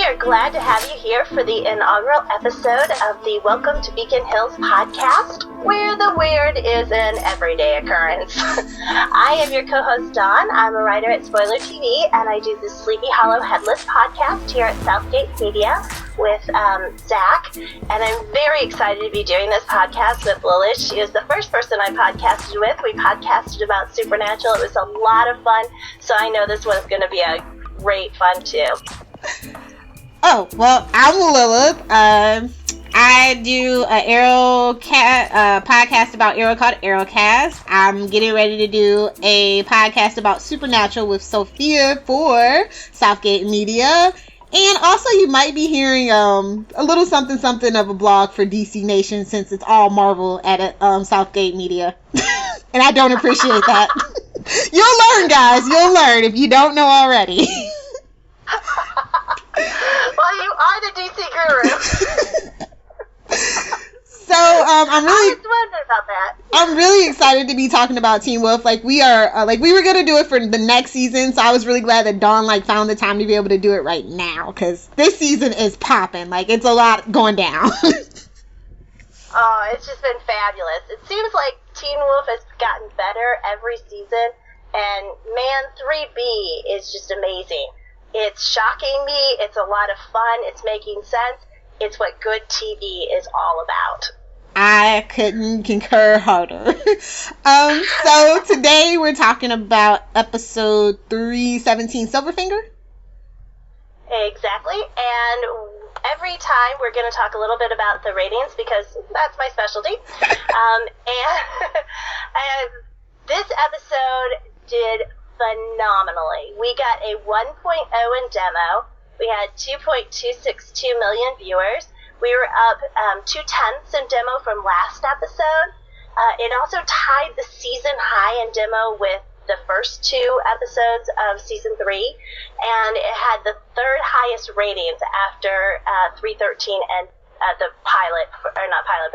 are glad to have you here for the inaugural episode of the Welcome to Beacon Hills podcast, where the weird is an everyday occurrence. I am your co-host, Dawn. I'm a writer at Spoiler TV, and I do the Sleepy Hollow Headless podcast here at Southgate Media with Zach. And I'm very excited to be doing this podcast with Lilith. She is the first person I podcasted with. We podcasted about Supernatural. It was a lot of fun, so I know this one's going to be a great fun too. Oh, well, I'm Lilith. I do a podcast about Arrow called Arrowcast. I'm getting ready to do a podcast about Supernatural with Sophia for Southgate Media. And also you might be hearing a little something of a blog for DC Nation, since it's all Marvel at Southgate Media. And I don't appreciate that. You'll learn, guys. You'll learn if you don't know already. Well, you are the DC guru. So, I was wondering about that. I'm really excited to be talking about Teen Wolf. Like, we were gonna do it for the next season, so I was really glad that Dawn, found the time to be able to do it right now, because this season is popping. It's a lot going down. Oh, it's just been fabulous. It seems like Teen Wolf has gotten better every season, and man, 3B is just amazing. It's shocking me, it's a lot of fun, it's making sense, it's what good TV is all about. I couldn't concur harder. So today we're talking about episode 317, Silverfinger? Exactly, and every time we're going to talk a little bit about the ratings, because that's my specialty. And this episode did phenomenally. We got a 1.0 in demo. We had 2.262 million viewers. We were up 0.2 in demo from last episode. It also tied the season high in demo with the first two episodes of season 3, and it had the third highest ratings after 313 and the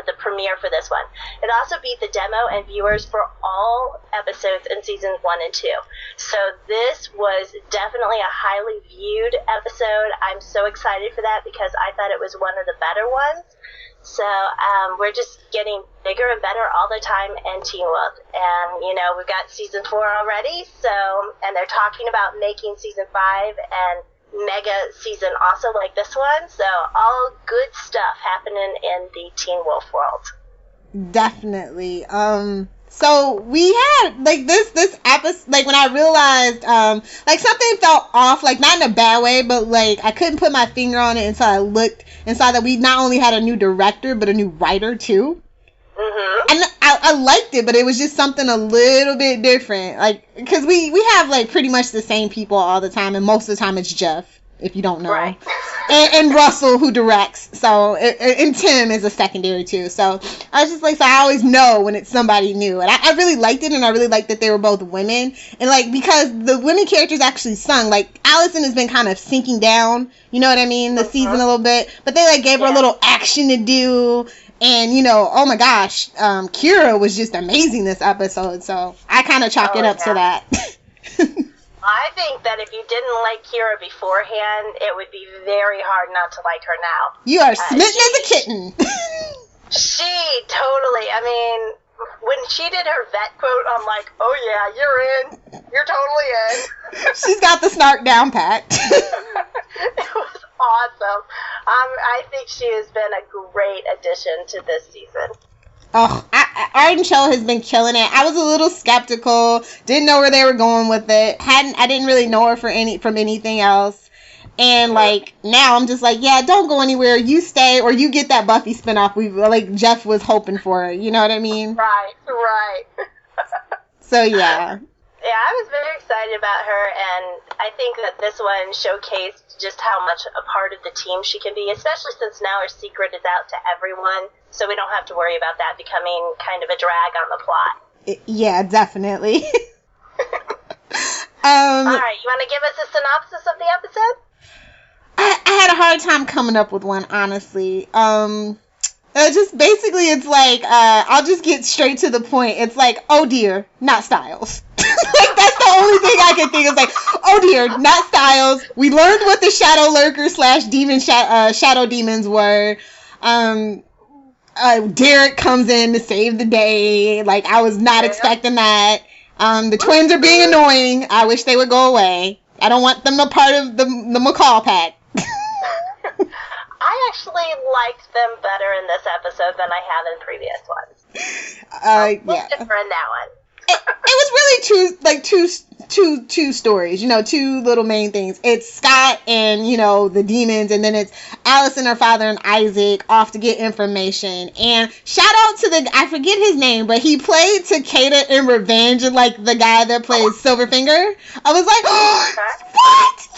the premiere for this one. It also beat the demo and viewers for all episodes in seasons 1 and 2. So this was definitely a highly viewed episode. I'm so excited for that because I thought it was one of the better ones. So we're just getting bigger and better all the time in Teen Wolf. And, we've got season 4 already, and they're talking about making season 5 and mega season also like this one. So all good stuff happening in the Teen Wolf world. Definitely. So we had this episode, when I realized something felt off, not in a bad way, but I couldn't put my finger on it until I looked and saw that we not only had a new director but a new writer too. Mm-hmm. And I liked it, but it was just something a little bit different. Because we have pretty much the same people all the time, and most of the time it's Jeff, if you don't know. Right. and Russell, who directs. So, and Tim is a secondary too. So I was just so I always know when it's somebody new. And I really liked it, and I really liked that they were both women. And because the women characters actually sung, Allison has been kind of sinking down, you know what I mean, the season a little bit. But they gave her a little action to do. And, oh my gosh, Kira was just amazing this episode, so I kind of chalk it up to that. I think that if you didn't like Kira beforehand, it would be very hard not to like her now. You are smitten as a kitten. She totally, when she did her vet quote, I'm like, oh yeah, you're in. You're totally in. She's got the snark down pat. It was awesome. I think she has been a great addition to this season. Oh, Arden Cho has been killing it. I was a little skeptical, didn't know where they were going with it. I didn't really know her from anything else. And now I'm just yeah, don't go anywhere. You stay, or you get that Buffy spinoff Jeff was hoping for. You know what I mean? Right. So yeah. Yeah, I was very excited about her, and I think that this one showcased just how much a part of the team she can be, especially since now her secret is out to everyone, so we don't have to worry about that becoming kind of a drag on the plot. Yeah, definitely. All right, you want to give us a synopsis of the episode? I had a hard time coming up with one, honestly. Just basically, it's I'll just get straight to the point. It's oh dear, not Styles. That's the only thing I could think of. Like, oh dear, not Styles. We learned what the shadow lurker / demon shadow demons were. Derek comes in to save the day. Like, I was not expecting that. The twins are being annoying. I wish they would go away. I don't want them a part of the McCall pack. I actually liked them better in this episode than I have in previous ones. Yeah. Different in that one. It was really two stories, two little main things. It's Scott and, the demons, and then it's Alice and her father and Isaac off to get information. And shout out to I forget his name, but he played Takeda in Revenge, and the guy that plays Silverfinger. I was like, oh, what?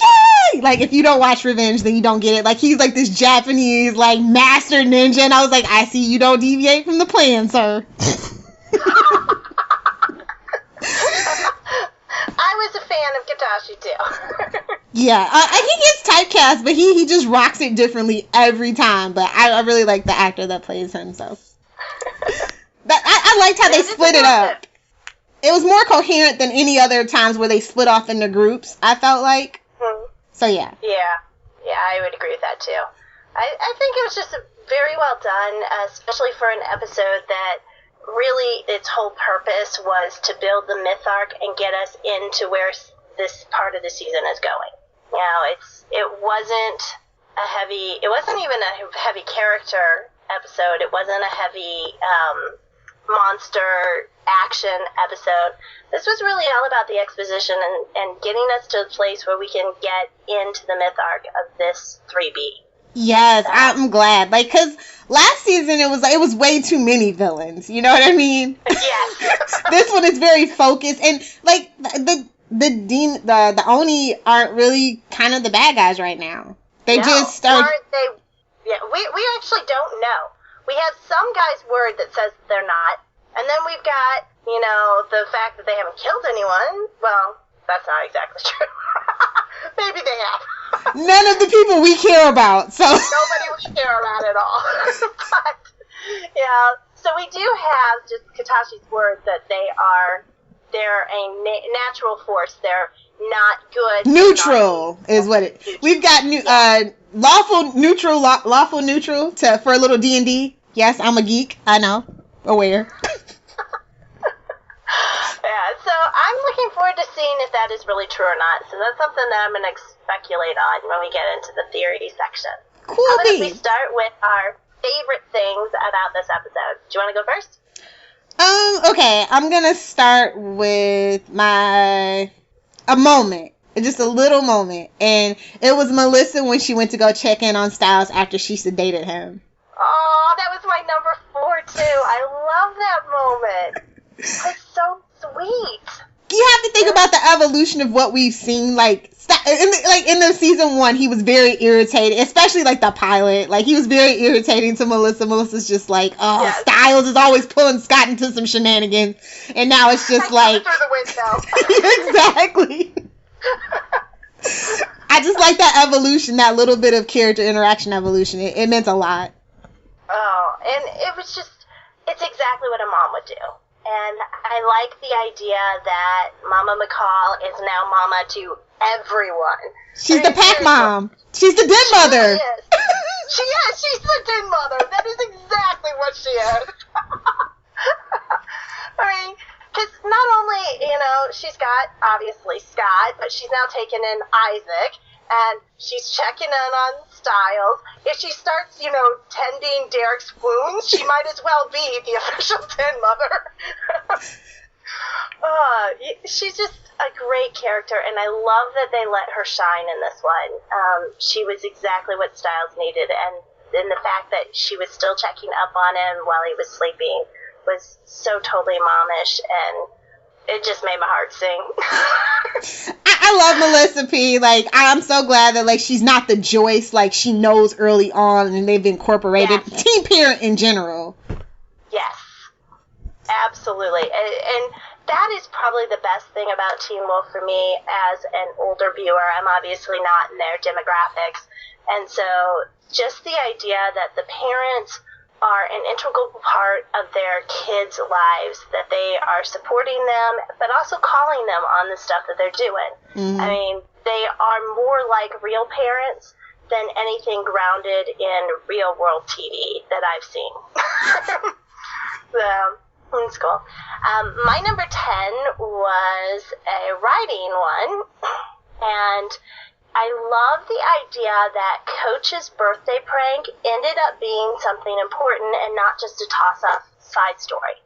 Yay! Like, if you don't watch Revenge, then you don't get it. Like, he's this Japanese, master ninja, and I was like, I see you don't deviate from the plan, sir. I was a fan of Katashi too. Yeah, he gets typecast, but he just rocks it differently every time. But I really like the actor that plays him. So I liked how they split it up. It was more coherent than any other times where they split off into groups, I felt like. Mm-hmm. So yeah. Yeah, I would agree with that too. I think it was just very well done, especially for an episode that really its whole purpose was to build the myth arc and get us into where this part of the season is going. It wasn't even a heavy character episode. It wasn't a heavy monster action episode. This was really all about the exposition and getting us to a place where we can get into the myth arc of this 3B. Yes, I'm glad. Because last season it was way too many villains. You know what I mean? Yes. This one is very focused, and the Oni aren't really kind of the bad guys right now. They just start. We actually don't know. We have some guy's word that says they're not, and then we've got the fact that they haven't killed anyone. Well, that's not exactly true. Maybe they have. None of the people we care about, so. Nobody we care about at all. But, yeah, so we do have just Katashi's word that they're a natural force. They're not good. Neutral is what it. We've got lawful neutral for a little D&D. Yes, I'm a geek. I know. Aware. Yeah, so I'm looking forward to seeing if that is really true or not. So that's something that I'm going to speculate on when we get into the theory section. Cool. How about if we start with our favorite things about this episode? Do you want to go first? Okay, I'm going to start with a moment. Just a little moment. And it was Melissa when she went to go check in on Styles after she sedated him. Oh, that was my number 4, too. I love that moment. It's so sweet. You have to think about the evolution of what we've seen. In the season 1, he was very irritated, especially the pilot. He was very irritating to Melissa. Melissa's just yes. Styles is always pulling Scott into some shenanigans, and now it's just through the window. Exactly. I just like that evolution, that little bit of character interaction evolution. It meant a lot. Oh, and it's exactly what a mom would do. And I like the idea that Mama McCall is now mama to everyone. She's the pack mom. She's the den mother. She is. She's the den mother. That is exactly what she is. I mean, because not only, she's got, obviously, Scott, but she's now taken in Isaac, and she's checking in on Styles. If she starts, tending Derek's wounds, she might as well be the official den mother. She's just a great character, and I love that they let her shine in this one. She was exactly what Styles needed, and the fact that she was still checking up on him while he was sleeping was so totally momish, and it just made my heart sing. I love Melissa P. I'm so glad that she's not the Joyce. She knows early on, and they've incorporated teen parent in general. Yes, absolutely, and that is probably the best thing about Teen Wolf for me as an older viewer. I'm obviously not in their demographics, and so just the idea that the parents are an integral part of their kids' lives, that they are supporting them, but also calling them on the stuff that they're doing. Mm-hmm. I mean, they are more like real parents than anything grounded in real-world TV that I've seen. So, it's cool. My number 10 was a writing one, and I love the idea that Coach's birthday prank ended up being something important and not just a toss-up side story.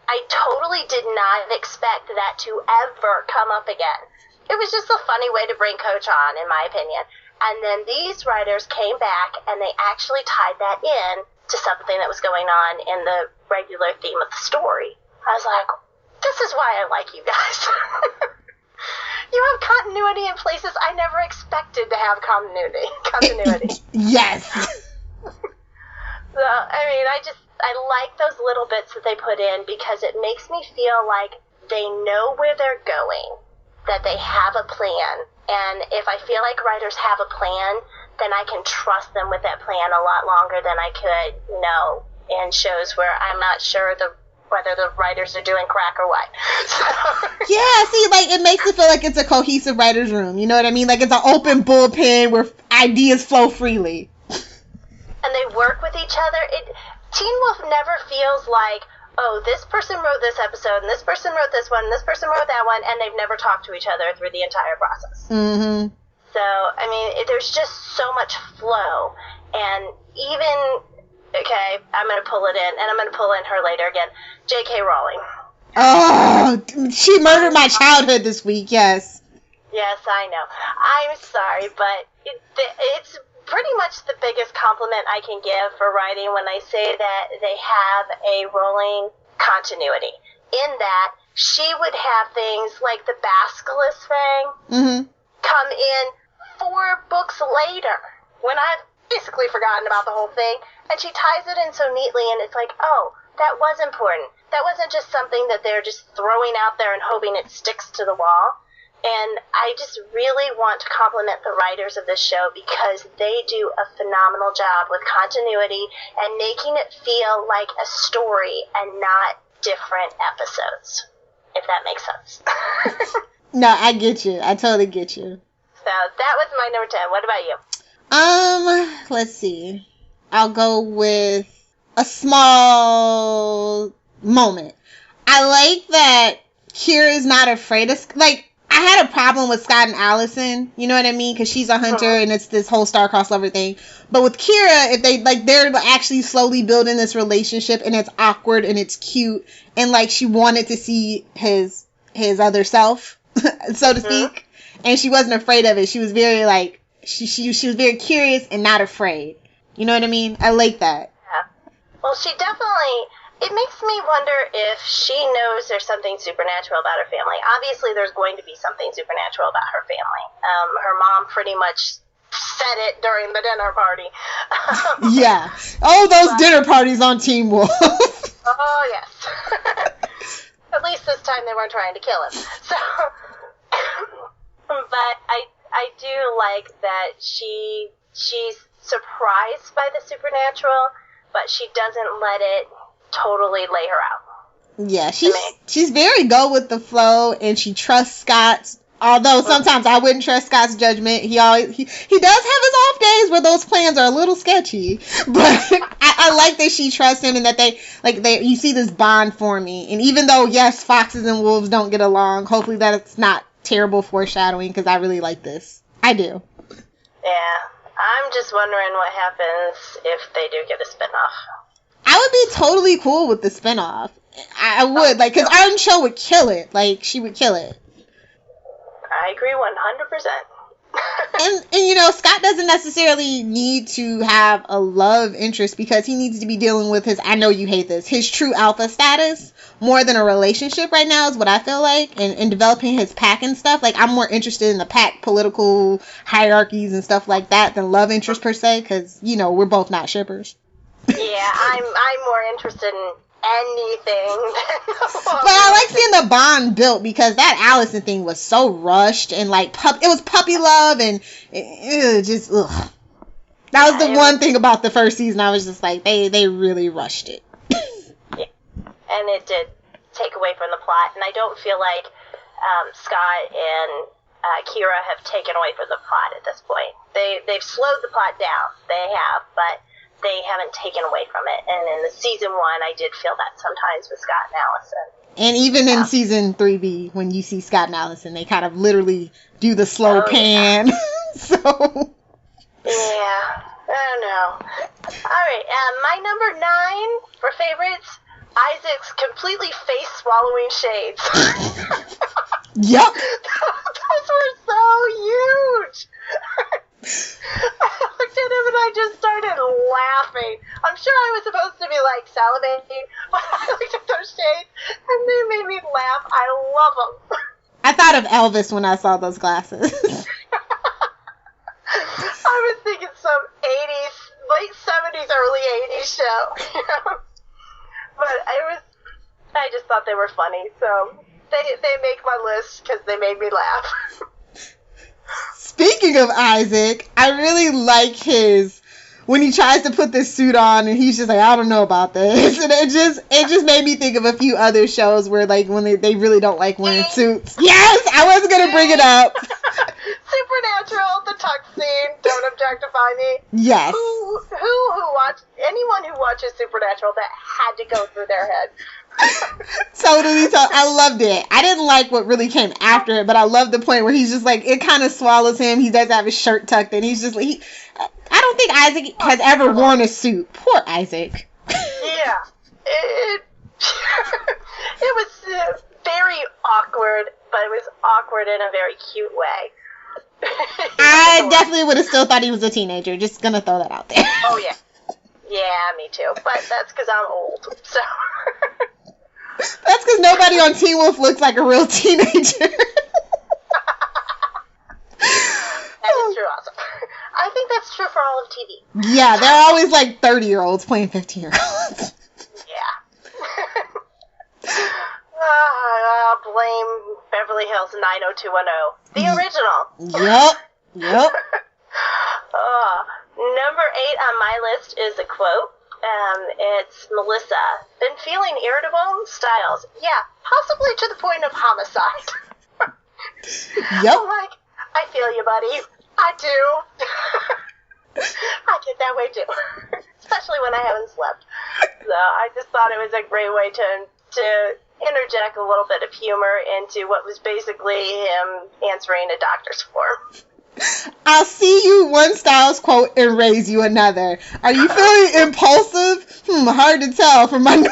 I totally did not expect that to ever come up again. It was just a funny way to bring Coach on, in my opinion. And then these writers came back and they actually tied that in to something that was going on in the regular theme of the story. I was like, this is why I like you guys. You have continuity in places I never expected to have continuity. Yes. So, I mean, I like those little bits that they put in because it makes me feel like they know where they're going, that they have a plan. And if I feel like writers have a plan, then I can trust them with that plan a lot longer than I could, in shows where I'm not sure whether the writers are doing crack or what. So. Yeah, see, like, it makes it feel like it's a cohesive writer's room, you know what I mean? Like, it's an open bullpen where ideas flow freely. And they work with each other. Teen Wolf never feels like, oh, this person wrote this episode, and this person wrote this one, and this person wrote that one, and they've never talked to each other through the entire process. Mm-hmm. So, I mean, there's just so much flow. And even... Okay, I'm going to pull it in, and I'm going to pull in her later again. J.K. Rowling. Oh, she murdered my childhood this week, yes. Yes, I know. I'm sorry, but it's pretty much the biggest compliment I can give for writing when I say that they have a Rowling continuity. In that, she would have things like the Basilisk thing come in 4 books later, when I've basically forgotten about the whole thing, and she ties it in so neatly, and it's like, oh, that was important. That wasn't just something that they're just throwing out there and hoping it sticks to the wall. And I just really want to compliment the writers of this show because they do a phenomenal job with continuity and making it feel like a story and not different episodes, if that makes sense. No, I get you. I totally get you. So that was my number 10. What about you? Let's see. I'll go with a small moment. I like that Kira's not afraid of, like, I had a problem with Scott and Allison, you know what I mean? Because she's a hunter and it's this whole star-crossed lover thing. But with Kira, if they, like, they're actually slowly building this relationship and it's awkward and it's cute and, like, she wanted to see his other self, so to speak. And she wasn't afraid of it. She was very, like, she was very curious and not afraid. You know what I mean? I like that. Yeah. Well, she definitely... It makes me wonder if she knows there's something supernatural about her family. Obviously, there's going to be something supernatural about her family. Her mom pretty much said it during the dinner party. Yeah. Oh, those dinner parties on Teen Wolf. Oh, yes. At least this time they weren't trying to kill him. So, but I do like that she's surprised by the supernatural, but she doesn't let it totally lay her out. Yeah, she's very go with the flow, and she trusts Scott's. Although sometimes I wouldn't trust Scott's judgment. He does have his off days where those plans are a little sketchy. But I like that she trusts him and that you see this bond forming. And even though, yes, foxes and wolves don't get along, hopefully that's not terrible foreshadowing because I really like this. I do. Yeah, I'm just wondering what happens if they do get a spinoff. I would be totally cool with the spinoff. I would, like, because Iron Show would kill it. Like, she would kill it. I agree 100%. and Scott doesn't necessarily need to have a love interest because he needs to be dealing with his, I know you hate this, his true alpha status more than a relationship right now is what I feel like. And developing his pack and stuff. Like, I'm more interested in the pack political hierarchies and stuff like that than love interest per se because, we're both not shippers. Yeah, I'm more interested in anything. But I like seeing the bond built because that Allison thing was so rushed and like it was puppy love and it just ugh. That was the one thing about the first season. I was just like, they really rushed it. Yeah. And it did take away from the plot, and I don't feel like Scott and Kira have taken away from the plot at this point. They've slowed the plot down. They have, but they haven't taken away from it. And in the season 1, I did feel that sometimes with Scott and Allison. And even in season 3B, when you see Scott and Allison, they kind of literally do the slow pan. Yeah. So. Yeah, I don't know. All right, my number 9 for favorites, Isaac's completely face-swallowing shades. Yep. Those were so huge. I looked at him and I just started laughing. I'm sure I was supposed to be like salivating, but I looked at those shades and they made me laugh. I love them. I thought of Elvis when I saw those glasses. I was thinking some 80s, late 70s, early 80s show. But I just thought they were funny, so they make my list because they made me laugh. Speaking of Isaac, I really like when he tries to put this suit on and he's just like, I don't know about this. And it just made me think of a few other shows where like when they really don't like wearing suits. Yes, I wasn't going to bring it up. Supernatural, the tux scene, don't objectify me. Yes. Anyone who watches Supernatural, that had to go through their head. Totally. I loved it. I didn't like what really came after it, but I loved the point where he's just like, it kind of swallows him. He does have his shirt tucked in. He's just like, I don't think Isaac has ever worn a suit. Poor Isaac. Yeah. It was very awkward, but it was awkward in a very cute way. I definitely would have still thought he was a teenager. Just gonna throw that out there. Oh, yeah. Yeah, me too. But that's because I'm old, so... That's because nobody on Teen Wolf looks like a real teenager. That is true also. I think that's true for all of TV. Yeah, they're always like 30-year-olds playing 15-year-olds. Yeah. I'll blame Beverly Hills 90210. The original. Yep. Number 8 on my list is a quote. It's Melissa. Been feeling irritable? Styles. Yeah, possibly to the point of homicide. Yep. I'm like, I feel you, buddy. I do. I get that way too. Especially when I haven't slept. So I just thought it was a great way to interject a little bit of humor into what was basically him answering a doctor's form. I'll see you one Styles quote and raise you another. Are you feeling impulsive? Hard to tell from my normal.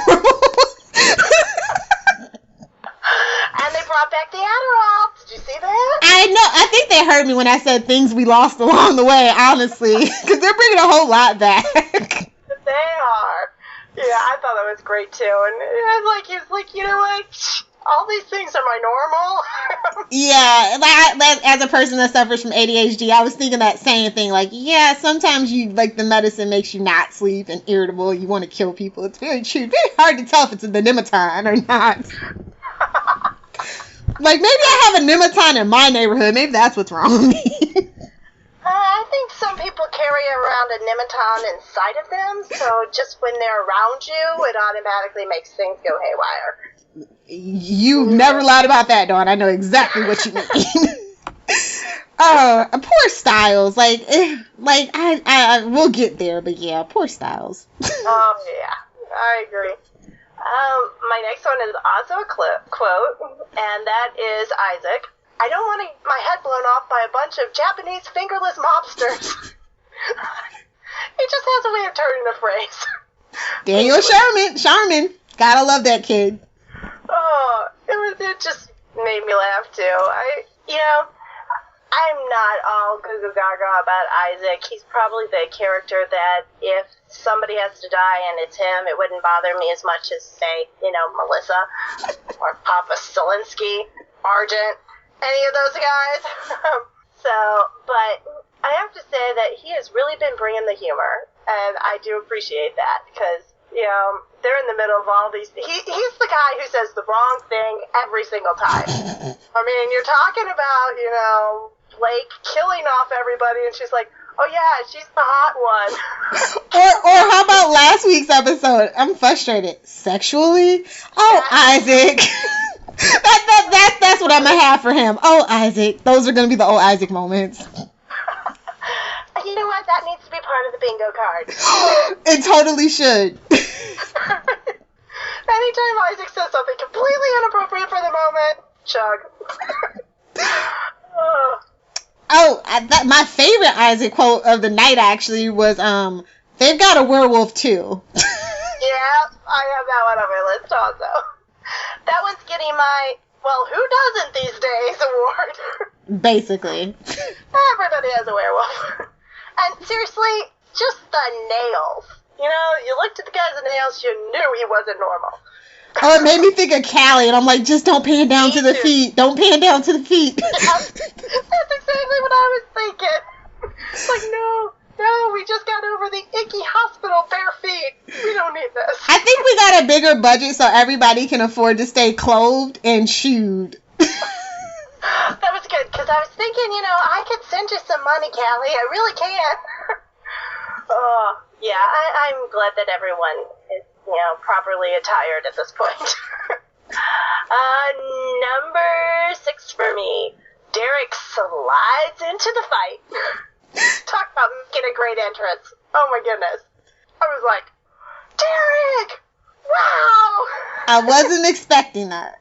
And they brought back the Adderall. Did you see that? I know. I think they heard me when I said things we lost along the way, honestly. Because they're bringing a whole lot back. They are. Yeah, I thought that was great too. And he was like, you know what? All these things are my normal. Yeah, as a person that suffers from ADHD, I was thinking that same thing. Like, yeah, sometimes the medicine makes you not sleep and irritable. You want to kill people. It's very true. Very hard to tell if it's a Nemeton or not. Like, maybe I have a Nemeton in my neighborhood. Maybe that's what's wrong with me. I think some people carry around a Nemeton inside of them, so just when they're around you, it automatically makes things go haywire. You've never lied about that, Dawn. I know exactly what you mean. Poor Styles. I we'll get there, but yeah, poor Styles. Oh, yeah, I agree. My next one is also a quote, and that is Isaac. I don't want my head blown off by a bunch of Japanese fingerless mobsters. He just has a way of turning the phrase. Daniel Sharman. Gotta love that kid. Oh, it just made me laugh too. I'm not all goo gaga about Isaac. He's probably the character that if somebody has to die and it's him, it wouldn't bother me as much as, say, Melissa or Papa Stilinski, Argent, any of those guys. But I have to say that he has really been bringing the humor, and I do appreciate that because, they're in the middle of all these. He's the guy who says the wrong thing every single time. I mean, you're talking about, Blake killing off everybody, and she's like, Oh yeah, she's the hot one. Or how about last week's episode? I'm frustrated. Sexually? Oh, Isaac. That's what I'm gonna have for him. Oh, Isaac. Those are gonna be the oh, Isaac moments. You know what? That needs to be part of the bingo card. It totally should. Anytime Isaac says something completely inappropriate for the moment, chug. My favorite Isaac quote of the night actually was, they've got a werewolf too. Yeah, I have that one on my list also. That one's getting my, well, who doesn't these days award. Basically. Everybody has a werewolf. And seriously, just the nails. You know, you looked at the guy's nails, you knew he wasn't normal. Oh, it made me think of Callie, and I'm like, just don't pan down to the feet. Don't pan down to the feet. Yep. That's exactly what I was thinking. It's like, no, we just got over the icky hospital bare feet. We don't need this. I think we got a bigger budget so everybody can afford to stay clothed and shoed. That was good, because I was thinking, I could send you some money, Callie. I really can. Yeah, I'm glad that everyone is, properly attired at this point. Number 6 for me. Derek slides into the fight. Talk about making a great entrance. Oh my goodness. I was like, Derek! Wow! I wasn't expecting that.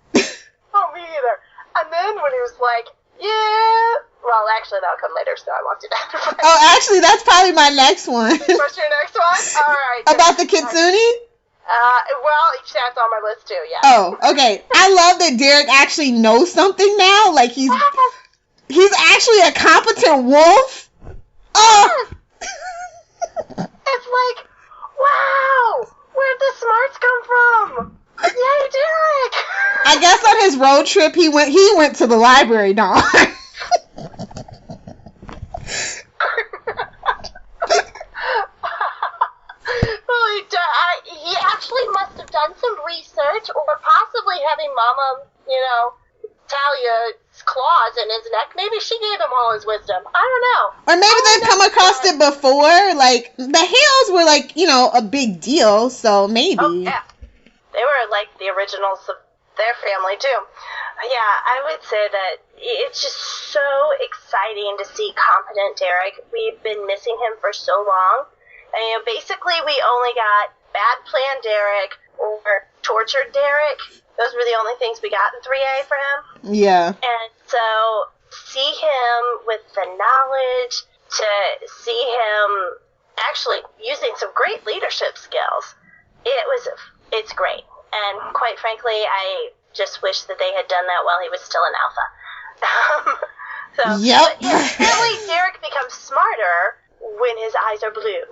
Oh, me either. And then when he was like, yeah... Well, actually, that'll come later, so I won't do that. Oh, actually, that's probably my next one. What's your next one? All right. About the kitsune? Well, that's on my list, too, yeah. Oh, okay. I love that Derek actually knows something now. Like, he's actually a competent wolf. Oh! It's like, wow! Where'd the smarts come from? Yay, Derek! I guess on his road trip, he went to the library, Dawn. Well, he actually must have done some research, or possibly having Mama, Talia's claws in his neck. Maybe she gave him all his wisdom. I don't know. Or maybe they've come across it before. Like, the Hales were like, a big deal, so maybe. Oh, yeah. They were like the originals of their family, too. Yeah, I would say that it's just so exciting to see competent Derek. We've been missing him for so long. And, basically we only got bad plan Derek or tortured Derek. Those were the only things we got in 3A for him. Yeah. And so see him with the knowledge, to see him actually using some great leadership skills. It's great. And quite frankly, I just wish that they had done that while he was still an alpha. Yep. Really, Derek becomes smarter when his eyes are blue.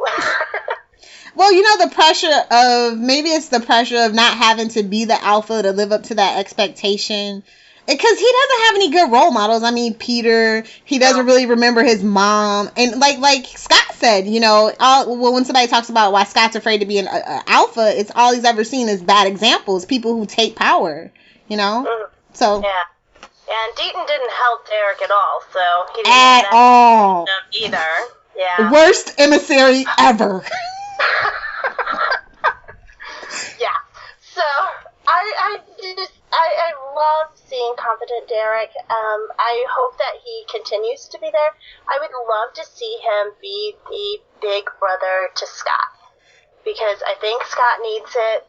Well, the pressure of, maybe it's the pressure of not having to be the alpha to live up to that expectation. Because he doesn't have any good role models. I mean, Peter, he doesn't really remember his mom. And like Scott said, when somebody talks about why Scott's afraid to be an alpha, it's all he's ever seen is bad examples, people who take power, So. Yeah. And Deaton didn't help Derek at all, so he didn't at all either. Yeah. Worst emissary ever. Yeah. So I love seeing competent Derek. I hope that he continues to be there. I would love to see him be the big brother to Scott, because I think Scott needs it,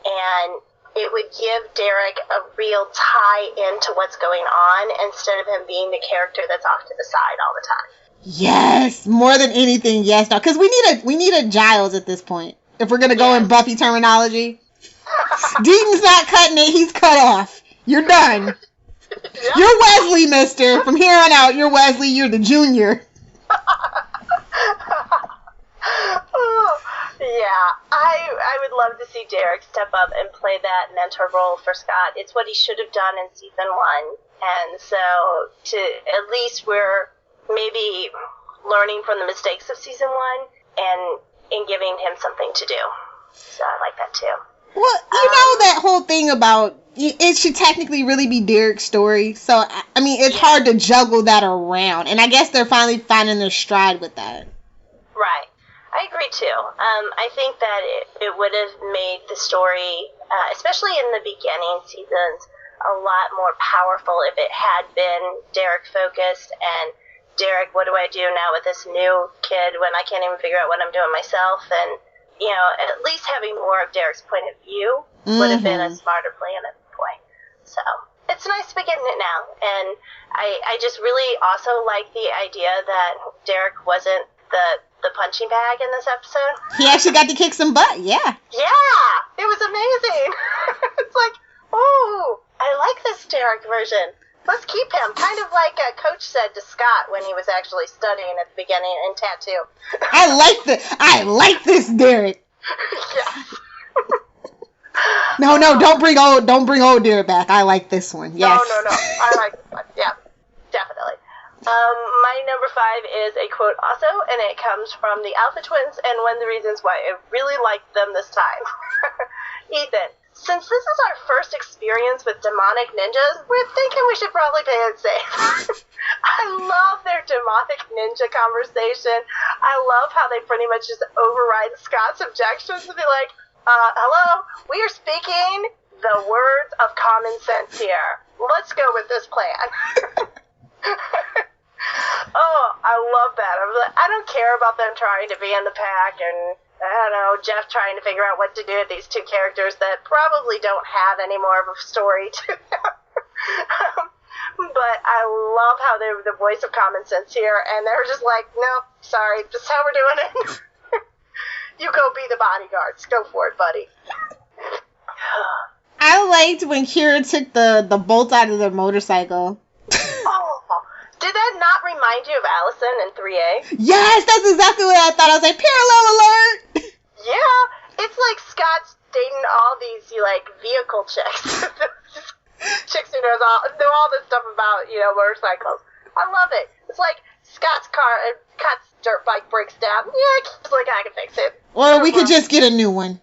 and it would give Derek a real tie into what's going on instead of him being the character that's off to the side all the time. Yes, more than anything, yes. No, because we need a Giles at this point. If we're gonna go in Buffy terminology, Deaton's not cutting it; he's cut off. You're done. Yep. You're Wesley, mister. From here on out, you're Wesley. You're the junior. Yeah, I would love to see Derek step up and play that mentor role for Scott. It's what he should have done in season 1, and so at least we're maybe learning from the mistakes of season 1 and giving him something to do. So I like that too. Well, that whole thing about it should technically really be Derek's story. So, I mean, it's hard to juggle that around. And I guess they're finally finding their stride with that. Right. I agree too. I think that it would have made the story, especially in the beginning seasons, a lot more powerful if it had been Derek focused and Derek, what do I do now with this new kid when I can't even figure out what I'm doing myself? And, at least having more of Derek's point of view would have been a smarter plan at the point. So it's nice to be getting it now. And I just really also like the idea that Derek wasn't the punching bag in this episode. He actually got to kick some butt, yeah. Yeah! It was amazing. It's like, oh, I like this Derek version. Let's keep him. Kind of like Coach said to Scott when he was actually studying at the beginning in Tattoo. I like this Derek. Yes. No, don't bring old Derek back. I like this one. Yes. No. I like this one. Yeah, definitely. My number 5 is a quote also, and it comes from the Alpha Twins, and one of the reasons why I really liked them this time. Ethan, since this is our first experience with demonic ninjas, we're thinking we should probably play it safe. I love their demonic ninja conversation. I love how they pretty much just override Scott's objections and be like, hello, we are speaking the words of common sense here. Let's go with this plan. Oh, I love that. I don't care about them trying to be in the pack and, I don't know, Jeff trying to figure out what to do with these two characters that probably don't have any more of a story to them. But I love how they were the voice of common sense here, and they were just like, nope, sorry, this is how we're doing it. You go be the bodyguards. Go for it, buddy. I liked when Kira took the bolt out of their motorcycle. Did that not remind you of Allison in 3A? Yes, that's exactly what I thought. I was like, parallel alert! Yeah, it's like Scott's dating all these, vehicle chicks. Chicks who know all this stuff about, motorcycles. I love it. It's like Scott's dirt bike breaks down. Yeah, it's like, I can fix it. Or we could just get a new one.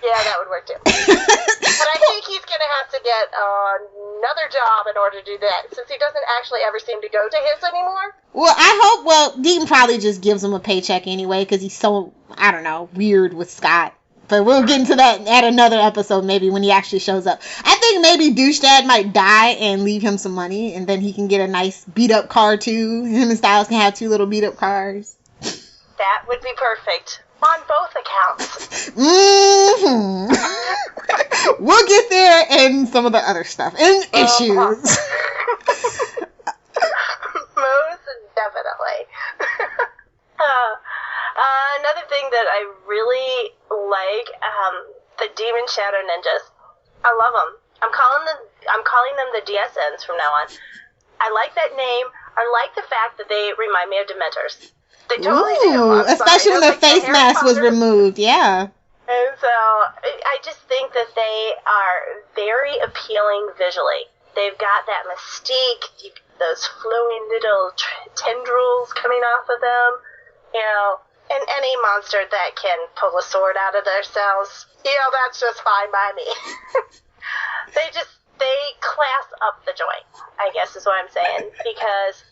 Yeah, that would work too. But I think he's going to have to get another job in order to do that, since he doesn't actually ever seem to go to his anymore. Well, Deaton probably just gives him a paycheck anyway, because he's so, I don't know, weird with Scott. But we'll get into that at another episode, maybe, when he actually shows up. I think maybe Douche Dad might die and leave him some money, and then he can get a nice beat-up car, too. Him and Styles can have 2 little beat-up cars. That would be perfect. On both accounts. We'll get there and some of the other stuff. And issues. Most definitely. Another thing that I really like, the Demon Shadow Ninjas. I love them. I'm calling them the DSNs from now on. I like that name. I like the fact that they remind me of Dementors. They totally do. Especially when their face mask was removed, yeah. And so, I just think that they are very appealing visually. They've got that mystique, those flowing little tendrils coming off of them, and any monster that can pull a sword out of themselves, that's just fine by me. They class up the joint, I guess is what I'm saying, because,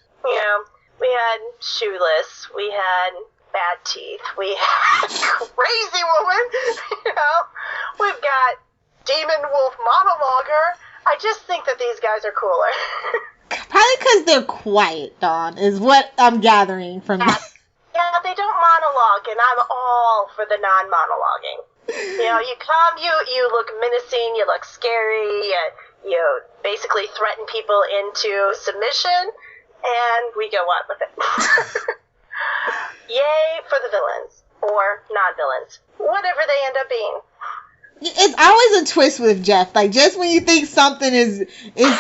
we had Shoeless, we had Bad Teeth, we had Crazy Woman, we've got Demon Wolf Monologuer. I just think that these guys are cooler. Probably because they're quiet, Dawn, is what I'm gathering from this. Yeah, they don't monologue, and I'm all for the non-monologuing. You come, you look menacing, you look scary, you basically threaten people into submission, and we go on with it. Yay for the villains, or non-villains, whatever they end up being. It's always a twist with Jeff. Like, just when you think something is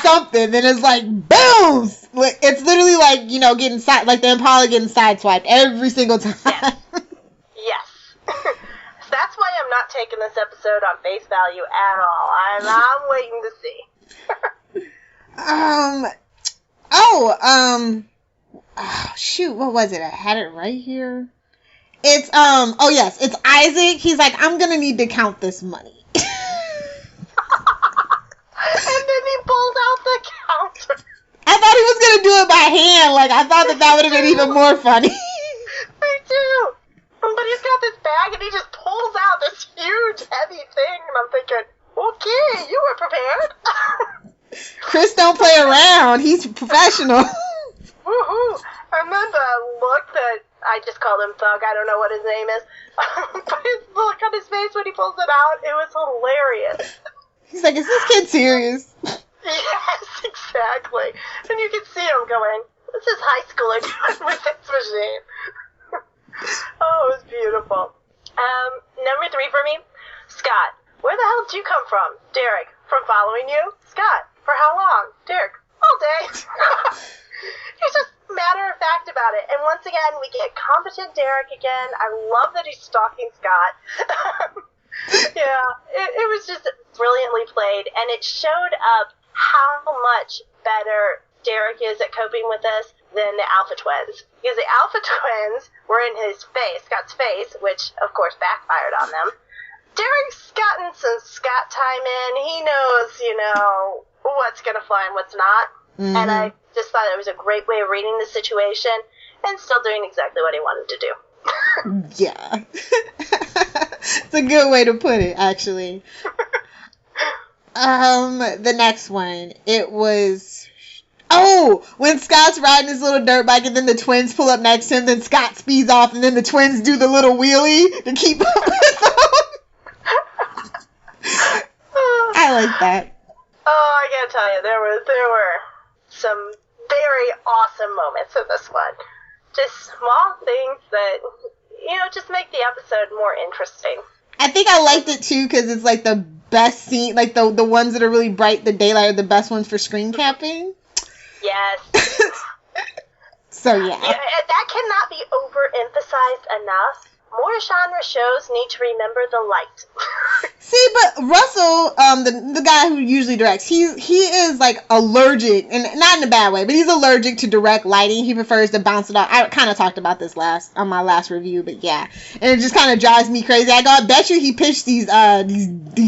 something, then it's like, boom! It's literally like, getting like the Impala getting sideswiped every single time. Yes. That's why I'm not taking this episode on face value at all. I'm waiting to see. Shoot, what was it? I had it right here. It's, it's Isaac. He's like, I'm gonna need to count this money. And then he pulled out the counter. I thought he was gonna do it by hand. Like, I thought that would have been even more funny. Me too. prepared. Chris don't play around. He's professional. And then the look that I just called him Thug. I don't know what his name is. But his look on his face when he pulls it out, it was hilarious. He's like, is this kid serious? Yes, exactly. And you can see him going, what's this high schooler doing with this machine? Oh, it was beautiful. Number 3 for me, Scott. Where the hell did you come from? Derek. From following you? Scott. For how long? Derek. All day. He's just matter of fact about it. And once again, we get competent Derek again. I love that he's stalking Scott. Yeah, it was just brilliantly played, and it showed up how much better Derek is at coping with this than the Alpha Twins. Because the Alpha Twins were in his face, Scott's face, which, of course, backfired on them. Derek's gotten some Scott time in. He knows, what's going to fly and what's not. Mm-hmm. And I just thought it was a great way of reading the situation and still doing exactly what he wanted to do. Yeah. It's a good way to put it, actually. The next one, it was... Oh! When Scott's riding his little dirt bike and then the twins pull up next to him, then Scott speeds off and then the twins do the little wheelie to keep up with him. I like that. Oh, I gotta tell you, there were some very awesome moments in this one. Just small things that, just make the episode more interesting. I think I liked it too because it's like the best scene, like the ones that are really bright, the daylight are the best ones for screen capping. Yes. So yeah. That cannot be overemphasized enough. More genre shows need to remember the light. See, but Russell, the guy who usually directs, he is like allergic, and not in a bad way, but he's allergic to direct lighting. He prefers to bounce it off. I kind of talked about this on my last review, but yeah, and it just kind of drives me crazy. I bet you he pitched these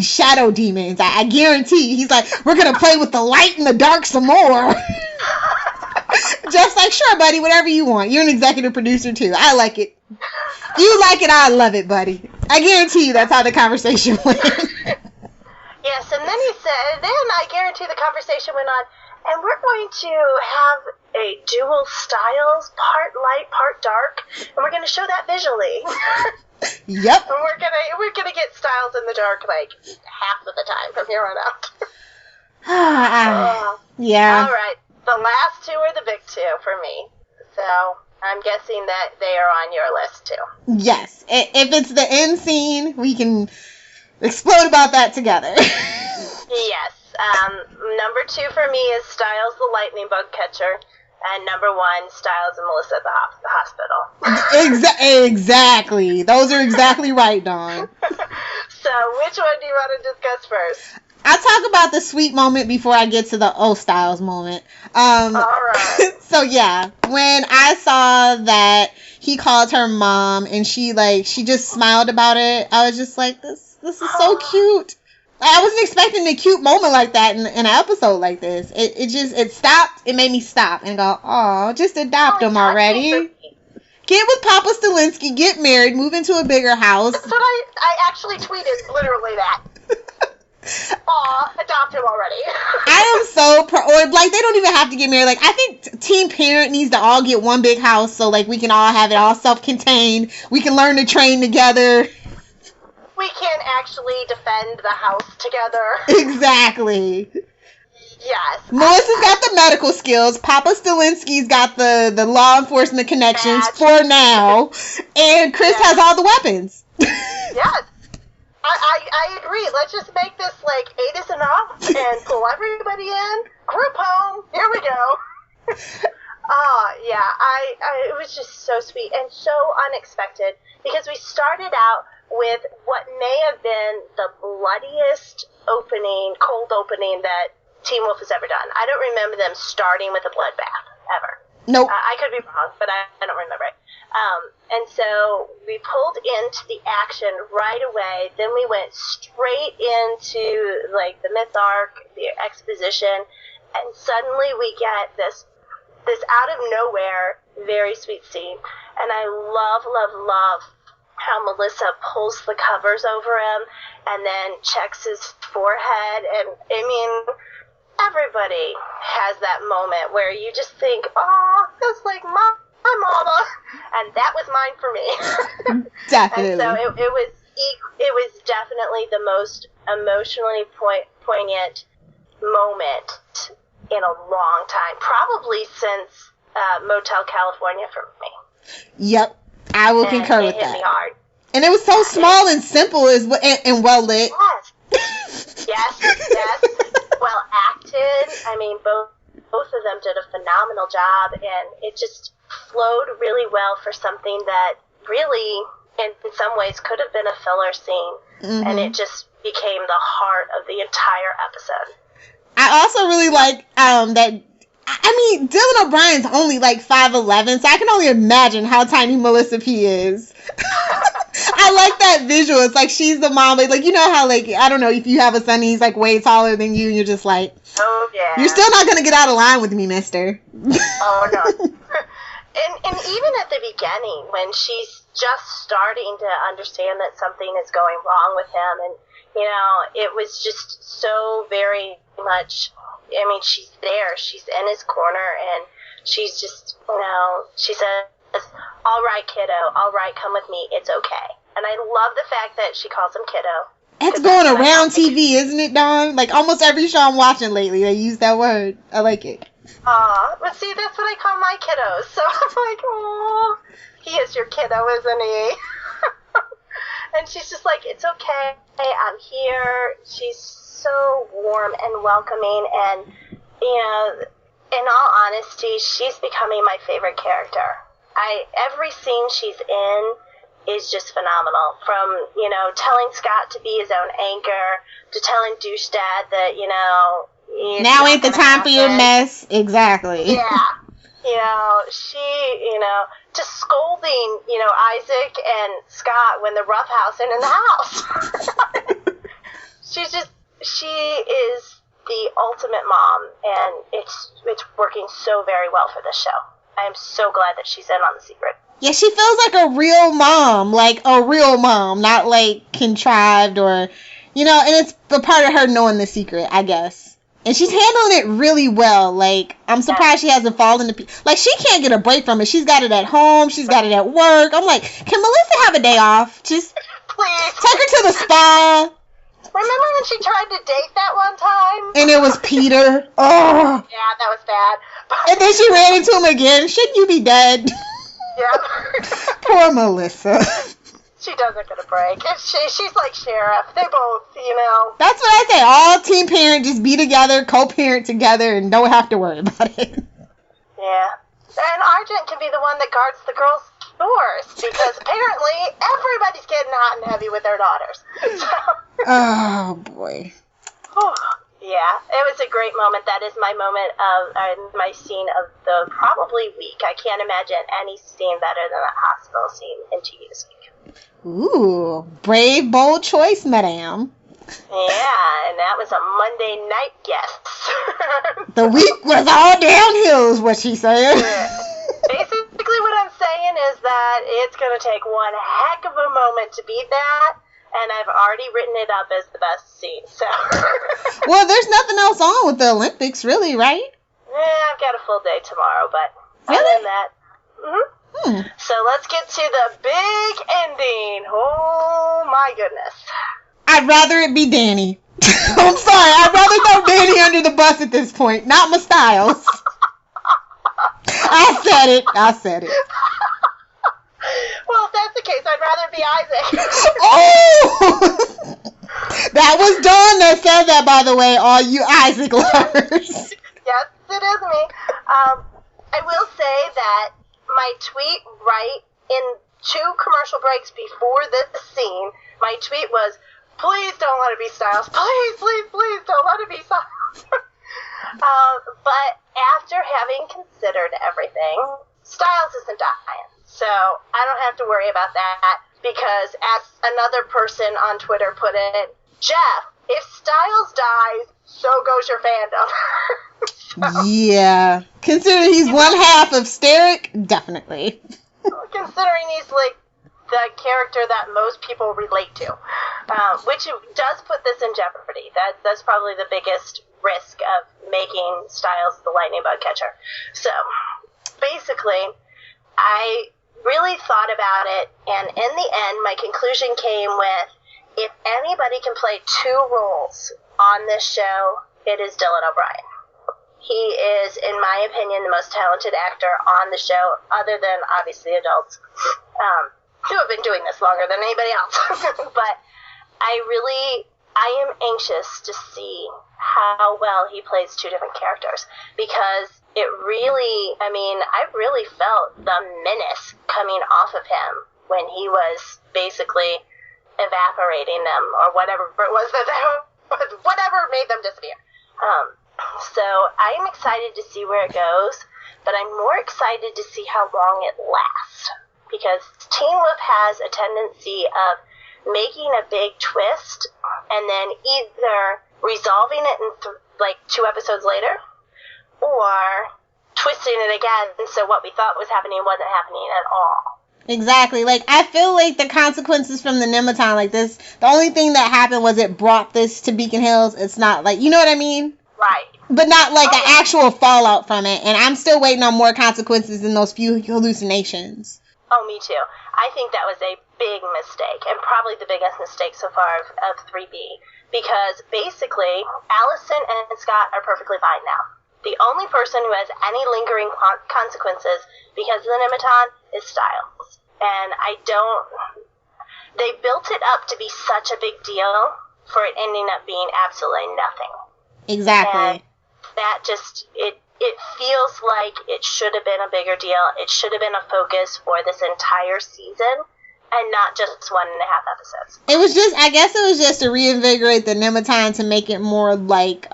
shadow demons. I guarantee he's like, we're gonna play with the light and the dark some more. Jeff's like, sure, buddy, whatever you want. You're an executive producer too. I like it. You like it, I love it, buddy. I guarantee you that's how the conversation went. Yes, and then he said, I guarantee the conversation went on, and we're going to have a dual styles, part light, part dark, and we're going to show that visually. Yep. And we're gonna get styles in the dark like half of the time from here on out. Yeah. All right, the last 2 are the big 2 for me, so I'm guessing that they are on your list too. Yes. If it's the end scene, we can explode about that together. Yes. Number 2 for me is Styles the Lightning Bug Catcher. And number 1, Styles and Melissa at the hospital. Exactly. Those are exactly right, Dawn. So, which one do you want to discuss first? I'll talk about the sweet moment before I get to the Styles moment. All right. So yeah, when I saw that he called her mom and she just smiled about it, I was just like, this is so cute. I wasn't expecting a cute moment like that in an episode like this. It stopped. It made me stop and go, oh, just adopt him already. Get with Papa Stilinski, get married, move into a bigger house. That's what I actually tweeted, literally that. Aw, adopt him already. I am so they don't even have to get married. Like, I think Team Parent needs to all get one big house so, like, we can all have it all self-contained. We can learn to train together. We can actually defend the house together. Exactly. Yes. Melissa's got the medical skills. Papa Stilinski's got the law enforcement connections for now. And Chris has all the weapons. Yes. I agree. Let's just make this like 8 is enough and pull everybody in. Group home. Here we go. Yeah. It was just so sweet and so unexpected because we started out with what may have been the bloodiest cold opening that Teen Wolf has ever done. I don't remember them starting with a bloodbath ever. Nope. I could be wrong, but I don't remember it. And so we pulled into the action right away. Then we went straight into like the myth arc, the exposition, and suddenly we get this out of nowhere, very sweet scene. And I love how Melissa pulls the covers over him and then checks his forehead. And, I mean, everybody has that moment where you just think, oh, that's like my mama. And that was mine for me. Definitely. And so it was definitely the most emotionally poignant moment in a long time. Probably since Motel California for me. Yep. I will concur with that. It hit me hard. And it was so small and simple and well lit. Yes. Well acted. I mean, both of them did a phenomenal job, and it just flowed really well for something that really, in some ways, could have been a filler scene. Mm-hmm. And it just became the heart of the entire episode. I also really like that. I mean, Dylan O'Brien's only like 5'11", so I can only imagine how tiny Melissa P is. I like that visual. It's like she's the mom. Like, you know how, like, I don't know, if you have a son and he's like way taller than you, and you're just like, oh yeah, you're still not gonna get out of line with me, mister. Oh no. And even at the beginning, when she's just starting to understand that something is going wrong with him, and you know, it was just so very much. I mean, she's there. She's in his corner, and she's just, you know, she says, all right, kiddo, all right, come with me. It's okay. And I love the fact that she calls him kiddo. It's going around TV, isn't it, Dawn? Like, almost every show I'm watching lately, they use that word. I like it. But see, that's what I call my kiddos. So I'm like, oh, he is your kiddo, isn't he? And she's just like, it's okay. I'm here. She's so warm and welcoming, and you know, in all honesty, she's becoming my favorite character. Every scene she's in is just phenomenal. From, you know, telling Scott to be his own anchor, to telling Douche Dad that, you know, now ain't the time for your mess. Exactly. Yeah. You know, to scolding, you know, Isaac and Scott when they're roughhousing in the house. She is the ultimate mom, and it's working so very well for this show. I am so glad that she's in on The Secret. Yeah, she feels like a real mom, not like contrived or, you know, and it's a part of her knowing the secret, I guess. And she's handling it really well. Like, I'm surprised she hasn't fallen to like, she can't get a break from it. She's got it at home. She's got it at work. I'm like, can Melissa have a day off? Just please take her to the spa. Remember when she tried to date that one time? And it was Peter. Oh. Yeah, that was bad. And then she ran into him again. Shouldn't you be dead? Yeah. Poor Melissa. She doesn't get a break. She's like Sheriff. They both, you know. That's what I say. All teen parent, just be together, co-parent together, and don't have to worry about it. Yeah. And Argent can be the one that guards the girls' doors, because apparently everybody's getting hot and heavy with their daughters. So. Oh, boy. Yeah, it was a great moment. That is my moment of my scene of the probably week. I can't imagine any scene better than that hospital scene in TV this week. Ooh, brave, bold choice, madame. Yeah, and that was a Monday night guest. The week was all downhill, is what she said. Yeah. Basically what I'm saying is that it's going to take one heck of a moment to beat that, and I've already written it up as the best scene, so. Well, there's nothing else on with the Olympics, really, right? Yeah, I've got a full day tomorrow, but really? Other than that, So let's get to the big ending. Oh, my goodness. I'd rather it be Danny. I'm sorry, I'd rather throw Danny under the bus at this point, not my Styles. I said it. Well, if that's the case, I'd rather be Isaac. Oh! That was Dawn that said that, by the way, all you Isaac lovers. Yes, it is me. I will say that my tweet right in 2 commercial breaks before this scene, my tweet was, please don't let it be Styles. Please, please, please don't let it be Styles. But after having considered everything, Styles isn't dying. So I don't have to worry about that, because as another person on Twitter put it, Jeff, if Styles dies, so goes your fandom. So, yeah. Considering he's one half of Steric, definitely. Considering he's like the character that most people relate to, which does put this in jeopardy. That's probably the biggest risk of making Styles the lightning bug catcher. So, basically, I really thought about it, and in the end, my conclusion came with, if anybody can play two roles on this show, it is Dylan O'Brien. He is, in my opinion, the most talented actor on the show, other than, obviously, adults, who have been doing this longer than anybody else. But I am anxious to see how well he plays two different characters, because it really, I really felt the menace coming off of him when he was basically evaporating them, or whatever it was whatever made them disappear. So I'm excited to see where it goes, but I'm more excited to see how long it lasts, because Teen Wolf has a tendency of making a big twist and then either resolving it in 2 episodes later, or twisting it again so what we thought was happening wasn't happening at all. Exactly. Like, I feel like the consequences from the Nematon, like this, the only thing that happened was it brought this to Beacon Hills. It's not like, you know what I mean? Right. But not like an actual fallout from it. And I'm still waiting on more consequences in those few hallucinations. Oh, me too. I think that was a big mistake, and probably the biggest mistake so far of 3B, because basically, Allison and Scott are perfectly fine now. The only person who has any lingering consequences because of the Nematon is Styles. And they built it up to be such a big deal for it ending up being absolutely nothing. Exactly. And that just, it feels like it should have been a bigger deal. It should have been a focus for this entire season, and not just 1.5 episodes. It was just, I guess it was just to reinvigorate the Nematon to make it more like,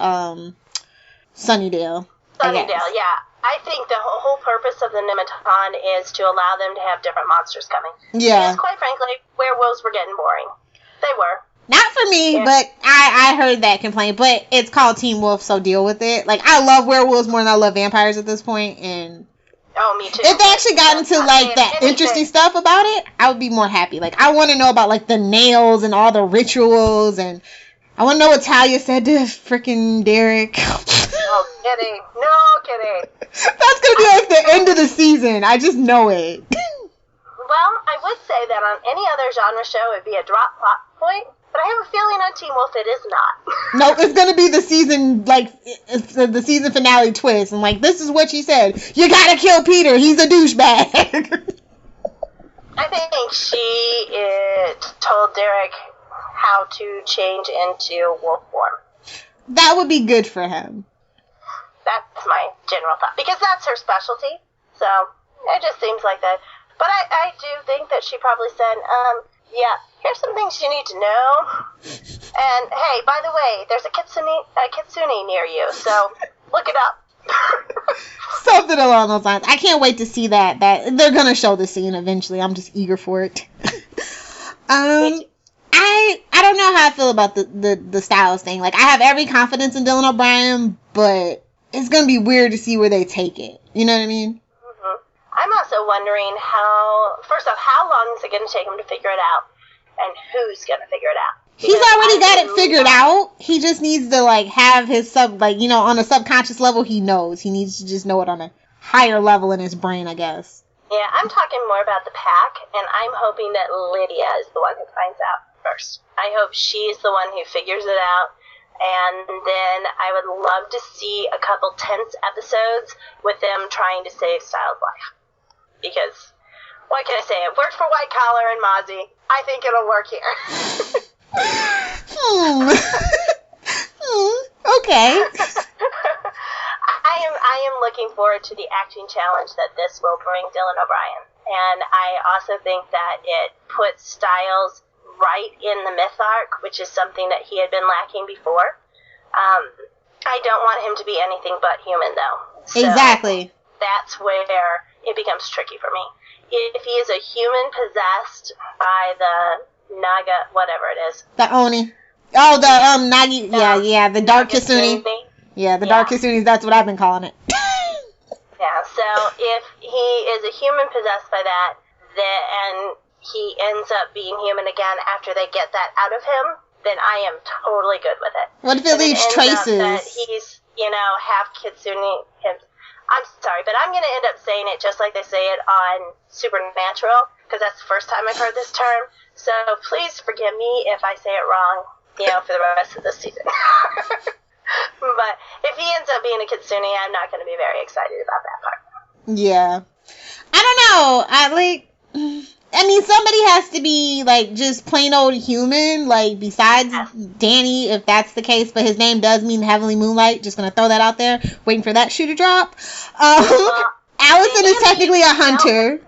Sunnydale. Sunnydale, yeah. I think the whole purpose of the Nematon is to allow them to have different monsters coming. Yeah. Because quite frankly, werewolves were getting boring. They were. Not for me, yeah. But I heard that complaint. But it's called Teen Wolf, so deal with it. Like, I love werewolves more than I love vampires at this point, and oh, me too. If they actually got into like that interesting stuff about it, I would be more happy. Like, I want to know about like the nails and all the rituals, and I want to know what Talia said to freaking Derek. Oh, kidding. No kidding. That's going to be like the end of the season. I just know it. Well, I would say that on any other genre show, it'd be a drop plot point, but I have a feeling on Teen Wolf it is not. No, it's going to be the season, like, it's the season finale twist. And, like, this is what she said. You got to kill Peter. He's a douchebag. I think she told Derek how to change into wolf form. That would be good for him. That's my general thought, because that's her specialty. So it just seems like that. But I do think that she probably said, yeah, here's some things you need to know. And hey, by the way, there's a kitsune near you, so look it up. Something along those lines. I can't wait to see that. That they're gonna show the scene eventually. I'm just eager for it. I don't know how I feel about the Styles thing. Like, I have every confidence in Dylan O'Brien, but it's gonna be weird to see where they take it. You know what I mean? Mm-hmm. I'm also wondering first off, how long is it gonna take him to figure it out, and who's gonna figure it out? He's already got it figured out. He just needs to, like, have his on a subconscious level, he knows. He needs to just know it on a higher level in his brain, I guess. Yeah, I'm talking more about the pack, and I'm hoping that Lydia is the one who finds out first. I hope she's the one who figures it out, and then I would love to see a couple tense episodes with them trying to save Styles' life. Because, what can I say? It worked for White Collar and Mozzie. I think it'll work here. Okay. I am looking forward to the acting challenge that this will bring Dylan O'Brien. And I also think that it puts Styles right in the myth arc, which is something that he had been lacking before. I don't want him to be anything but human, though. So exactly. That's where it becomes tricky for me. If he is a human possessed by the Naga, whatever it is. The Oni. Oh, the Nagi. Yeah, the Dark Kitsune. Yeah, the Dark Kitsune. That's what I've been calling it. Yeah, so if he is a human possessed by that, and he ends up being human again after they get that out of him, then I am totally good with it. What if it leaves traces? That he's, half Kitsune. I'm sorry, but I'm going to end up saying it just like they say it on Supernatural, because that's the first time I've heard this term. So please forgive me if I say it wrong, for the rest of this season. But if he ends up being a Kitsune, I'm not going to be very excited about that part. Yeah. I don't know. Somebody has to be, just plain old human, besides Danny, if that's the case, but his name does mean Heavenly Moonlight. Just gonna throw that out there, waiting for that shoe to drop. Allison is technically a hunter.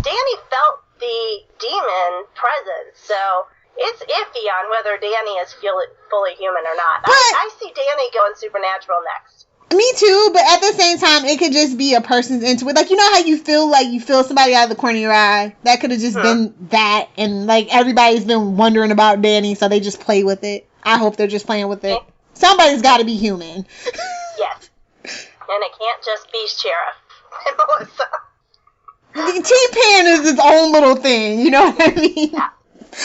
Danny felt the demon presence, so it's iffy on whether Danny is fully human or not. I see Danny going supernatural next. Me too, but at the same time, it could just be a person's intuition. You know how you feel somebody out of the corner of your eye? That could have just been that, and everybody's been wondering about Danny, so they just play with it. I hope they're just playing with it. Somebody's got to be human. Yes. And it can't just be Sheriff and Melissa. T-Pan is his own little thing, you know what I mean? Yeah.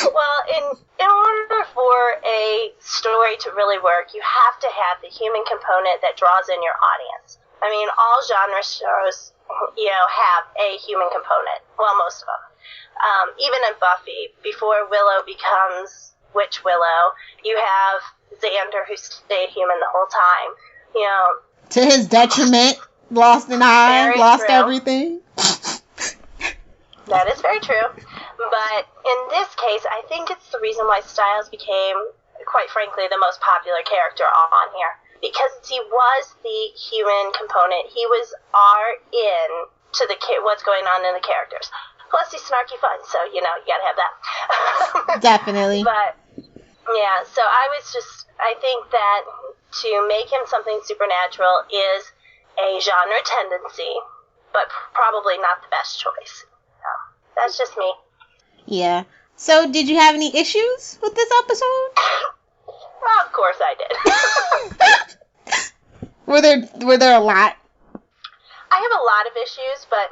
Well, in order for a story to really work, you have to have the human component that draws in your audience. I mean, all genre shows, have a human component. Well, most of them. Even in Buffy, before Willow becomes Witch Willow, you have Xander, who stayed human the whole time. To his detriment, lost an eye, lost everything. That is very true. But in this case, I think it's the reason why Styles became, quite frankly, the most popular character on here. Because he was the human component. He was in to what's going on in the characters. Plus, he's snarky fun, so, you gotta have that. Definitely. But, yeah, so I think that to make him something supernatural is a genre tendency, but probably not the best choice. That's just me. Yeah. So, did you have any issues with this episode? Well, of course I did. Were there a lot? I have a lot of issues, but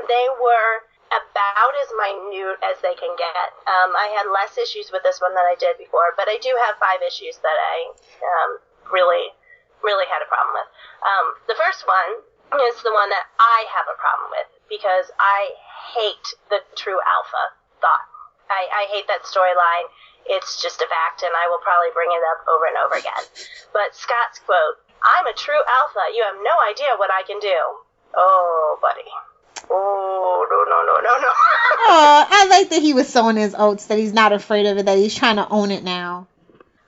they were about as minute as they can get. I had less issues with this one than I did before, but I do have 5 issues that I really, really had a problem with. The first one is the one that I have a problem with, because I hate the true alpha thought. I hate that storyline. It's just a fact, and I will probably bring it up over and over again. But Scott's quote, "I'm a true alpha. You have no idea what I can do." Oh, buddy. Oh, no. Oh, I like that he was sowing his oats, that he's not afraid of it, that he's trying to own it now.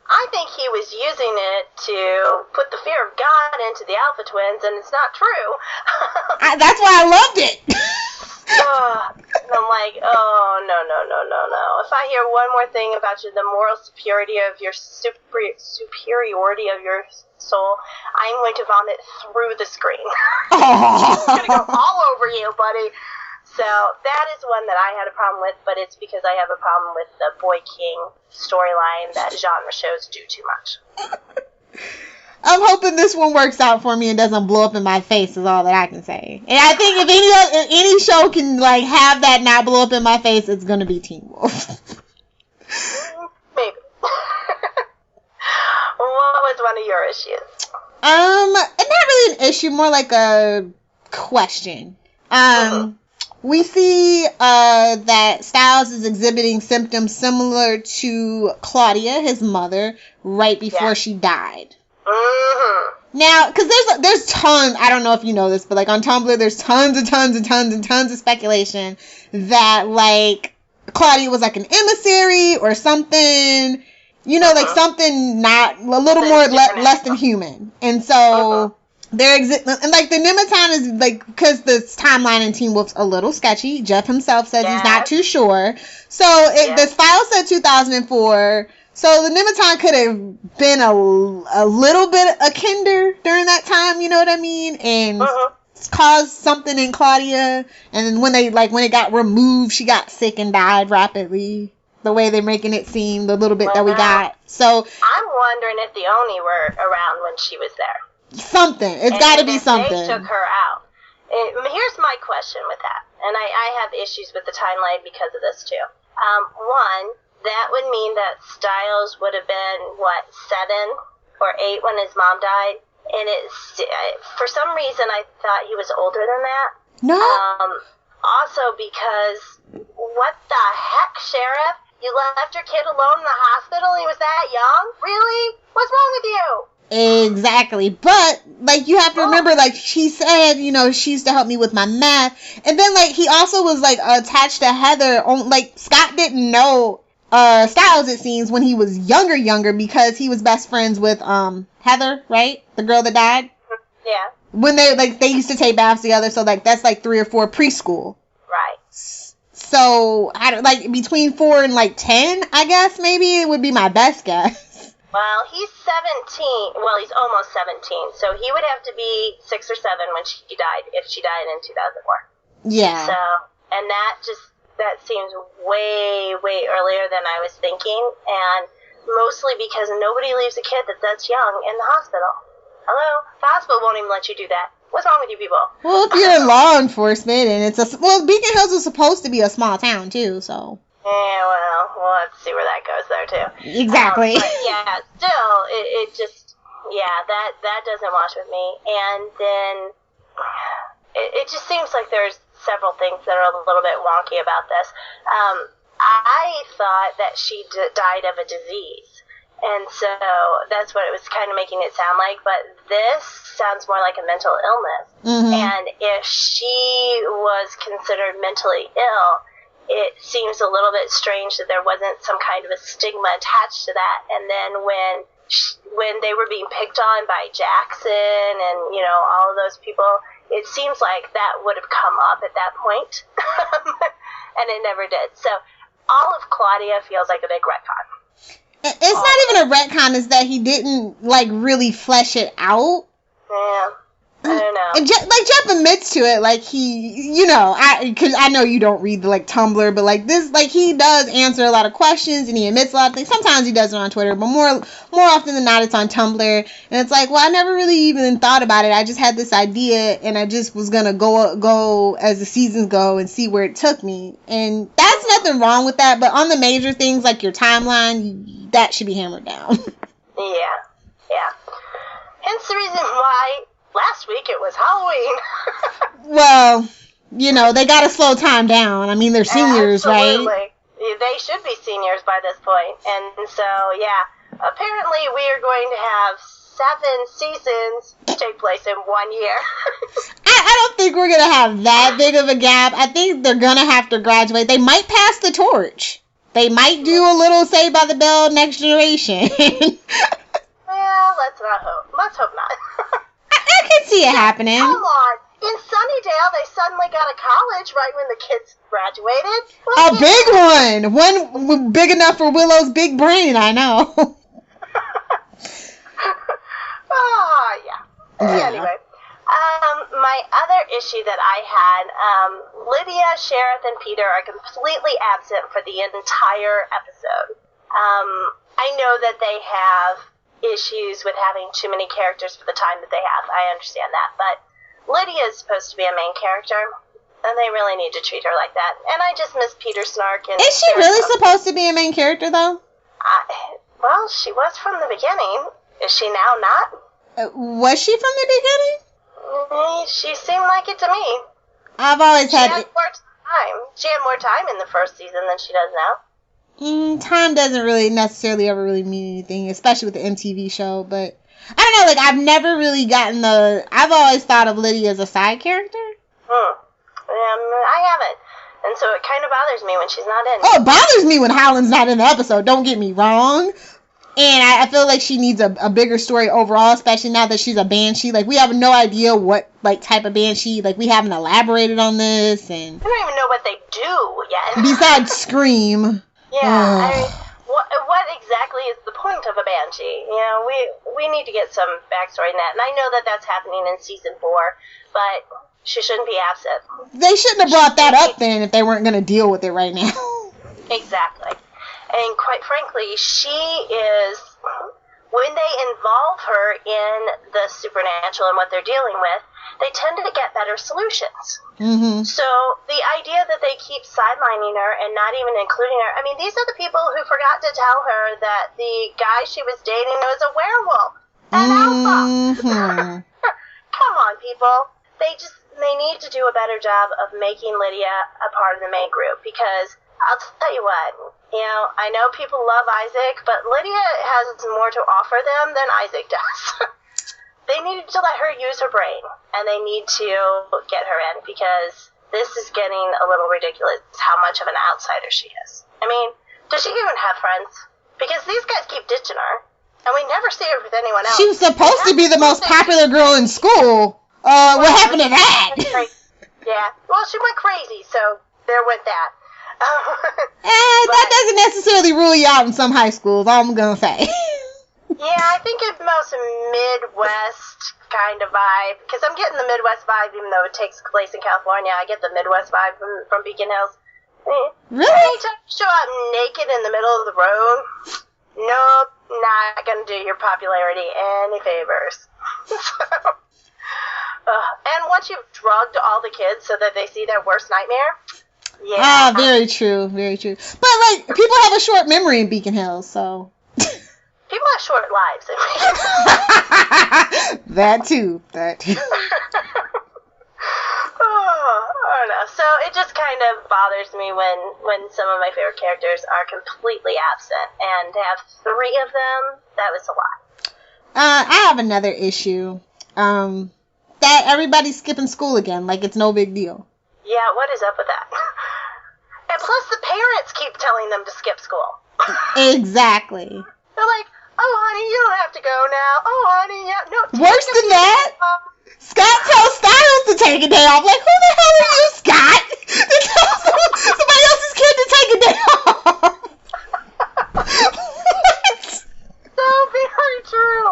I think he was using it to put the fear of God into the Alpha Twins, and it's not true. That's why I loved it. And I'm like, oh, no. If I hear one more thing about the moral superiority of your superiority of your soul, I'm going to vomit through the screen. It's going to go all over you, buddy. So that is one that I had a problem with, but it's because I have a problem with the Boy King storyline that genre shows do too much. I'm hoping this one works out for me and doesn't blow up in my face is all that I can say. And I think if any show can have that not blow up in my face, it's gonna be Teen Wolf. Maybe. What was one of your issues? Not really an issue, more like a question. We see that Styles is exhibiting symptoms similar to Claudia, his mother, right before she died. Now, because there's tons, I don't know if you know this, but on Tumblr, there's tons of speculation that Claudia was an emissary or something, something not, a little more, less than human. And so, and the Nemeton is, because this timeline in Teen Wolf's a little sketchy. Jeff himself says he's not too sure. So, the file said 2004. So the Nemeton could have been a little bit a kinder during that time, you know what I mean? And caused something in Claudia. And then when it got removed, she got sick and died rapidly. The way they're making it seem, the little bit that we got. So I'm wondering if the Oni were around when she was there. Something. It's got to be something. They took her out. Here's my question with that, and I have issues with the timeline because of this too. One, that would mean that Styles would have been, 7 or 8 when his mom died, and for some reason I thought he was older than that. No. Also because, what the heck, Sheriff? You left your kid alone in the hospital and he was that young? Really? What's wrong with you? Exactly. But, like, you have to remember, like, she said, you know, she used to help me with my math. And then, like, he also was, like, attached to Heather. Like, Scott didn't know Styles, it seems, when he was younger, because he was best friends with Heather, right? The girl that died? Yeah. When they used to take baths together, so, like, that's, like, 3 or 4 preschool. Right. So, like, between 4 and, like, 10, I guess, maybe, it would be my best guess. Well, he's 17. Well, he's almost 17. So he would have to be 6 or 7 when she died, if she died in 2004. Yeah. So, and that seems way, way earlier than I was thinking. And mostly because nobody leaves a kid that's young in the hospital. Hello? The hospital won't even let you do that. What's wrong with you people? Well, if you're in law enforcement and Beacon Hills was supposed to be a small town too, so. Yeah, well, we'll have to see where that goes there too. Exactly. But yeah, still, it just, that doesn't wash with me. And then it just seems like there's several things that are a little bit wonky about this. I thought that she died of a disease. And so that's what it was kind of making it sound like. But this sounds more like a mental illness. Mm-hmm. And if she was considered mentally ill, it seems a little bit strange that there wasn't some kind of a stigma attached to that. And then when they were being picked on by Jackson and, you know, all of those people, it seems like that would have come up at that point. And it never did. So all of Claudia feels like a big retcon. It's not even a retcon, it's that he didn't, like, really flesh it out. Yeah. I don't know. And Jeff admits to it, like, he, you know, because I know you don't read the, like, Tumblr, but, like, this, like, he does answer a lot of questions, and he admits a lot of things. Sometimes he does it on Twitter, but more often than not, it's on Tumblr, and it's like, well, I never really even thought about it. I just had this idea, and I just was gonna go as the seasons go and see where it took me, and that's nothing wrong with that, but on the major things, like your timeline, that should be hammered down. Yeah. Hence the reason why last week it was Halloween. Well, you know, they gotta slow time down. I mean, they're seniors, Absolutely. right? They should be seniors by this point. And so, yeah, apparently we are going to have 7 seasons take place in 1 year. I don't think we're gonna have that big of a gap. I think they're gonna have to graduate. They might pass the torch. They might do a little Saved by the Bell Next Generation. Well, let's not hope. Let's hope not. I can see it happening. Come on. In Sunnydale, they suddenly got a college right when the kids graduated. A big one. One big enough for Willow's big brain, I know. Oh, yeah. Anyway. My other issue that I had, Lydia, Sheriff, and Peter are completely absent for the entire episode. I know that they have issues with having too many characters for the time that they have. I understand that. But Lydia is supposed to be a main character, and they really need to treat her like that. And I just miss Peter Snark. And is she really supposed to be a main character, though? Well, she was from the beginning. Is she now not? Was she from the beginning? She seemed like it to me. I've always had more time. She had more time in the first season than she does now. Time doesn't really necessarily ever really mean anything, especially with the MTV show, but I don't know, like, I've never really gotten I've always thought of Lydia as a side character. I haven't. And so it kind of bothers me when she's not in. Oh, it bothers me when Howland's not in the episode, don't get me wrong. And I feel like she needs a bigger story overall, especially now that she's a banshee. Like, we have no idea what, like, type of banshee. Like, we haven't elaborated on this, and... I don't even know what they do yet. Besides scream. Yeah, I mean, what exactly is the point of a banshee? You know, we need to get some backstory in that. And I know that that's happening in season 4, but she shouldn't be absent. They shouldn't have brought that up then if they weren't going to deal with it right now. Exactly. And quite frankly, she is when they involve her in the supernatural and what they're dealing with, they tend to get better solutions. Mm-hmm. So the idea that they keep sidelining her and not even including her, I mean, these are the people who forgot to tell her that the guy she was dating was a werewolf. An alpha. Come on, people. They need to do a better job of making Lydia a part of the main group, because I'll tell you what, I know people love Isaac, but Lydia has more to offer them than Isaac does. They need to let her use her brain, and they need to get her in, because this is getting a little ridiculous how much of an outsider she is. I mean, does she even have friends? Because these guys keep ditching her, and we never see her with anyone else. She was supposed to be the most popular girl in school. What happened to that? Yeah, well, she went crazy, so there went that. That doesn't necessarily rule you out in some high schools, all I'm going to say. Yeah, I think it's most Midwest kind of vibe, because I'm getting the Midwest vibe, even though it takes place in California. I get the Midwest vibe from Beacon Hills. Really? Anytime you show up naked in the middle of the road, nope, not going to do your popularity any favors. And once you've drugged all the kids so that they see their worst nightmare, yeah. Very true, very true. But, people have a short memory in Beacon Hills, so... People have short lives. That too. I don't know. So it just kind of bothers me when some of my favorite characters are completely absent, and to have 3 of them, that was a lot. I have another issue. That everybody's skipping school again, like it's no big deal. Yeah, what is up with that? And plus the parents keep telling them to skip school. Exactly. They're like, oh, honey, you don't have to go now. Oh, honey, yeah. No. Worse than that, Scott tells Styles to take a day off. Like, who the hell are you, Scott? To tell somebody else's kid to take a day off. What? So very true.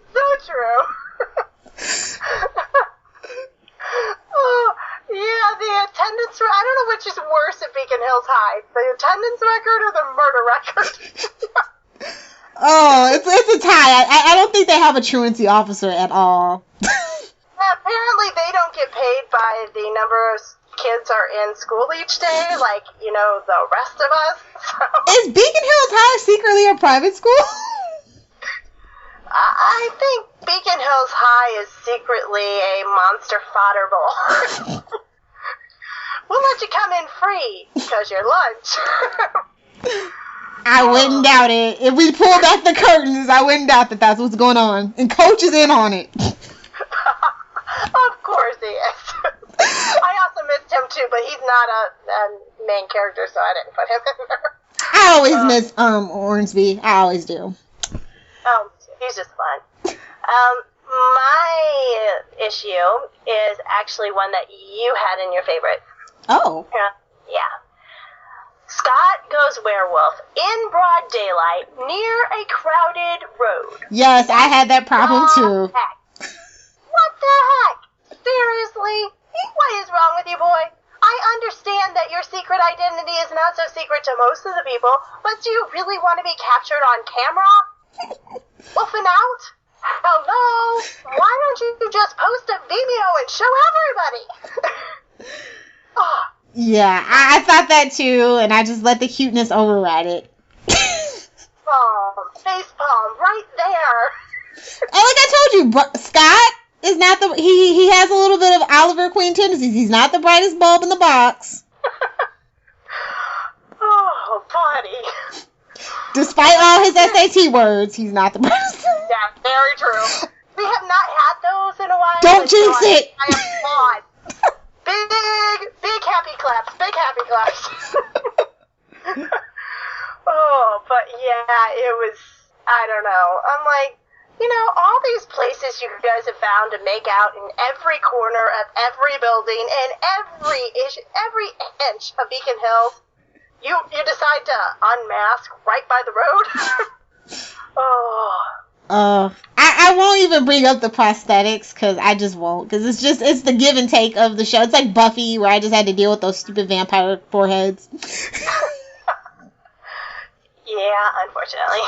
So true. Oh, yeah, the attendance, I don't know which is worse at Beacon Hills High, the attendance record or the murder record. Oh, it's a tie. I don't think they have a truancy officer at all. Apparently they don't get paid by the number of kids are in school each day, like, the rest of us. So. Is Beacon Hills High secretly a private school? I think Beacon Hills High is secretly a monster fodder bowl. We'll let you come in free, because you're lunch. I wouldn't doubt it. If we pull back the curtains, I wouldn't doubt that that's what's going on. And Coach is in on it. Of course he is. I also missed him too, but he's not a main character, so I didn't put him in there. I always miss Ormsby. I always do. He's just fun. My issue is actually one that you had in your favorites. Oh. Yeah. Scott goes werewolf in broad daylight near a crowded road. Yes, I had that problem too. Heck? What the heck? Seriously? What is wrong with you, boy? I understand that your secret identity is not so secret to most of the people, but do you really want to be captured on camera? Wolfing out? Hello? Why don't you just post a Vimeo and show everybody? Oh. Yeah, I thought that too, and I just let the cuteness override it. Face palm, right there. And like I told you, Scott is not the... He has a little bit of Oliver Queen tendencies. He's not the brightest bulb in the box. Oh, buddy. Despite all his SAT words, he's not the brightest. Yeah, very true. We have not had those in a while. Don't jinx it. I applaud. Big happy claps. Big happy claps. Oh, but yeah, it was, I don't know. I'm like, all these places you guys have found to make out in every corner of every building and every inch of Beacon Hills, you decide to unmask right by the road? Oh. I won't even bring up the prosthetics, because I just won't, because it's the give and take of the show. It's like Buffy, where I just had to deal with those stupid vampire foreheads. Yeah, unfortunately.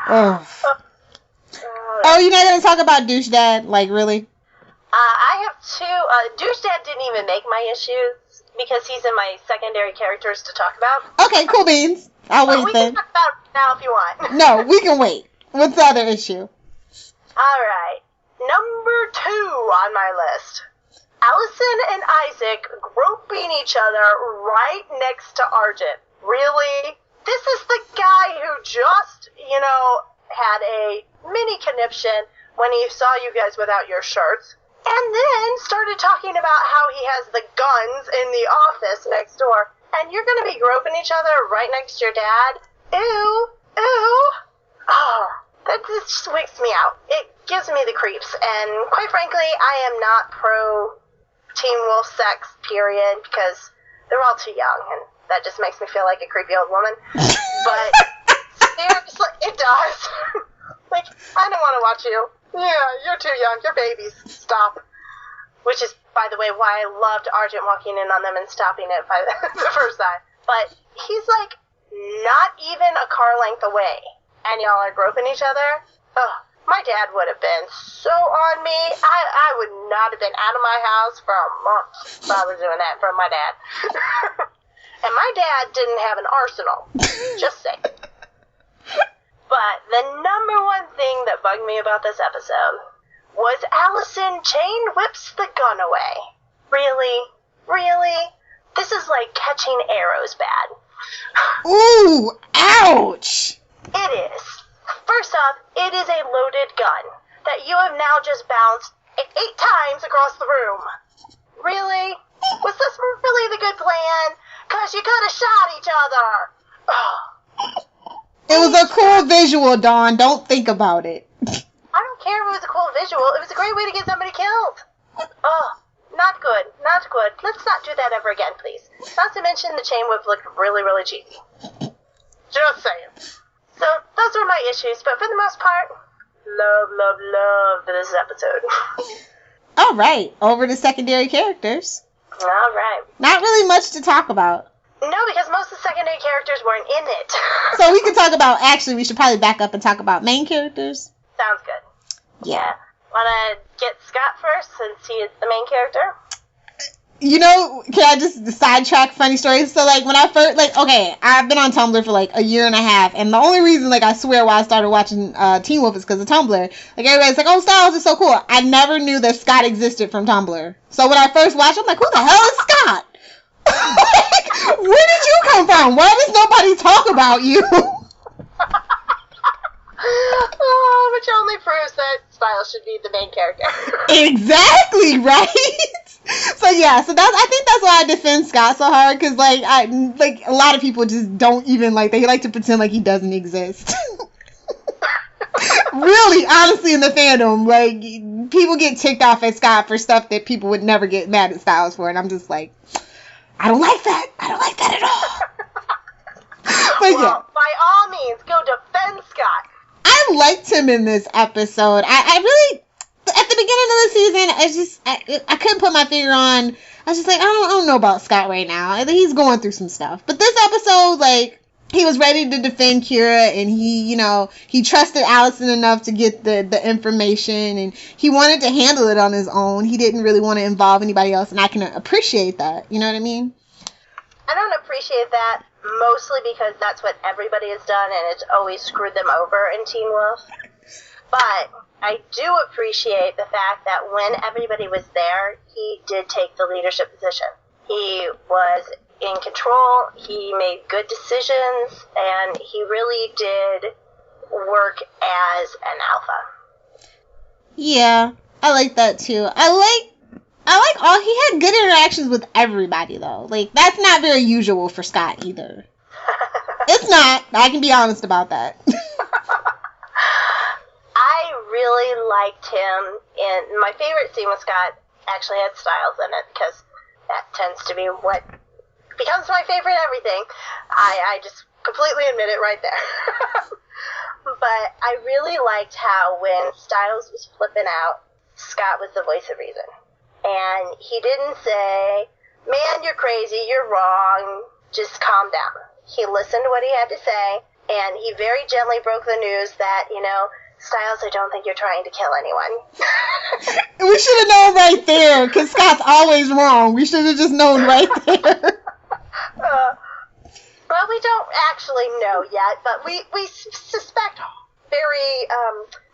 Oh. Oh, you're not going to talk about Douche Dad? Like, really? I have two. Douche Dad didn't even make my issues because he's in my secondary characters to talk about. Okay, cool beans. I'll wait we then. can talk about it now if you want. No, we can wait. What's the other issue? Alright. Number 2 on my list. Allison and Isaac groping each other right next to Argent. Really? This is the guy who just, had a mini conniption when he saw you guys without your shirts. And then started talking about how he has the guns in the office next door. And you're going to be groping each other right next to your dad? Ew. Ew. Oh, that just wigs me out. It gives me the creeps. And quite frankly, I am not pro Teen Wolf sex, period, because they're all too young, and that just makes me feel like a creepy old woman. But seriously, it does. Like, I don't want to watch you. Yeah, you're too young. You're babies. Stop. Which is, by the way, why I loved Argent walking in on them and stopping it by the first time. But he's like not even a car length away, and y'all are groping each other. Ugh. My dad would have been so on me. I would not have been out of my house for a month if I was doing that from my dad. And my dad didn't have an arsenal. Just saying. But the number one thing that bugged me about this episode was Allison chain whips the gun away. Really? Really? This is like catching arrows bad. Ooh, ouch! It is. First off, it is a loaded gun that you have now just bounced 8 times across the room. Really? Was this really the good plan? Because you could have shot each other. It was a cool visual, Dawn. Don't think about it. I don't care if it was a cool visual. It was a great way to get somebody killed. Oh, not good. Not good. Let's not do that ever again, please. Not to mention the chain whip looked really, really cheesy. Just saying. So, those were my issues, but for the most part, love this episode. Alright, over to secondary characters. Alright. Not really much to talk about. No, because most of the secondary characters weren't in it. So we can talk about, actually, we should probably back up and talk about main characters. Sounds good. Yeah. Wanna get Scott first, since he is the main character? Can I just sidetrack funny stories? So, when I first, I've been on Tumblr for, a year and a half, and the only reason, I swear why I started watching Teen Wolf is because of Tumblr. Everybody's like, oh, Styles is so cool. I never knew that Scott existed from Tumblr. So when I first watched, I'm like, who the hell is Scott? Where did you come from? Why does nobody talk about you? Oh, which only proves that Styles should be the main character. Exactly, right? So I think that's why I defend Scott so hard, because a lot of people just don't even they like to pretend like he doesn't exist. Really, honestly, in the fandom, people get ticked off at Scott for stuff that people would never get mad at Styles for, and I'm just like, I don't like that. I don't like that at all. But well, by all means, go defend Scott. I liked him in this episode. I really, at the beginning of the season, I couldn't put my finger on. I was just like, I don't know about Scott right now. He's going through some stuff. But this episode, he was ready to defend Kira, and he trusted Allison enough to get the information, and he wanted to handle it on his own. He didn't really want to involve anybody else, and I can appreciate that. You know what I mean? I don't appreciate that, mostly because that's what everybody has done, and it's always screwed them over in Teen Wolf. But I do appreciate the fact that when everybody was there, he did take the leadership position. He was in control, he made good decisions, and he really did work as an alpha. Yeah, I like that too. I like all, he had good interactions with everybody though. That's not very usual for Scott either. It's not. I can be honest about that. I really liked him in, my favorite scene with Scott actually had Styles in it, because that tends to be what becomes my favorite everything. I just completely admit it right there. But I really liked how when Styles was flipping out, Scott was the voice of reason. And he didn't say, man, you're crazy, you're wrong, just calm down. He listened to what he had to say, and he very gently broke the news that, Styles, I don't think you're trying to kill anyone. We should have known right there, because Scott's always wrong. We should have just known right there. Well, we don't actually know yet, but we suspect very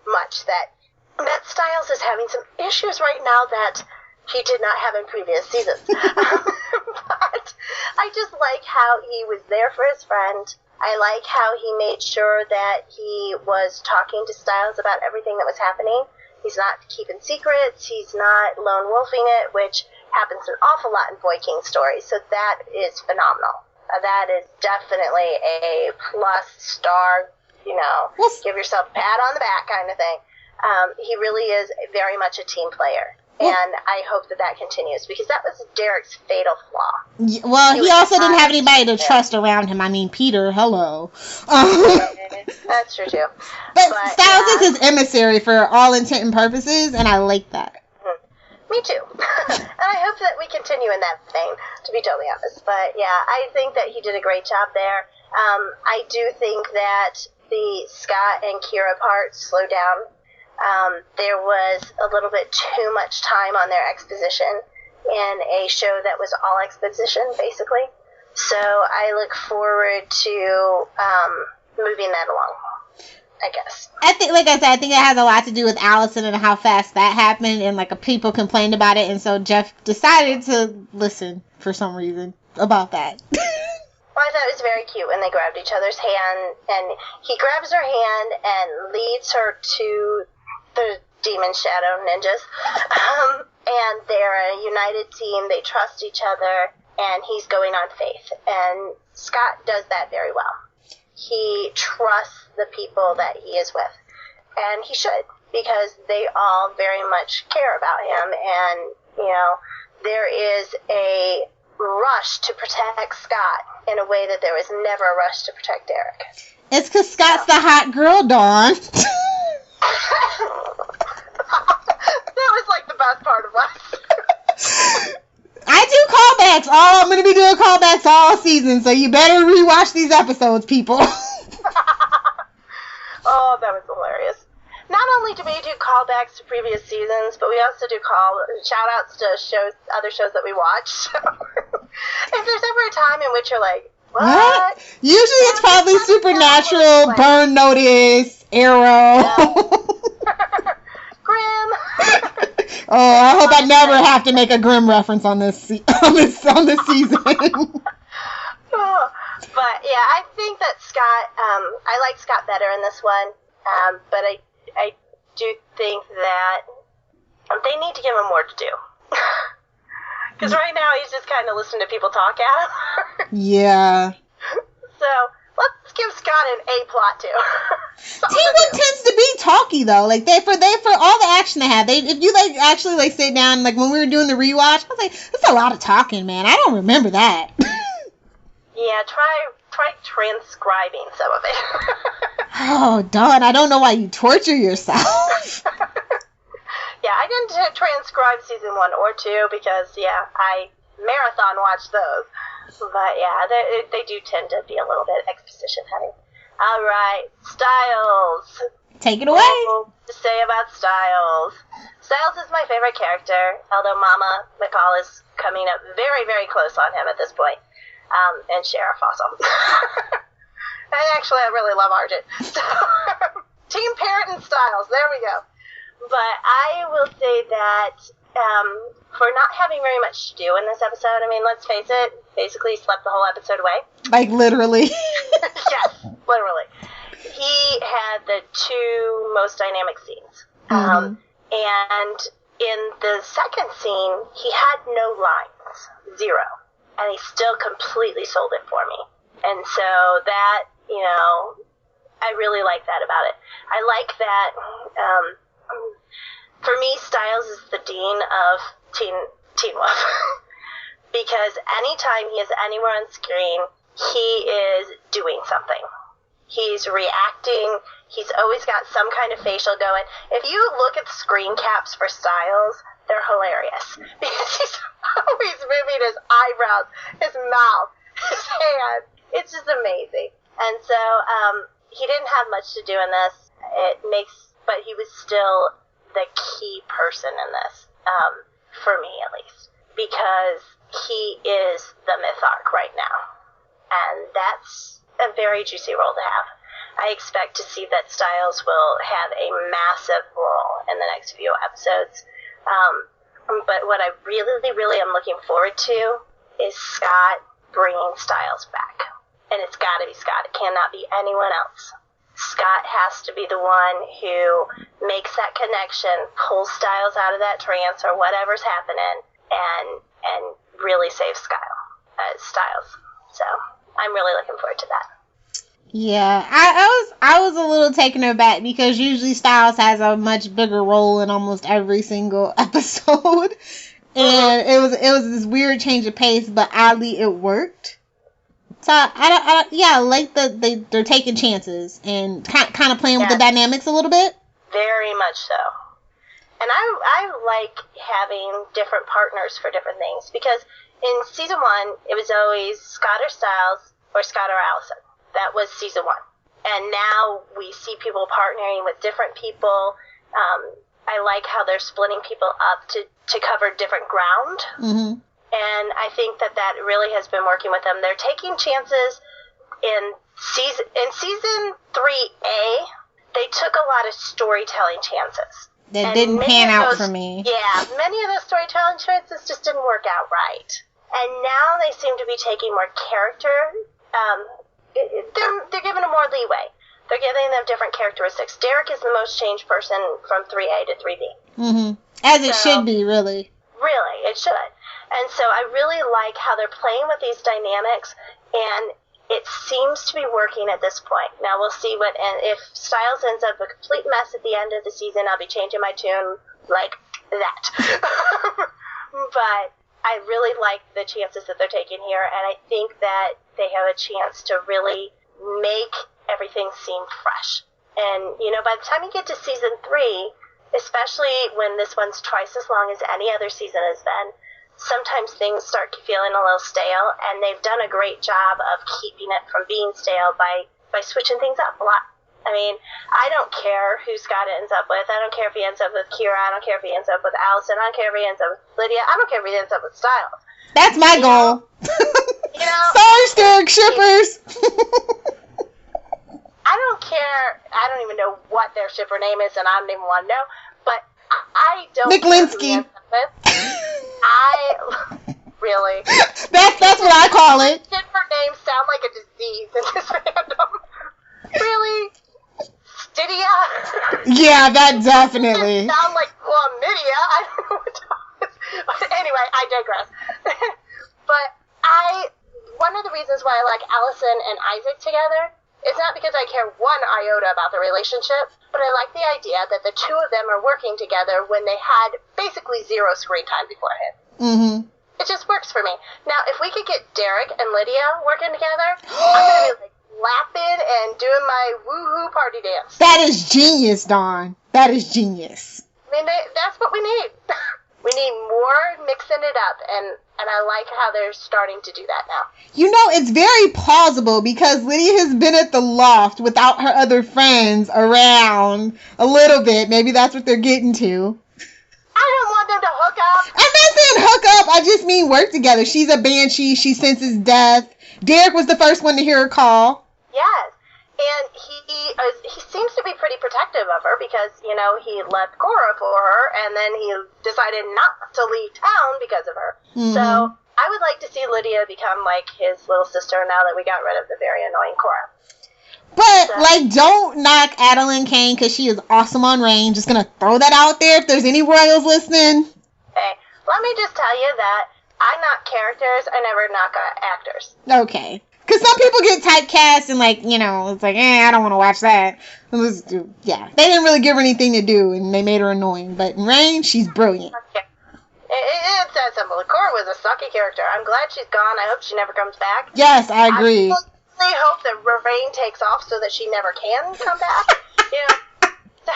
much that Styles is having some issues right now that he did not have in previous seasons. But I just like how he was there for his friend. I like how he made sure that he was talking to Styles about everything that was happening. He's not keeping secrets. He's not lone wolfing it, which happens an awful lot in Boy King stories. So that is phenomenal. That is definitely a plus star, give yourself a pat on the back kind of thing. He really is very much a team player. And I hope that continues, because that was Derek's fatal flaw. Well, he also didn't have anybody to trust around him. I mean, Peter, hello. That's true, too. But Styles is his emissary for all intent and purposes, and I like that. Me too. And I hope that we continue in that vein, to be totally honest. But, yeah, I think that he did a great job there. I do think that the Scott and Kira part slowed down. There was a little bit too much time on their exposition in a show that was all exposition, basically. So I look forward to moving that along, I guess. I think, like I said, I think it has a lot to do with Allison and how fast that happened, and people complained about it, and so Jeff decided to listen for some reason about that. Well, I thought it was very cute when they grabbed each other's hand, and he grabs her hand and leads her to the Demon Shadow Ninjas, and they're a united team. They trust each other, and he's going on faith. And Scott does that very well. He trusts the people that he is with, and he should, because they all very much care about him. And there is a rush to protect Scott in a way that there was never a rush to protect Derek. It's because Scott's the hot girl, Dawn. That was the best part of us. I do callbacks. I'm going to be doing callbacks all season, so you better rewatch these episodes, people. Oh, that was hilarious. Not only do we do callbacks to previous seasons, but we also do shout-outs to other shows that we watch. So, if there's ever a time in which you're like, what? Usually it's probably Supernatural, Burn Notice, Arrow. Grimm. Oh, I hope I never have to make a Grimm reference on this season. But yeah, I think that Scott, I like Scott better in this one, but I do think that they need to give him more to do. Because right now he's just kind of listening to people talk at him. Yeah. So let's give Scott an A plot too. T1 tends to be talky though. For all the action they have, if you actually sit down, when we were doing the rewatch, I was like, that's a lot of talking, man. I don't remember that. Yeah, try transcribing some of it. Oh, Dawn, I don't know why you torture yourself. Yeah, I didn't transcribe season 1 or 2 because, I marathon watched those. But, they do tend to be a little bit exposition heavy. All right, Styles. Take it away. What to say about Styles? Styles is my favorite character, although Mama McCall is coming up very, very close on him at this point. And Sheriff also. And actually, I really love Argent. So, Team Parrot and Styles, there we go. But I will say that for not having very much to do in this episode, I mean, let's face it, basically slept the whole episode away. Literally. Yes, literally. He had the 2 most dynamic scenes. Mm-hmm. And in the second scene, he had no lines. 0. And he still completely sold it for me. And so that, I really like that about it. I like that, for me, Styles is the dean of Teen Wolf. Because anytime he is anywhere on screen, he is doing something. He's reacting. He's always got some kind of facial going. If you look at the screen caps for Styles, they're hilarious. Because he's always moving his eyebrows, his mouth, his hand. It's just amazing. And so he didn't have much to do in this. But he was still the key person in this, for me at least, because he is the myth arc right now. And that's a very juicy role to have. I expect to see that Styles will have a massive role in the next few episodes. But what I really, really am looking forward to is Scott bringing Styles back. And it's got to be Scott. It cannot be anyone else. Scott has to be the one who makes that connection, pulls Styles out of that trance or whatever's happening, and really saves Styles. So I'm really looking forward to that. Yeah, I was a little taken aback because usually Styles has a much bigger role in almost every single episode, and it was this weird change of pace, but oddly it worked. So I like that they're taking chances and kind of playing with the dynamics a little bit. Very much so. And I like having different partners for different things, because in season 1 it was always Scott or Styles or Scott or Allison. That was season 1. And now we see people partnering with different people. I like how they're splitting people up to cover different ground. Mm-hmm. And I think that really has been working with them. They're taking chances in season 3A. They took a lot of storytelling chances. That didn't pan out for me. Yeah, many of those storytelling chances just didn't work out right. And now they seem to be taking more character. They're giving them more leeway. They're giving them different characteristics. Derek is the most changed person from 3A to 3B. Mm-hmm. As it should be, really. Really, it should. And so I really like how they're playing with these dynamics, and it seems to be working at this point. Now we'll see if Styles ends up a complete mess at the end of the season, I'll be changing my tune like that. But I really like the chances that they're taking here, and I think that they have a chance to really make everything seem fresh. And, by the time you get to season 3, especially when this one's twice as long as any other season has been, sometimes things start feeling a little stale, and they've done a great job of keeping it from being stale by switching things up a lot. I mean, I don't care who Scott ends up with. I don't care if he ends up with Kira. I don't care if he ends up with Allison. I don't care if he ends up with Lydia. I don't care if he ends up with Styles. That's my goal. Sorry, Derek shippers. I don't care. I don't even know what their shipper name is, and I don't even want to know. But I don't Nick care Linsky. who he ends up with. Really? That's what I call it. Shipper names sound like a disease in this fandom. Really? Stydia? Yeah, that definitely. Sound like chlamydia. I don't know what that is. But anyway, I digress. But one of the reasons why I like Allison and Isaac together is not because I care one iota about the relationship, but I like the idea that the two of them are working together when they had basically zero screen time beforehand. Mm-hmm. It just works for me. Now, if we could get Derek and Lydia working together, I'm going to be like laughing and doing my woohoo party dance. That is genius, Dawn. That is genius. I mean, that's what we need. We need more mixing it up, and I like how they're starting to do that now. It's very plausible because Lydia has been at the loft without her other friends around a little bit. Maybe that's what they're getting to. I don't want them to hook up. I'm not saying hook up. I just mean work together. She's a banshee. She senses death. Derek was the first one to hear her call. Yes. And he seems to be pretty protective of her because, he left Cora for her, and then he decided not to leave town because of her. Mm-hmm. So I would like to see Lydia become like his little sister now that we got rid of the very annoying Cora. But, don't knock Adeline Kane because she is awesome on Reign. Just going to throw that out there if there's any royals listening. Hey, let me just tell you that I knock characters, I never knock actors. Okay. Because some people get typecast and, it's like, I don't want to watch that. Yeah. They didn't really give her anything to do, and they made her annoying. But in Reign, she's brilliant. Okay. It's that simple. Cora was a sucky character. I'm glad she's gone. I hope she never comes back. Yes, I agree. I really hope that Reign takes off so that she never can come back. So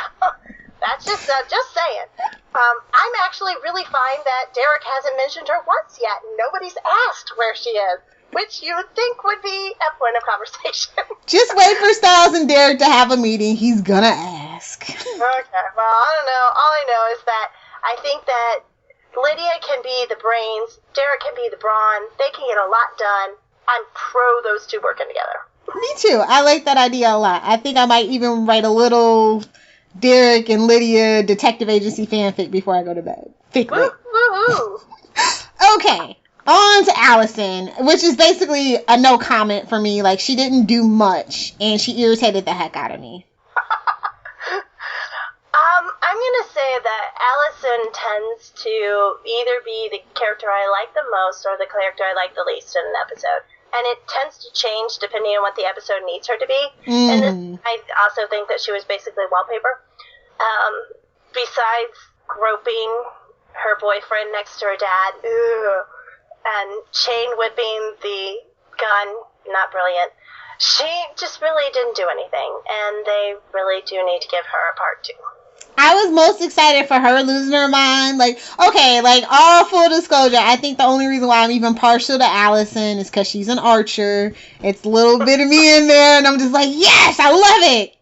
that's just saying. I'm actually really fine that Derek hasn't mentioned her once yet. Nobody's asked where she is. which you would think would be a point of conversation. Just wait for Styles and Derek to have a meeting. He's gonna ask. Okay, well, I don't know. All I know is that I think that Lydia can be the brains, Derek can be the brawn. They can get a lot done. I'm pro those two working together. Me too. I like that idea a lot. I think I might even write a little Derek and Lydia detective agency fanfic before I go to bed. Woo-hoo! Okay. On to Allison, which is basically a no comment for me. Like, she didn't do much, and she irritated the heck out of me. I'm gonna say that Allison tends to either be the character I like the most or the character I like the least in an episode. And it tends to change depending on what the episode needs her to be. And this, I also think that she was basically wallpaper. Besides groping her boyfriend next to her dad, and chain whipping the gun, not brilliant. She just really didn't do anything, and they really do need to give her a part 2. I was most excited for her losing her mind. Like, okay, like, all full disclosure, I think the only reason why I'm even partial to Allison is because she's an archer. It's a little bit of me in there, and I'm just like, yes, I love it!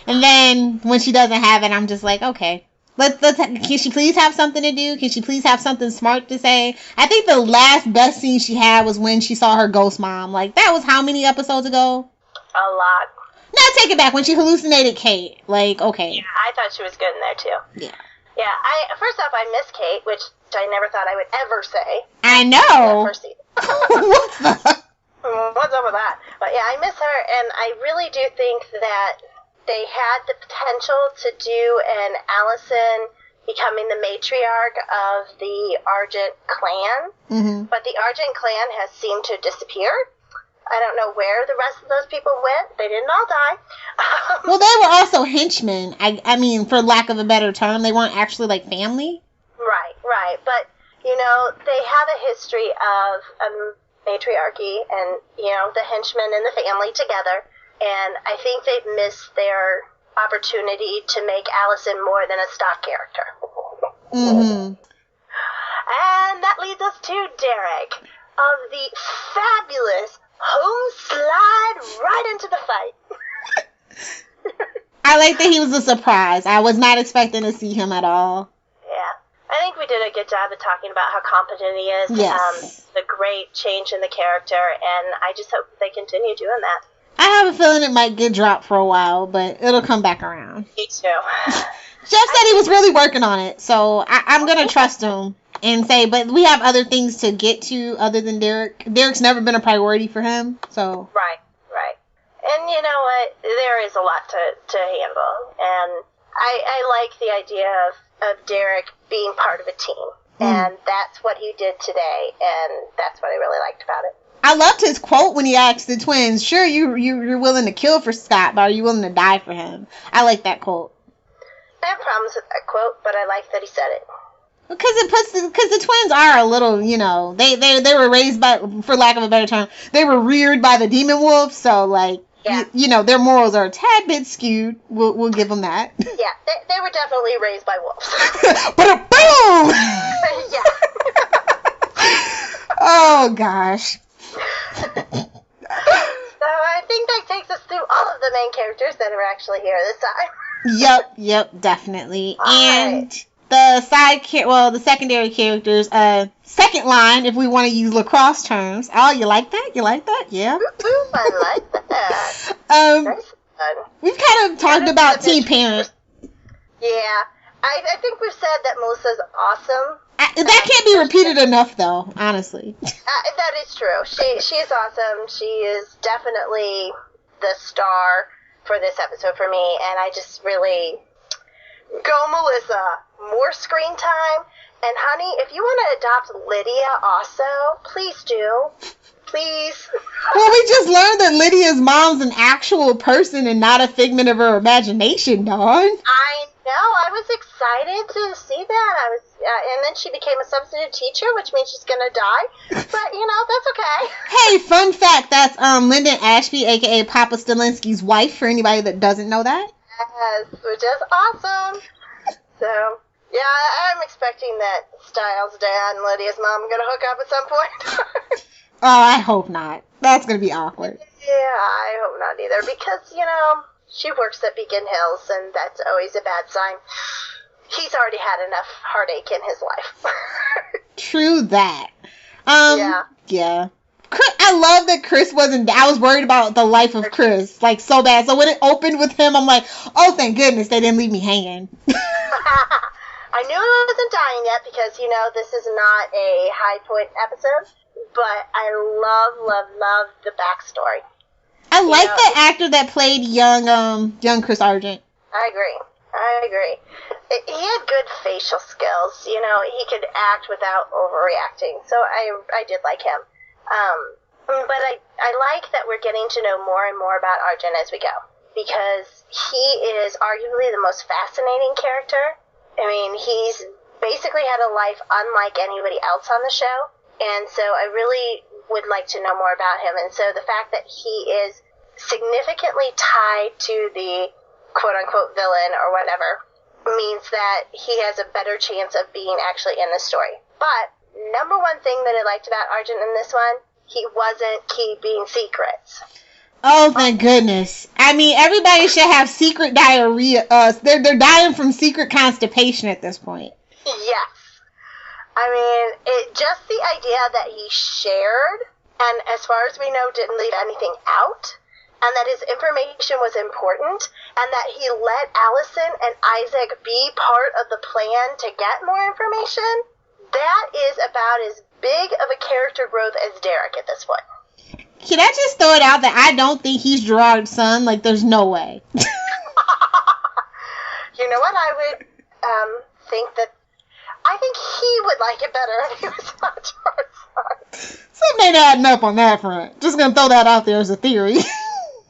And then, when she doesn't have it, I'm just like, okay. Can she please have something to do? Can she please have something smart to say? I think the last best scene she had was when she saw her ghost mom. Like, that was how many episodes ago? A lot. No, take it back. When she hallucinated Kate. Like, okay. Yeah, I thought she was good in there, too. Yeah. Yeah, first off, I miss Kate, which I never thought I would ever say. I know. First season. What's that? What's up with that? But yeah, I miss her, and I really do think that they had the potential to do an Allison becoming the matriarch of the Argent clan, but the Argent clan has seemed to disappear. I don't know where the rest of those people went. They didn't all die. Well, they were also henchmen. I mean, for lack of a better term, they weren't actually like family. Right. But, you know, they have a history of matriarchy and, you know, the henchmen and the family together. And I think they've missed their opportunity to make Allison more than a stock character. And that leads us to Derek of the fabulous home slide right into the fight. I like that he was a surprise. I was not expecting to see him at all. Yeah. I think we did a good job of talking about how competent he is. Yes. The great change in the character, and I just hope they continue doing that. I have a feeling it might get dropped for a while, but it'll come back around. Me too. Jeff said he was really working on it, so I'm going to trust him and say, but we have other things to get to other than Derek. Derek's never been a priority for him, so. Right. And you know what? There is a lot to handle, and I like the idea of Derek being part of a team, and that's what he did today, and that's what I really liked about it. I loved his quote when he asked the twins, sure, you're willing to kill for Scott, but are you willing to die for him? I like that quote. I have problems with that quote, but I like that he said it. Because the twins are a little, you know, they were raised by, for lack of a better term, they were reared by the demon wolf, so like, yeah. you know, their morals are a tad bit skewed. We'll give them that. Yeah, they were definitely raised by wolves. But boom! Yeah. Oh gosh. So I think that takes us through all of the main characters that are actually here this time. Yep, definitely. All and right. the secondary characters, second line, if we want to use lacrosse terms. Oh, you like that? Yeah. Ooh, I like that. Very fun. We've kind of talked about Teen Parent. Yeah. I think we've said that Melissa's awesome. That can't be repeated enough, though, honestly. That is true. She's awesome. She is definitely the star for this episode for me, and I just really... Go, Melissa. More screen time. And, honey, if you want to adopt Lydia also, please do. Please. Well, we just learned that Lydia's mom's an actual person and not a figment of her imagination, Dawn. I know. I was excited to see that. And then she became a substitute teacher, which means she's going to die. But, you know, that's okay. Hey, fun fact, that's Lyndon Ashby, a.k.a. Papa Stilinski's wife, for anybody that doesn't know that. Yes, which is awesome. So, yeah, I'm expecting that Styles' dad and Lydia's mom are going to hook up at some point. I hope not. That's gonna be awkward. Yeah, I hope not either, because, you know, she works at Beacon Hills, and that's always a bad sign. He's already had enough heartache in his life. True that. Yeah. I love that Chris wasn't. I was worried about the life of Chris, like, so bad. So when it opened with him, I'm like, oh, thank goodness they didn't leave me hanging. I knew he wasn't dying yet because, you know, this is not a high point episode, but I love the backstory. I like the actor that played young Chris Argent. I agree. He had good facial skills. You know, he could act without overreacting. So I did like him. But I like that we're getting to know more and more about Argent as we go, because he is arguably the most fascinating character. I mean, he's basically had a life unlike anybody else on the show, and so I really would like to know more about him. And so the fact that he is significantly tied to the quote-unquote villain or whatever means that he has a better chance of being actually in the story. But number one thing that I liked about Argent in this one, he wasn't keeping secrets. Oh, thank goodness. I mean, everybody should have secret diarrhea. They're dying from secret constipation at this point. Yes. I mean, just the idea that he shared, and as far as we know, didn't leave anything out, and that his information was important, and that he let Allison and Isaac be part of the plan to get more information, that is about as big of a character growth as Derek at this point. Can I just throw it out that I don't think he's Gerard's son? Like, there's no way. You know what? I would I think he would like it better if he was not Gerard's son. Something ain't adding up on that front. Just gonna throw that out there as a theory.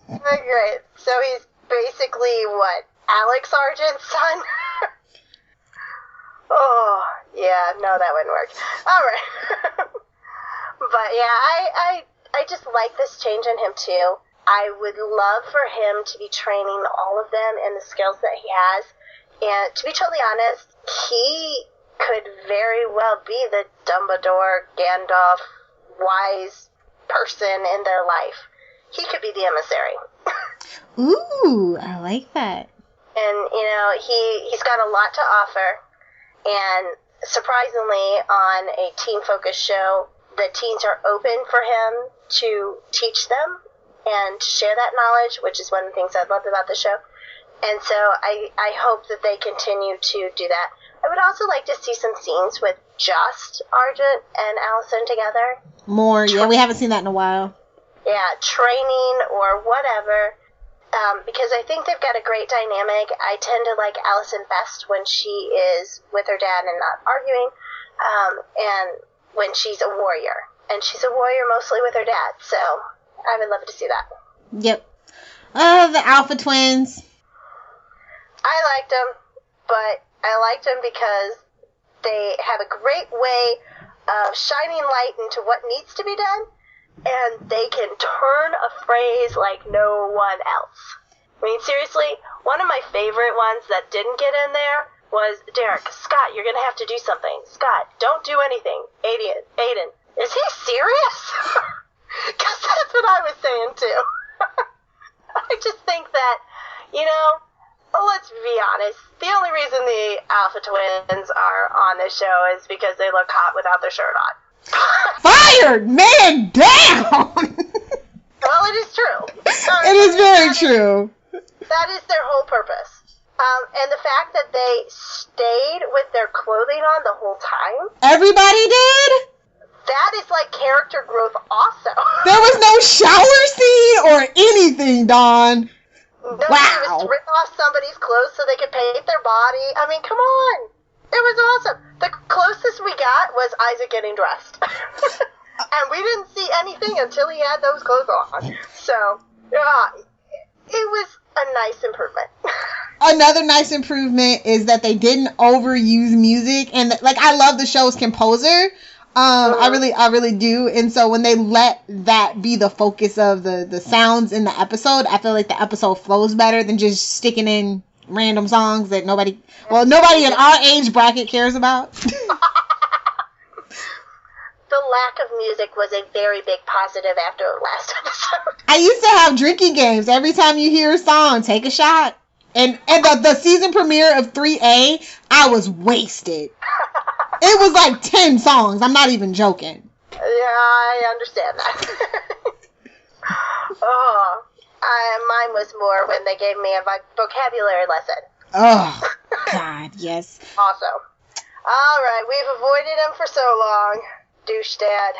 Great. So he's basically, what, Alex Argent's son? Oh, yeah, no, that wouldn't work. All right. But, yeah, I just like this change in him, too. I would love for him to be training all of them in the skills that he has. And to be totally honest, he could very well be the Dumbledore, Gandalf, wise person in their life. He could be the emissary. Ooh, I like that. And, you know, he's got a lot to offer. And surprisingly, on a teen-focused show, the teens are open for him to teach them and to share that knowledge, which is one of the things I loved about the show. And so I hope that they continue to do that. I would also like to see some scenes with just Argent and Allison together. More, yeah, we haven't seen that in a while. Yeah, training or whatever. Because I think they've got a great dynamic. I tend to like Allison best when she is with her dad and not arguing, and when she's a warrior. And she's a warrior mostly with her dad, so I would love to see that. Yep. The Alpha Twins. I liked them, but I liked them because they have a great way of shining light into what needs to be done, and they can turn a phrase like no one else. I mean, seriously, one of my favorite ones that didn't get in there was Derek. Scott, you're going to have to do something. Scott, don't do anything. Aiden, is he serious? Because that's what I was saying, too. I just think that, you know, let's be honest. The only reason the Alpha Twins are on this show is because they look hot without their shirt on. Fired! Man down! Well, it is true. It is very true. That is their whole purpose. And the fact that they stayed with their clothing on the whole time. Everybody did? That is like character growth also. There was no shower scene or anything, Dawn. Nobody Wow. was ripping off somebody's clothes so they could paint their body. I mean, come on. It was awesome. The closest we got was Isaac getting dressed. And we didn't see anything until he had those clothes on. So, it was a nice improvement. Another nice improvement is that they didn't overuse music. And, like, I love the show's composer. I really do. And so when they let that be the focus of the sounds in the episode, I feel like the episode flows better than just sticking in random songs that nobody in our age bracket cares about. The lack of music was a very big positive after last episode. I used to have drinking games. Every time you hear a song, take a shot. And the season premiere of 3A, I was wasted. It was like 10 songs. I'm not even joking. Yeah, I understand that. Mine was more when they gave me a vocabulary lesson. Oh, God, yes. Also. All right, we've avoided him for so long. Douche dad.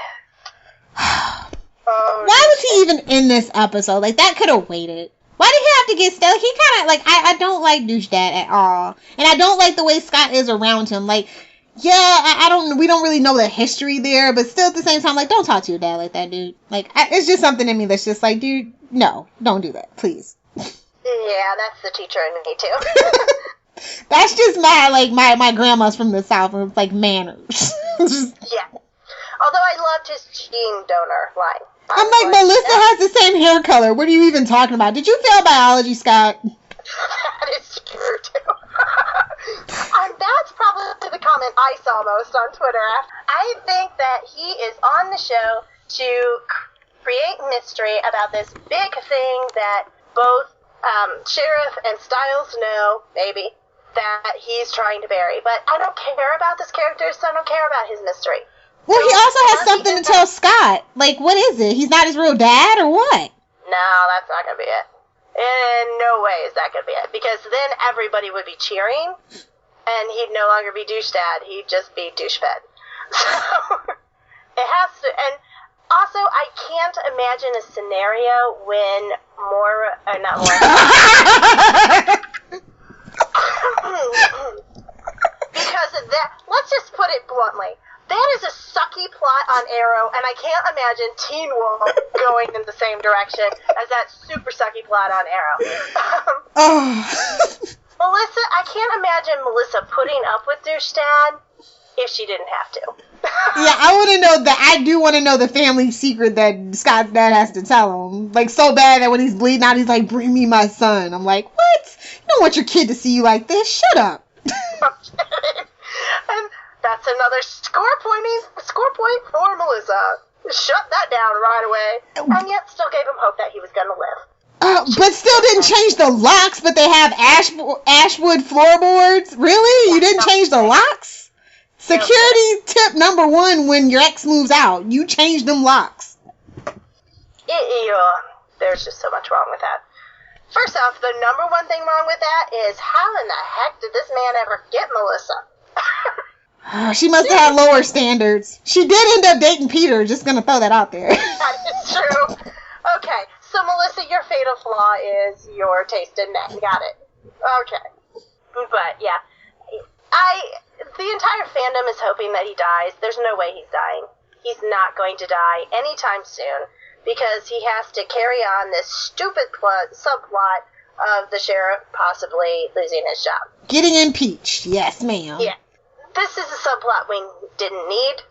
Oh, why was he even in this episode? Like, that could have waited. Why did he have to get still? He kind of, like, I don't like douche dad at all. And I don't like the way Scott is around him. Like, yeah, we don't really know the history there, but still at the same time, like, don't talk to your dad like that, dude. Like, it's just something in me that's just like, dude, no, don't do that, please. Yeah, that's the teacher in me, too. That's just my grandma's from the South, and it's like manners. Yeah. Although I loved his gene donor line. I'm like, Melissa has the same hair color. What are you even talking about? Did you fail biology, Scott? That is true, too. And that's probably the comment I saw most on Twitter. I think that he is on the show to create mystery about this big thing that both Sheriff and Styles know, maybe, that he's trying to bury. But I don't care about this character, so I don't care about his mystery. Well, he also has something to tell Scott. Like, what is it? He's not his real dad, or what? No, that's not going to be it. In no way is that going to be it. Because then everybody would be cheering, and he'd no longer be douche dad. He'd just be douche fed. So, it has to... And also, I can't imagine a scenario when because of that, let's just put it bluntly. That is a sucky plot on Arrow, and I can't imagine Teen Wolf going in the same direction as that super sucky plot on Arrow. Melissa, I can't imagine Melissa putting up with douche dad if she didn't have to. Yeah, I want to know that. I do want to know the family secret that Scott's dad has to tell him. Like, so bad that when he's bleeding out, he's like, "Bring me my son." I'm like, what? You don't want your kid to see you like this. Shut up. And that's another score point for Melissa. Shut that down right away. And yet still gave him hope that he was going to live. But still didn't change the locks, but they have ashwood floorboards? Really? You didn't change the locks? Security tip number 1 when your ex moves out. You change them locks. There's just so much wrong with that. First off, the number 1 thing wrong with that is how in the heck did this man ever get Melissa? She must have had lower standards. She did end up dating Peter. Just gonna throw that out there. That is true. Okay, so Melissa, your fatal flaw is your taste in men. Got it. Okay. But, yeah. The entire fandom is hoping that he dies. There's no way he's dying. He's not going to die anytime soon because he has to carry on this stupid subplot of the sheriff possibly losing his job. Getting impeached. Yes, ma'am. Yeah. This is a subplot we didn't need,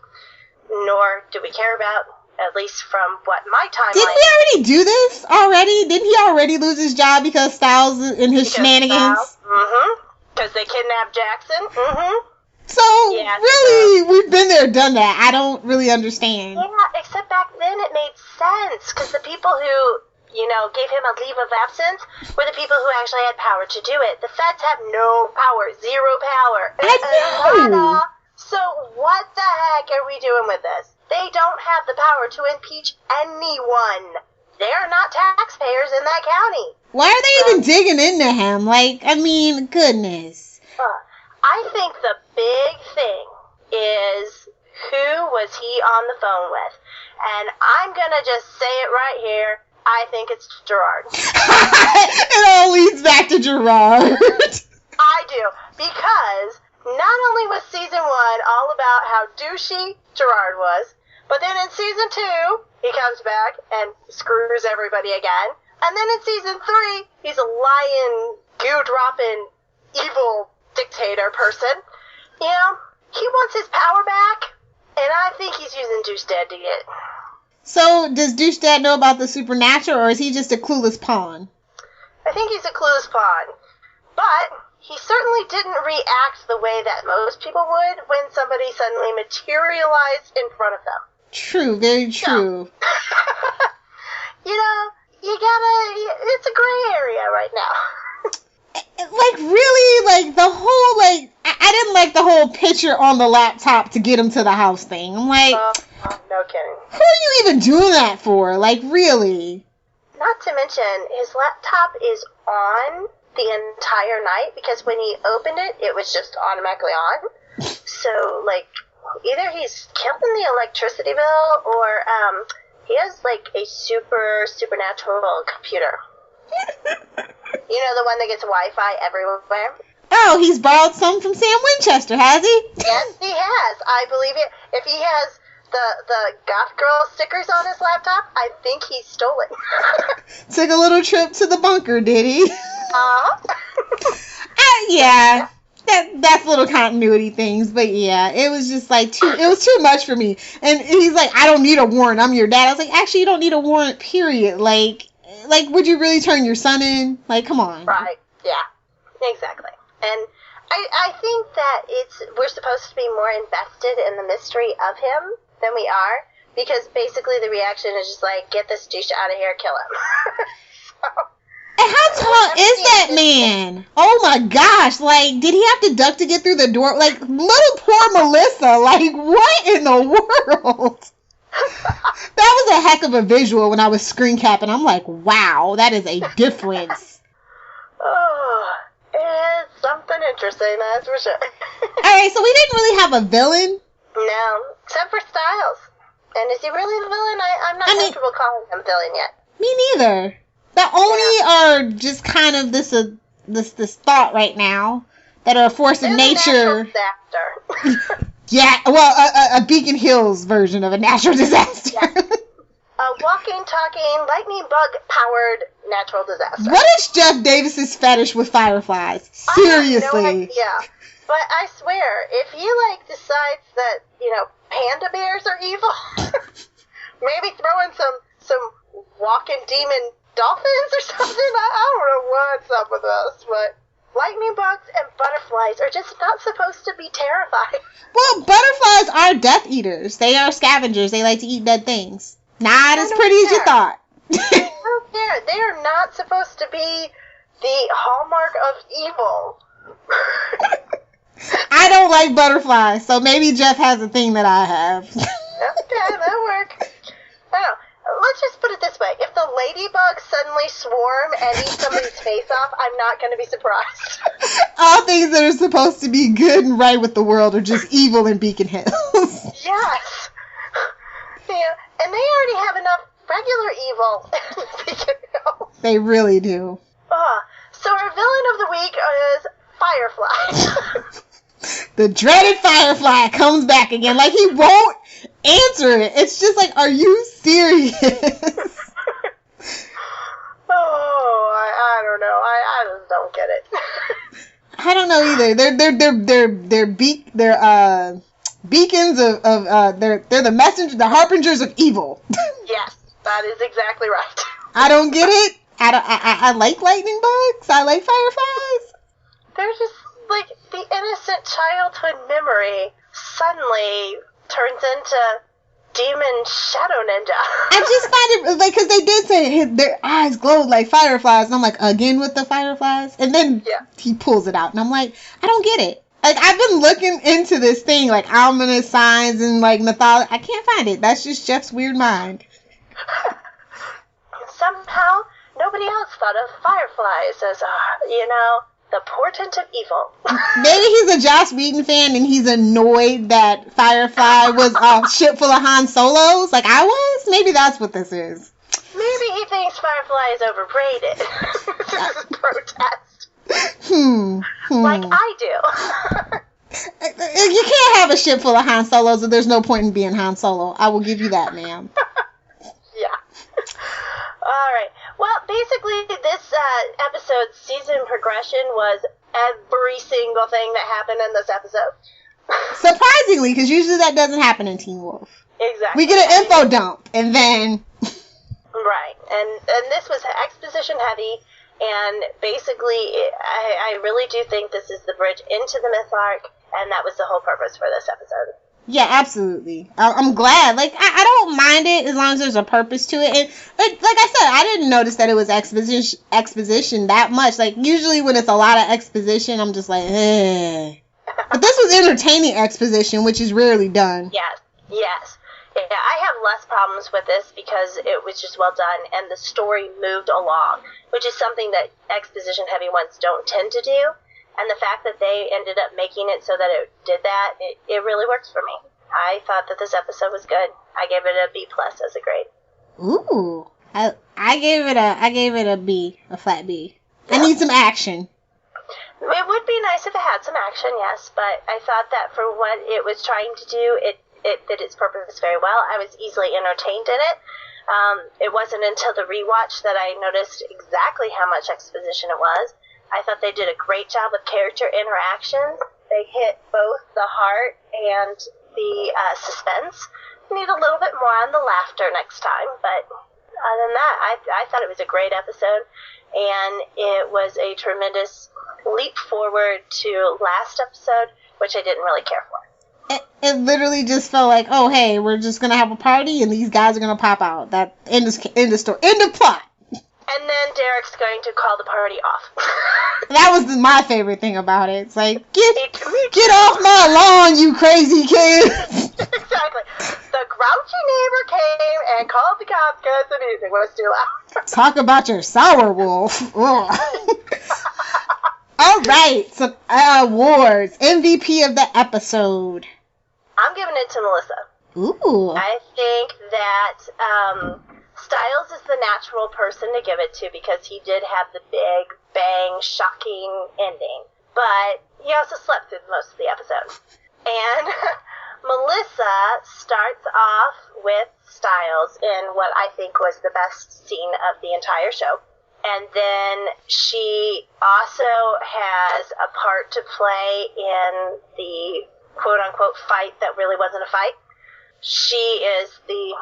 nor do we care about, at least from what my timeline... Didn't we already do this already? Didn't he already lose his job because Styles and his shenanigans? Because they kidnapped Jackson. So, yeah, really, we've been there, done that. I don't really understand. Yeah, except back then it made sense, because the people who, gave him a leave of absence were the people who actually had power to do it. The feds have no power, zero power. I know. So what the heck are we doing with this? They don't have the power to impeach anyone. They're not taxpayers in that county. Why are they even digging into him? Like, I mean, goodness. I think the big thing is who was he on the phone with? And I'm going to just say it right here. I think it's Gerard. It all leads back to Gerard. I do. Because not only was season 1 all about how douchey Gerard was, but then in season 2, he comes back and screws everybody again. And then in season 3, he's a lying, goo-dropping, evil dictator person. He wants his power back, and I think he's using Douche Dad to get it. So, does Douche Dad know about the supernatural, or is he just a clueless pawn? I think he's a clueless pawn. But he certainly didn't react the way that most people would when somebody suddenly materialized in front of them. True, very true. You know, it's a gray area right now. Like, really, like, the whole, like, I didn't like the whole picture on the laptop to get him to the house thing. I'm like, no kidding. Who are you even doing that for? Like, really? Not to mention, his laptop is on the entire night because when he opened it, it was just automatically on. So, like, either he's killing the electricity bill or he has, like, a supernatural computer. You know, the one that gets Wi-Fi everywhere? Oh, he's borrowed some from Sam Winchester, has he? Yes, he has. I believe it. If he has the goth girl stickers on his laptop, I think he stole it. Took a little trip to the bunker, did he? Yeah. That's little continuity things, but yeah, it was just like it was too much for me. And he's like, I don't need a warrant, I'm your dad. I was like, actually, you don't need a warrant, period. Like, would you really turn your son in? Like, come on. Right, yeah, exactly. And I think that we're supposed to be more invested in the mystery of him than we are, because basically the reaction is just like, get this douche out of here, kill him. So, and how tall is that man? Oh my gosh, like, did he have to duck to get through the door? Like, little poor Melissa, like, what in the world? That was a heck of a visual when I was screen capping. I'm like, wow, that is a difference. Oh, it's something interesting, that's for sure. Alright, so we didn't really have a villain. No, except for Styles. And is he really the villain? I'm not comfortable calling him villain yet. Me neither. The Oni are just kind of this thought right now that are a force of nature. A disaster. Yeah, well, a Beacon Hills version of a natural disaster. Yeah. A walking, talking, lightning bug-powered natural disaster. What is Jeff Davis's fetish with fireflies? Seriously. I have no idea. But I swear, if he, like, decides that, panda bears are evil, maybe throw in some walking demon dolphins or something. I don't know what's up with us, but lightning bugs and butterflies are just not supposed to be terrifying. Well, butterflies are Death Eaters. They are scavengers. They like to eat dead things. Not as pretty as you thought. I don't care. They are not supposed to be the hallmark of evil. I don't like butterflies, so maybe Jeff has a thing that I have. Okay, that'll work. Let's just put it this way. If the ladybugs suddenly swarm and eat somebody's face off, I'm not going to be surprised. All things that are supposed to be good and right with the world are just evil in Beacon Hills. Yes. Yeah, and they already have enough regular evil in Beacon Hills. They really do. So our villain of the week is Firefly. The dreaded Firefly comes back again. Like, he won't answer it. It's just like, are you serious? I don't know. I just don't get it. I don't know either. They're beacons of they're the messenger, the harbingers of evil. Yes, that is exactly right. I don't get it. I like lightning bugs. I like fireflies. They're just like the innocent childhood memory suddenly turns into demon shadow ninja. I just find it, like, because they did say their eyes glowed like fireflies, and I'm like, again with the fireflies? And then he pulls it out, and I'm like, I don't get it. Like, I've been looking into this thing, like, ominous signs and, like, mythology. I can't find it. That's just Jeff's weird mind. Somehow, nobody else thought of fireflies as, the portent of evil. Maybe he's a Joss Whedon fan and he's annoyed that Firefly was a ship full of Han Solos, like I was. Maybe that's what this is. Maybe he thinks Firefly is overrated. This is a protest. Like I do. You can't have a ship full of Han Solos if there's no point in being Han Solo. I will give you that, ma'am. Yeah. All right. Well, basically, this episode's season progression was every single thing that happened in this episode. Surprisingly, because usually that doesn't happen in Teen Wolf. Exactly. We get an info dump, and then... Right. And this was exposition heavy, and basically, I really do think this is the bridge into the myth arc, and that was the whole purpose for this episode. Yeah, absolutely. I'm glad. Like, I don't mind it as long as there's a purpose to it. And like I said, I didn't notice that it was exposition that much. Like, usually when it's a lot of exposition, I'm just like, eh. But this was entertaining exposition, which is rarely done. Yes. Yeah, I have less problems with this because it was just well done and the story moved along, which is something that exposition-heavy ones don't tend to do. And the fact that they ended up making it so that it did that, it really works for me. I thought that this episode was good. I gave it a B+ as a grade. Ooh. I gave it a B, a flat B. I need some action. It would be nice if it had some action, yes, but I thought that for what it was trying to do, it did its purpose very well. I was easily entertained in it. It wasn't until the rewatch that I noticed exactly how much exposition it was. I thought they did a great job with character interactions. They hit both the heart and the suspense. Need a little bit more on the laughter next time, but other than that, I thought it was a great episode, and it was a tremendous leap forward to last episode, which I didn't really care for. It literally just felt like, oh, hey, we're just going to have a party, and these guys are going to pop out. That end of story. End of plot. And then Derek's going to call the party off. That was my favorite thing about it. It's like, get off my lawn, you crazy kid. Exactly. The grouchy neighbor came and called the cops because the music was too loud. Talk about your sour wolf. All right. So, awards. MVP of the episode. I'm giving it to Melissa. Ooh. I think that Styles is the natural person to give it to because he did have the big, bang, shocking ending. But he also slept through most of the episode. And Melissa starts off with Styles in what I think was the best scene of the entire show. And then she also has a part to play in the quote-unquote fight that really wasn't a fight. She is the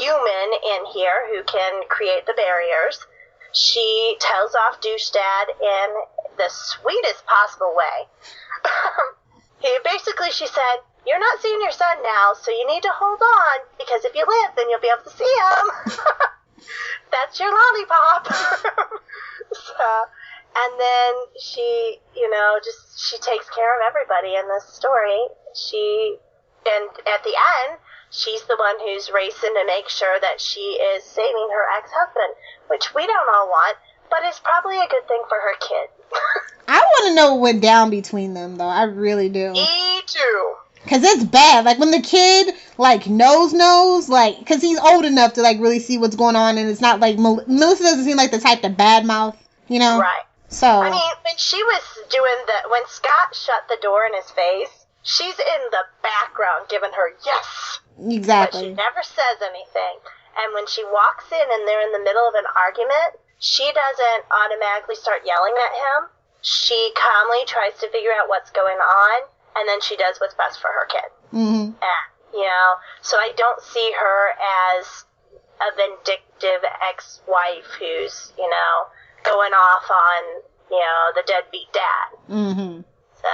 human in here who can create the barriers. She tells off Douche Dad in the sweetest possible way. She said, "You're not seeing your son now, so you need to hold on, because if you live, then you'll be able to see him." That's your lollipop. And then she, she takes care of everybody in this story. And at the end, she's the one who's racing to make sure that she is saving her ex-husband, which we don't all want, but is probably a good thing for her kid. I want to know what went down between them, though. I really do. Me too. Because it's bad. Like, when the kid, knows, because he's old enough to, really see what's going on, and it's not like, Melissa doesn't seem like the type to badmouth, Right. So. I mean, when she was when Scott shut the door in his face, she's in the background giving her yes. Exactly. But she never says anything. And when she walks in and they're in the middle of an argument, she doesn't automatically start yelling at him. She calmly tries to figure out what's going on, and then she does what's best for her kid. Mm-hmm. And, so I don't see her as a vindictive ex-wife who's, going off on, the deadbeat dad. Mm-hmm. So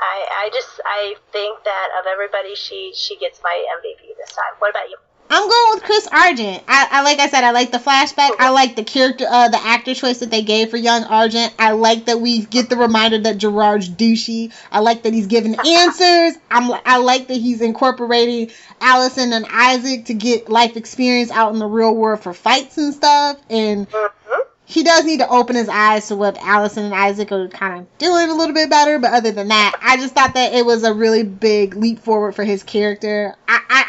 I think that of everybody, she gets my MVP this time. What about you? I'm going with Chris Argent. I like I said, I like the flashback. I like the character, the actor choice that they gave for young Argent. I like that we get the reminder that Gerard's douchey. I like that he's giving answers. I like that he's incorporating Allison and Isaac to get life experience out in the real world for fights and stuff. And he does need to open his eyes to what Allison and Isaac are kind of doing a little bit better. But other than that, I just thought that it was a really big leap forward for his character.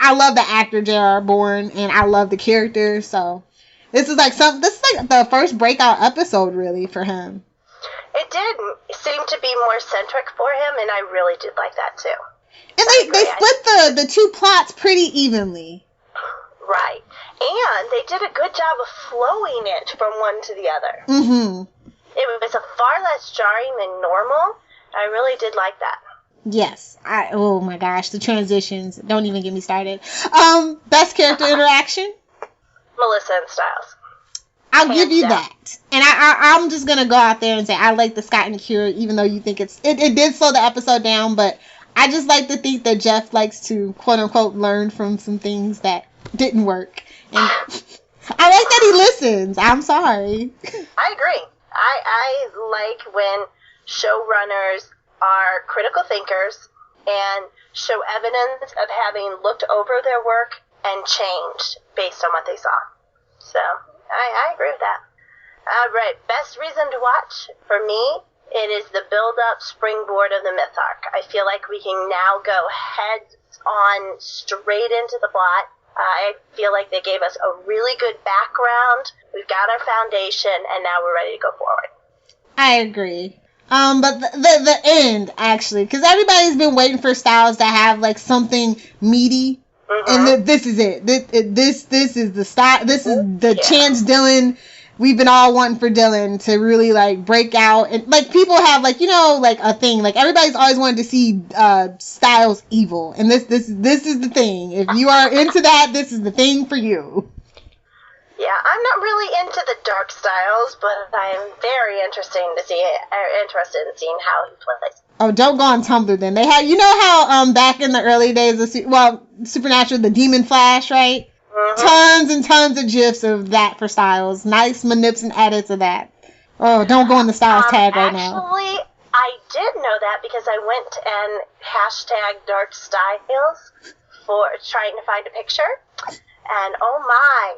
I love the actor J.R. Bourne, and I love the character. So this is like the first breakout episode really for him. It did seem to be more centric for him, and I really did like that too. And they split the two plots pretty evenly. Right. And they did a good job of flowing it from one to the other. Mm-hmm. It was a far less jarring than normal. I really did like that. Yes. Oh my gosh, the transitions. Don't even get me started. Best character interaction? Melissa and Styles. I'll give you that. And I'm just going to go out there and say I like the Scott and Kira, even though you think it did slow the episode down, but I just like to think that Jeff likes to, quote unquote, learn from some things that didn't work. And I like that he listens. I'm sorry. I agree. I like when showrunners are critical thinkers and show evidence of having looked over their work and changed based on what they saw. So, I agree with that. All right, best reason to watch? For me, it is the build-up springboard of the myth arc. I feel like we can now go head-on straight into the plot. I feel like they gave us a really good background. We've got our foundation, and now we're ready to go forward. I agree. But the end, actually, because everybody's been waiting for Styles to have, like, something meaty. And this is it. This is the style. This is the chance Dylan. We've been all wanting for Dylan to really, like, break out. And, like, people have, like, you know, like, a thing. Like, everybody's always wanted to see Styles evil. And this is the thing. If you are into that, this is the thing for you. Yeah, I'm not really into the dark Styles, but I'm very interested in seeing how he plays. Oh, don't go on Tumblr then. They had, you know how back in the early days of Supernatural, the Demon Flash, right? Tons and tons of gifs of that for Styles. Nice manips and edits of that. Oh, don't go on the Styles tag right now. Actually, I did know that because I went and hashtag Dark Styles for trying to find a picture. And oh my.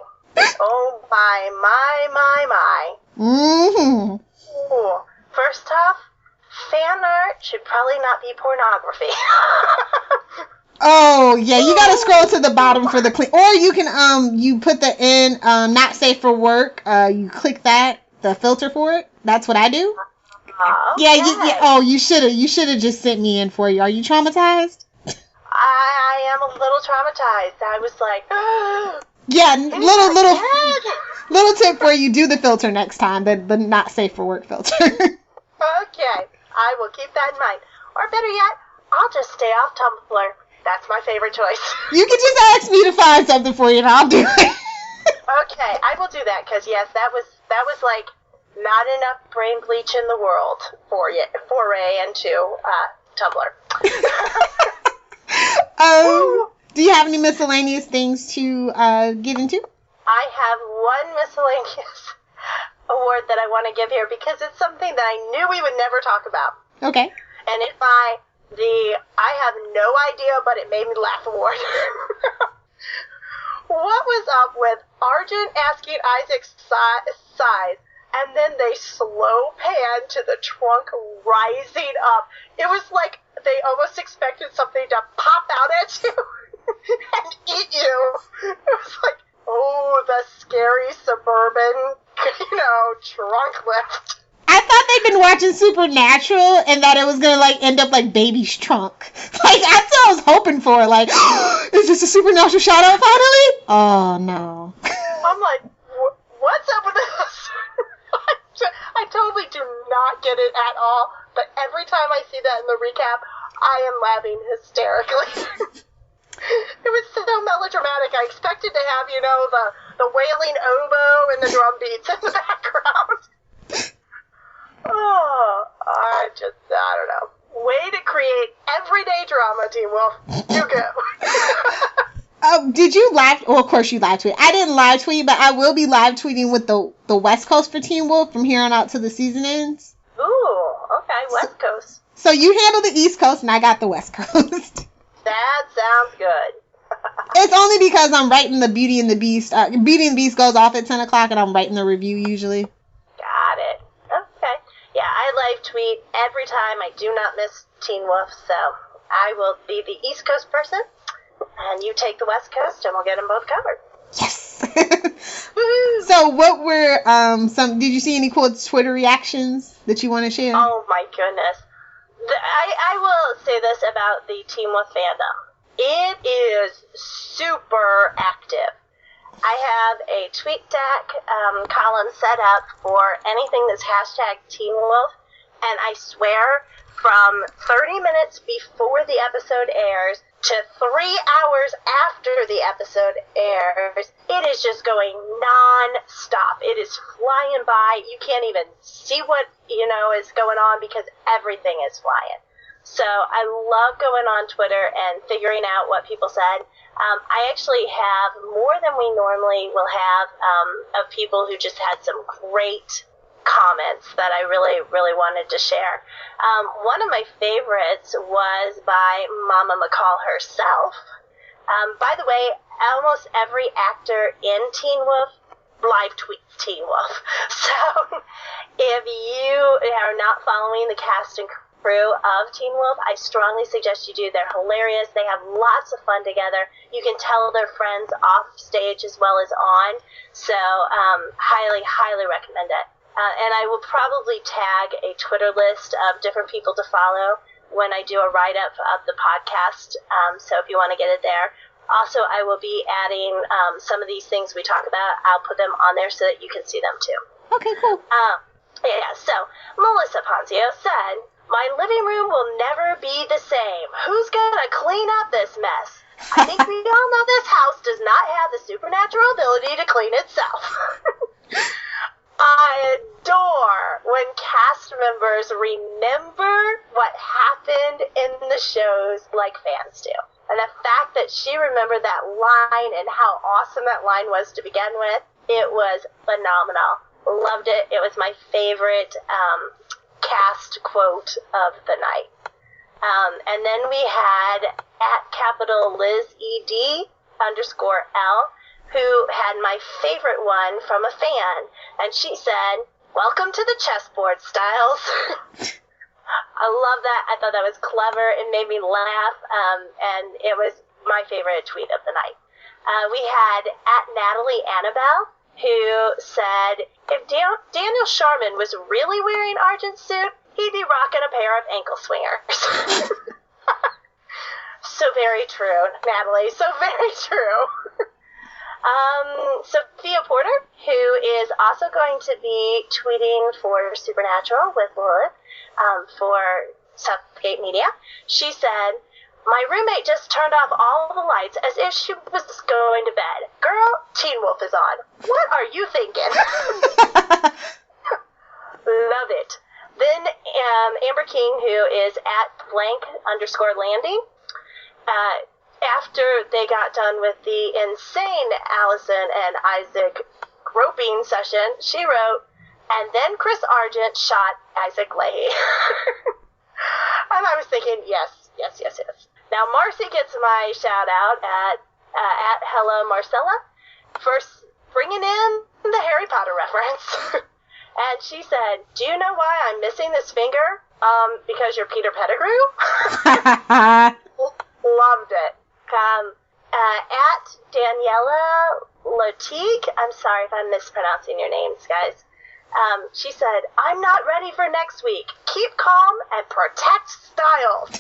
Mm-hmm. Ooh. First off, fan art should probably not be pornography. Oh, yeah, you gotta scroll to the bottom for the click. Or you can, you put the in, not safe for work, you click that, the filter for it. That's what I do. Okay. Yeah, you should've just sent me in for you. Are you traumatized? I am a little traumatized. I was like, yeah, little tip where you do the filter next time, the not safe for work filter. Okay, I will keep that in mind. Or better yet, I'll just stay off Tumblr. That's my favorite choice. You can just ask me to find something for you, and I'll do it. Okay, I will do that because yes, that was like not enough brain bleach in the world for you. Foray into Tumblr. Do you have any miscellaneous things to get into? I have one miscellaneous award that I want to give here because it's something that I knew we would never talk about. Okay. And it's I have no idea, but it made me laugh award. What was up with Argent asking Isaac's size, and then they slow pan to the trunk rising up? It was like they almost expected something to pop out at you and eat you. It was like, oh, the scary suburban, trunk lift. I thought they'd been watching Supernatural and that it was gonna like end up like Baby's trunk. Like that's what I was hoping for. Like, is this a Supernatural shout out finally? Oh no. I'm like, what's up with this? I totally do not get it at all. But every time I see that in the recap, I am laughing hysterically. It was so melodramatic. I expected to have, the wailing oboe and the drum beats in the background. Oh, I don't know. Way to create everyday drama, Teen Wolf. You go. Did you live? Well, of course you live tweet. I didn't live tweet, but I will be live tweeting with the West Coast for Teen Wolf from here on out till the season ends. Ooh, okay, West Coast. So you handle the East Coast, and I got the West Coast. That sounds good. It's only because I'm writing the Beauty and the Beast. Beauty and the Beast goes off at 10 o'clock, and I'm writing the review usually. Got it. Okay. Yeah, I live tweet every time. I do not miss Teen Wolf, so I will be the East Coast person, and you take the West Coast, and we'll get them both covered. Yes! So what were, did you see any cool Twitter reactions that you want to share? Oh my goodness. I will say this about the Teen Wolf fandom. It is super active. I have a TweetDeck column set up for anything that's hashtag Teen Wolf, and I swear from 30 minutes before the episode airs to 3 hours after the episode airs, it is just going non-stop. It is flying by. You can't even see what, is going on because everything is flying. So I love going on Twitter and figuring out what people said. I actually have more than we normally will have of people who just had some great comments that I really, really wanted to share. One of my favorites was by Mama McCall herself. By the way, almost every actor in Teen Wolf live tweets Teen Wolf. So if you are not following the cast and crew of Teen Wolf, I strongly suggest you do. They're hilarious. They have lots of fun together. You can tell they're friends off stage as well as on. So highly, highly recommend it. And I will probably tag a Twitter list of different people to follow when I do a write-up of the podcast, so if you want to get it there. Also, I will be adding some of these things we talk about. I'll put them on there so that you can see them too. Okay, cool. So Melissa Ponzio said, "My living room will never be the same. Who's going to clean up this mess? I think we all know this house does not have the supernatural ability to clean itself." I adore when cast members remember what happened in the shows like fans do. And the fact that she remembered that line and how awesome that line was to begin with, it was phenomenal. Loved it. It was my favorite cast quote of the night. And then we had @LizED_L, who had my favorite one from a fan. And she said, "Welcome to the chessboard, Styles." I love that. I thought that was clever. It made me laugh. And it was my favorite tweet of the night. We had @Natalie Annabelle, who said, "If Daniel Sharman was really wearing Argent's suit, he'd be rocking a pair of ankle swingers." So very true, Natalie. So very true. Sophia Porter, who is also going to be tweeting for Supernatural with Lilith for Southgate Media, she said, "My roommate just turned off all the lights as if she was going to bed. Girl, Teen Wolf is on. What are you thinking?" Love it. Then Amber King, who is @blank_landing, after they got done with the insane Allison and Isaac groping session, she wrote, "And then Chris Argent shot Isaac Leahy." And I was thinking, yes. Now Marcy gets my shout out at Hello Marcella for bringing in the Harry Potter reference. And she said, "Do you know why I'm missing this finger? Because you're Peter Pettigrew." Loved it. @Daniela Latique, I'm sorry if I'm mispronouncing your names, guys. She said, "I'm not ready for next week. Keep calm and protect Styles."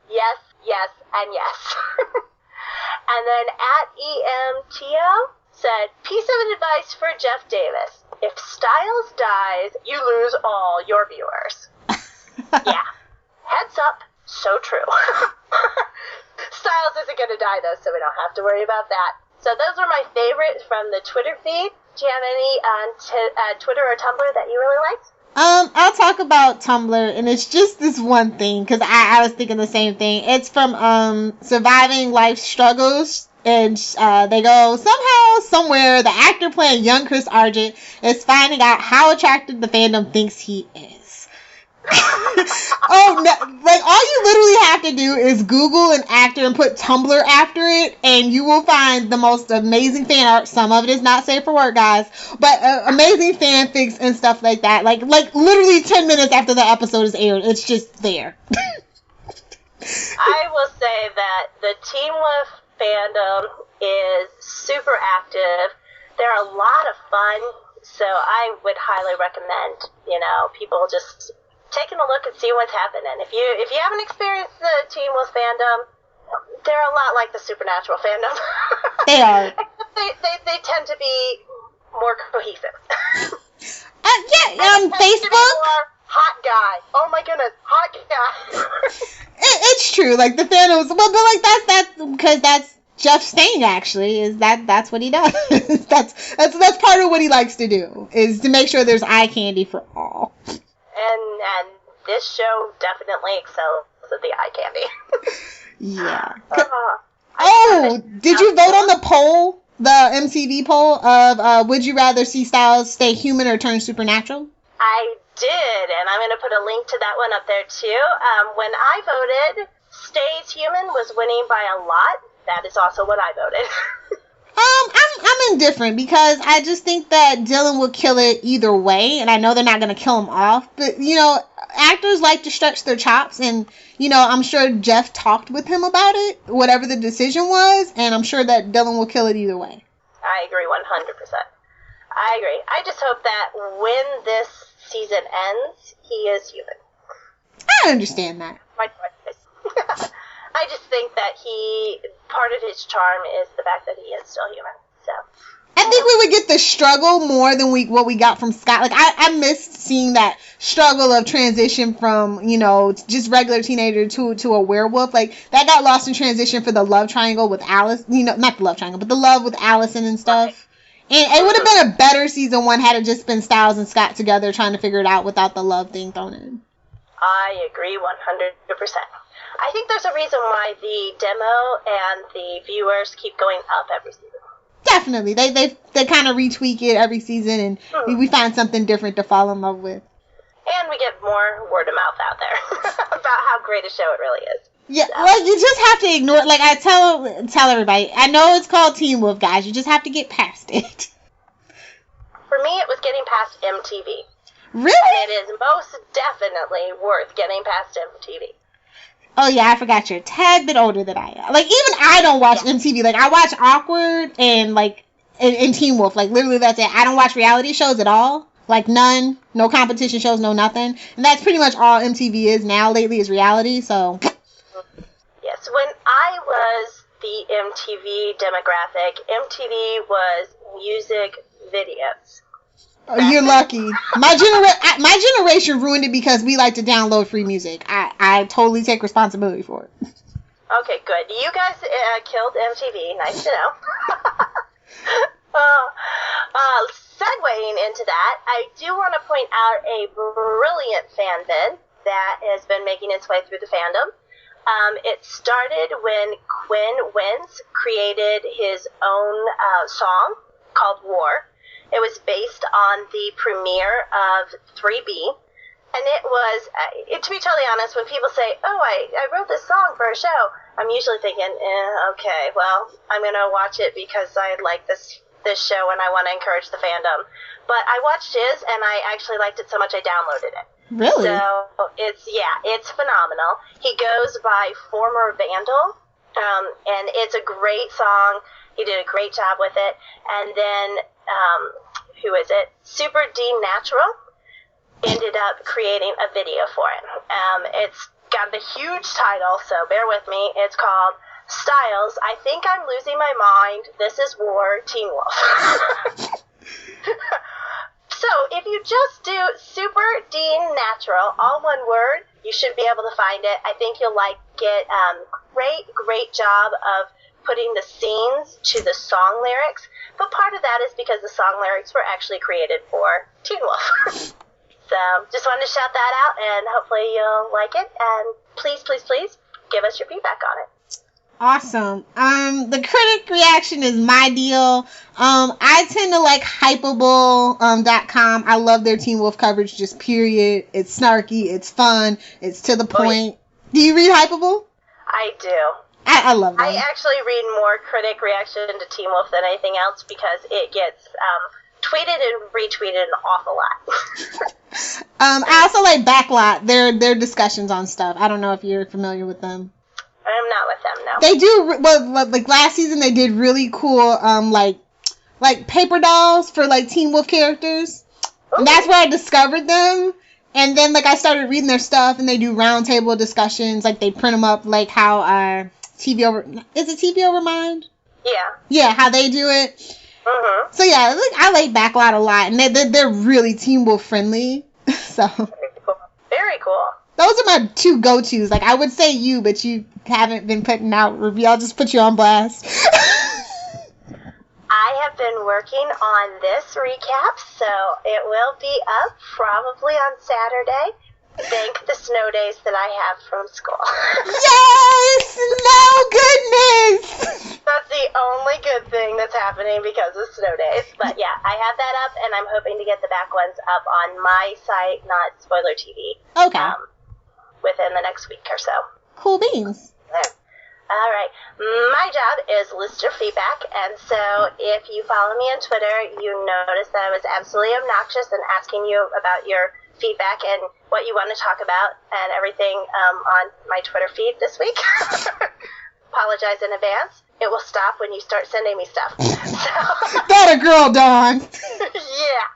Yes, and yes. And then @EMTO said, "Piece of advice for Jeff Davis. If Styles dies, you lose all your viewers." Yeah. Heads up. So true. Styles isn't going to die, though, so we don't have to worry about that. So those are my favorites from the Twitter feed. Do you have any on Twitter or Tumblr that you really liked? I'll talk about Tumblr, and it's just this one thing, because I was thinking the same thing. It's from Surviving Life's Struggles, and they go, "Somehow, somewhere, the actor playing young Chris Argent is finding out how attractive the fandom thinks he is." Oh, no, like, all you literally have to do is Google an actor and put Tumblr after it, and you will find the most amazing fan art. Some of it is not safe for work, guys, but amazing fanfics and stuff like that. Like literally 10 minutes after the episode is aired, it's just there. I will say that the Teen Wolf fandom is super active. They're a lot of fun, so I would highly recommend, people just taking a look and see what's happening. If you haven't experienced the Teen Wolf fandom, they're a lot like the Supernatural fandom. They are. they tend to be more cohesive. Facebook. More hot guy. Oh my goodness, hot guy. It's true. Like the fandoms, but like that's because that's Jeff's thing. Actually, is that's what he does. that's part of what he likes to do, is to make sure there's eye candy for all. And this show definitely excels at the eye candy. Yeah. Did you vote on the poll, the MTV poll of would you rather see Styles stay human or turn supernatural? I did, and I'm going to put a link to that one up there too. When I voted, stays human was winning by a lot. That is also what I voted. I'm indifferent because I just think that Dylan will kill it either way, and I know they're not going to kill him off. But, you know, actors like to stretch their chops, and, you know, I'm sure Jeff talked with him about it, whatever the decision was, and I'm sure that Dylan will kill it either way. I agree 100%. I agree. I just hope that when this season ends, he is human. I understand that. My choice. I just think that part of his charm is the fact that he is still human. So I think we would get the struggle more than what we got from Scott. Like, I missed seeing that struggle of transition from, you know, just regular teenager to a werewolf. Like, that got lost in transition for the love triangle with Alice. You know, not the love triangle, but the love with Allison and stuff. And it would have been a better season one had it just been Styles and Scott together trying to figure it out without the love thing thrown in. I agree 100%. I think there's a reason why the demo and the viewers keep going up every season. Definitely. They kind of retweak it every season, and we find something different to fall in love with. And we get more word of mouth out there about how great a show it really is. Yeah, so. Like, you just have to ignore it. Like, I tell everybody, I know it's called Teen Wolf, guys. You just have to get past it. For me, it was getting past MTV. Really? And it is most definitely worth getting past MTV. Oh, yeah, I forgot you're a tad bit older than I am. Like, even I don't watch MTV. Like, I watch Awkward and, like, and Teen Wolf. Like, literally, that's it. I don't watch reality shows at all. Like, none. No competition shows, no nothing. And that's pretty much all MTV is now lately is reality, so. Yes, when I was the MTV demographic, MTV was music videos. Oh, you're lucky. My generation ruined it because we like to download free music. I totally take responsibility for it. Okay, good. You guys killed MTV. Nice to know. Segueing into that, I do want to point out a brilliant fan vid that has been making its way through the fandom. It started when Quinn Wentz created his own song called War. It was based on the premiere of 3B, and it was, to be totally honest, when people say, oh, I wrote this song for a show, I'm usually thinking, okay, well, I'm going to watch it because I like this show and I want to encourage the fandom. But I watched his, and I actually liked it so much I downloaded it. Really? So, it's phenomenal. He goes by Former Vandal, and it's a great song. He did a great job with it. And then, who is it? Super D Natural ended up creating a video for it. It's got a huge title, so bear with me. It's called Styles, I Think I'm Losing My Mind, This Is War, Teen Wolf. So, if you just do Super Dean Natural, all one word, you should be able to find it. I think you'll like it. Great job of putting the scenes to the song lyrics. But part of that is because the song lyrics were actually created for Teen Wolf. So, just wanted to shout that out, and hopefully you'll like it. And please, please, please give us your feedback on it. Awesome. The critic reaction is my deal. I tend to like Hypable.com. I love their Teen Wolf coverage, just period. It's snarky, it's fun, it's to the point. Oh, yeah. Do you read Hypable? I do. I love that. I actually read more critic reaction to Teen Wolf than anything else because it gets tweeted and retweeted an awful lot. I also like Backlot. Their discussions on stuff. I don't know if you're familiar with them. I'm not with them, no. They do, well, like last season they did really cool, like paper dolls for like Teen Wolf characters. Ooh. And that's where I discovered them. And then like I started reading their stuff, and they do roundtable discussions, like they print them up, like how is it TV Over Mind? Yeah. Yeah, how they do it. Mm-hmm. So yeah, like, I like Backlot a lot, and they're really Teen Wolf friendly. So. Very cool. Very cool. Those are my two go-tos. Like, I would say you, but you haven't been putting out review. I'll just put you on blast. I have been working on this recap, so it will be up probably on Saturday. Thank the snow days that I have from school. Yes! No goodness! That's the only good thing that's happening because of snow days. But yeah, I have that up, and I'm hoping to get the back ones up on my site, not Spoiler TV. Okay. Within the next week or so. Cool beans. There. All right. My job is listener feedback, and so if you follow me on Twitter, you notice that I was absolutely obnoxious in asking you about your feedback and what you want to talk about and everything on my Twitter feed this week. Apologize in advance. It will stop when you start sending me stuff. That a girl, Dawn. Yeah.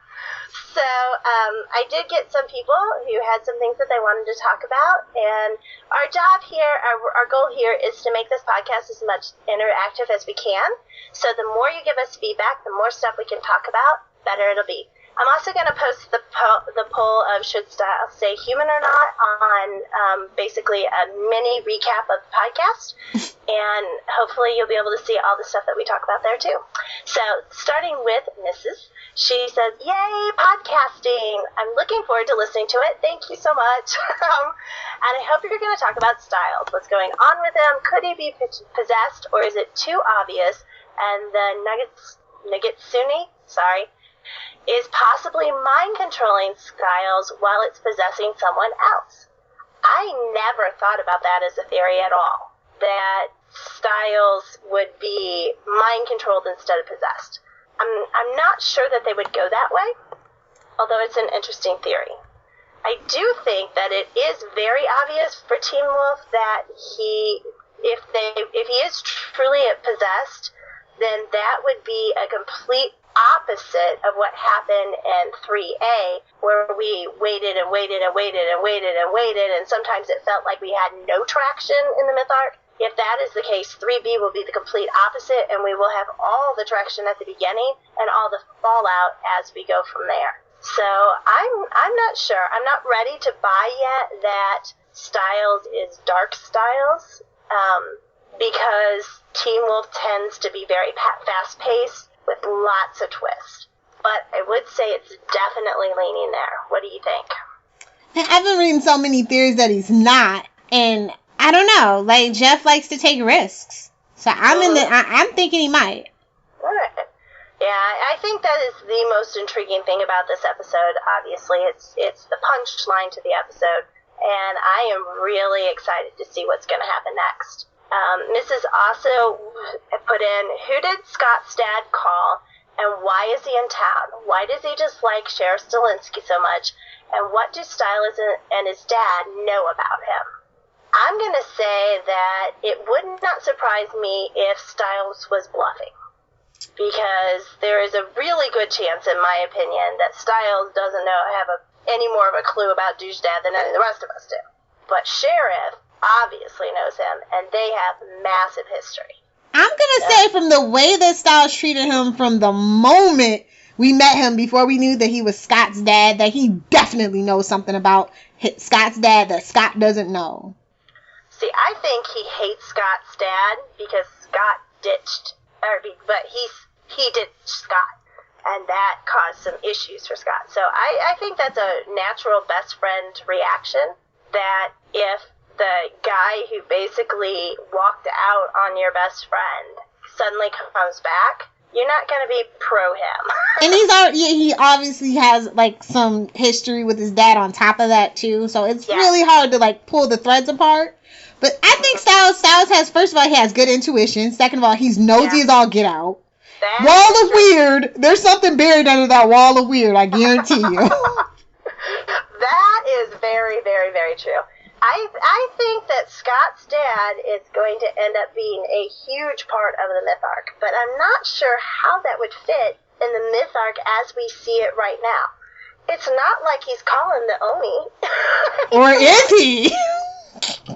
So I did get some people who had some things that they wanted to talk about, and our job here, our goal here is to make this podcast as much interactive as we can. So the more you give us feedback, the more stuff we can talk about, better it'll be. I'm also going to post the poll of should style stay human or not on basically a mini recap of the podcast, and hopefully you'll be able to see all the stuff that we talk about there too. So starting with Mrs. She says, yay, podcasting. I'm looking forward to listening to it. Thank you so much. And I hope you're going to talk about Styles. What's going on with him? Could he be possessed, or is it too obvious? And the Nagatsune, is possibly mind-controlling Styles while it's possessing someone else. I never thought about that as a theory at all, that Styles would be mind-controlled instead of possessed. I'm not sure that they would go that way, although it's an interesting theory. I do think that it is very obvious for Teen Wolf that if he is truly possessed, then that would be a complete opposite of what happened in 3A, where we waited and waited and waited and waited and waited, and sometimes it felt like we had no traction in the myth arc. If that is the case, 3B will be the complete opposite, and we will have all the traction at the beginning and all the fallout as we go from there. So I'm not sure. I'm not ready to buy yet that Styles is Dark Styles, because Teen Wolf tends to be very fast-paced with lots of twists. But I would say it's definitely leaning there. What do you think? I've been reading so many theories that he's not, and I don't know. Like, Jeff likes to take risks, so I'm thinking he might. All right. Yeah, I think that is the most intriguing thing about this episode. Obviously, it's the punchline to the episode, and I am really excited to see what's going to happen next. Mrs. also put in, who did Scott's dad call, and why is he in town? Why does he dislike Sheriff Stilinski so much, and what do Styles and his dad know about him? I'm going to say that it would not surprise me if Styles was bluffing, because there is a really good chance, in my opinion, that Styles doesn't have any more of a clue about Douche Dad than any of the rest of us do. But Sheriff obviously knows him, and they have massive history. I'm going to say from the way that Styles treated him from the moment we met him, before we knew that he was Scott's dad, that he definitely knows something about Scott's dad that Scott doesn't know. See, I think he hates Scott's dad because Scott but he ditched Scott, and that caused some issues for Scott. So I think that's a natural best friend reaction, that if the guy who basically walked out on your best friend suddenly comes back, you're not going to be pro him. And he obviously has, like, some history with his dad on top of that, too. So it's really hard to, like, pull the threads apart. But I think Styles has, first of all, he has good intuition. Second of all, he's nosy as all get out. Wall of weird. There's something buried under that wall of weird, I guarantee you. That is very, very, very true. I think that Scott's dad is going to end up being a huge part of the myth arc, but I'm not sure how that would fit in the myth arc as we see it right now. It's not like he's calling the Oni. Or is he?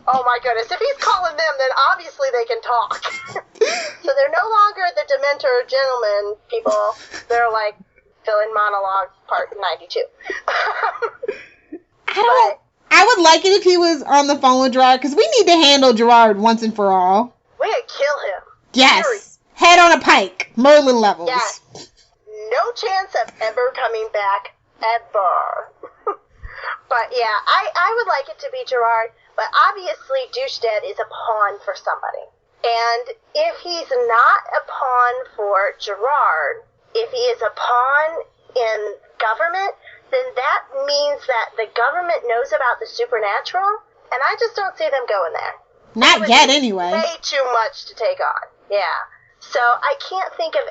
Oh my goodness, if he's calling them, then obviously they can talk. So they're no longer the Dementor gentlemen people. They're like fill-in monologue part 92. I would like it if he was on the phone with Gerard, because we need to handle Gerard once and for all. We could kill him. Yes. Period. Head on a pike. Merlin levels. Yes. No chance of ever coming back. Ever. But yeah, I would like it to be Gerard, but obviously Douche Dad is a pawn for somebody. And if he's not a pawn for Gerard, if he is a pawn in government, then that means that the government knows about the supernatural, and I just don't see them going there. Not yet, anyway. Way too much to take on. Yeah. So I can't think of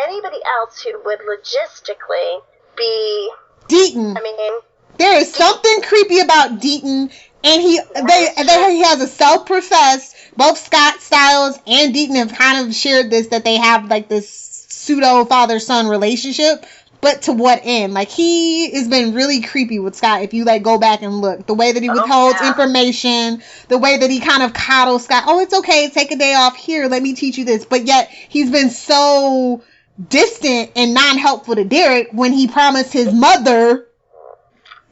anybody else who would logistically be Deaton. I mean, there is something creepy about Deaton, and he has a self-professed. Both Scott Styles and Deaton have kind of shared this, that they have like this pseudo father-son relationship. But to what end? Like, he has been really creepy with Scott if you, like, go back and look. The way that he withholds information, the way that he kind of coddles Scott. Oh, it's okay, take a day off here, let me teach you this. But yet, he's been so distant and non-helpful to Derek when he promised his mother.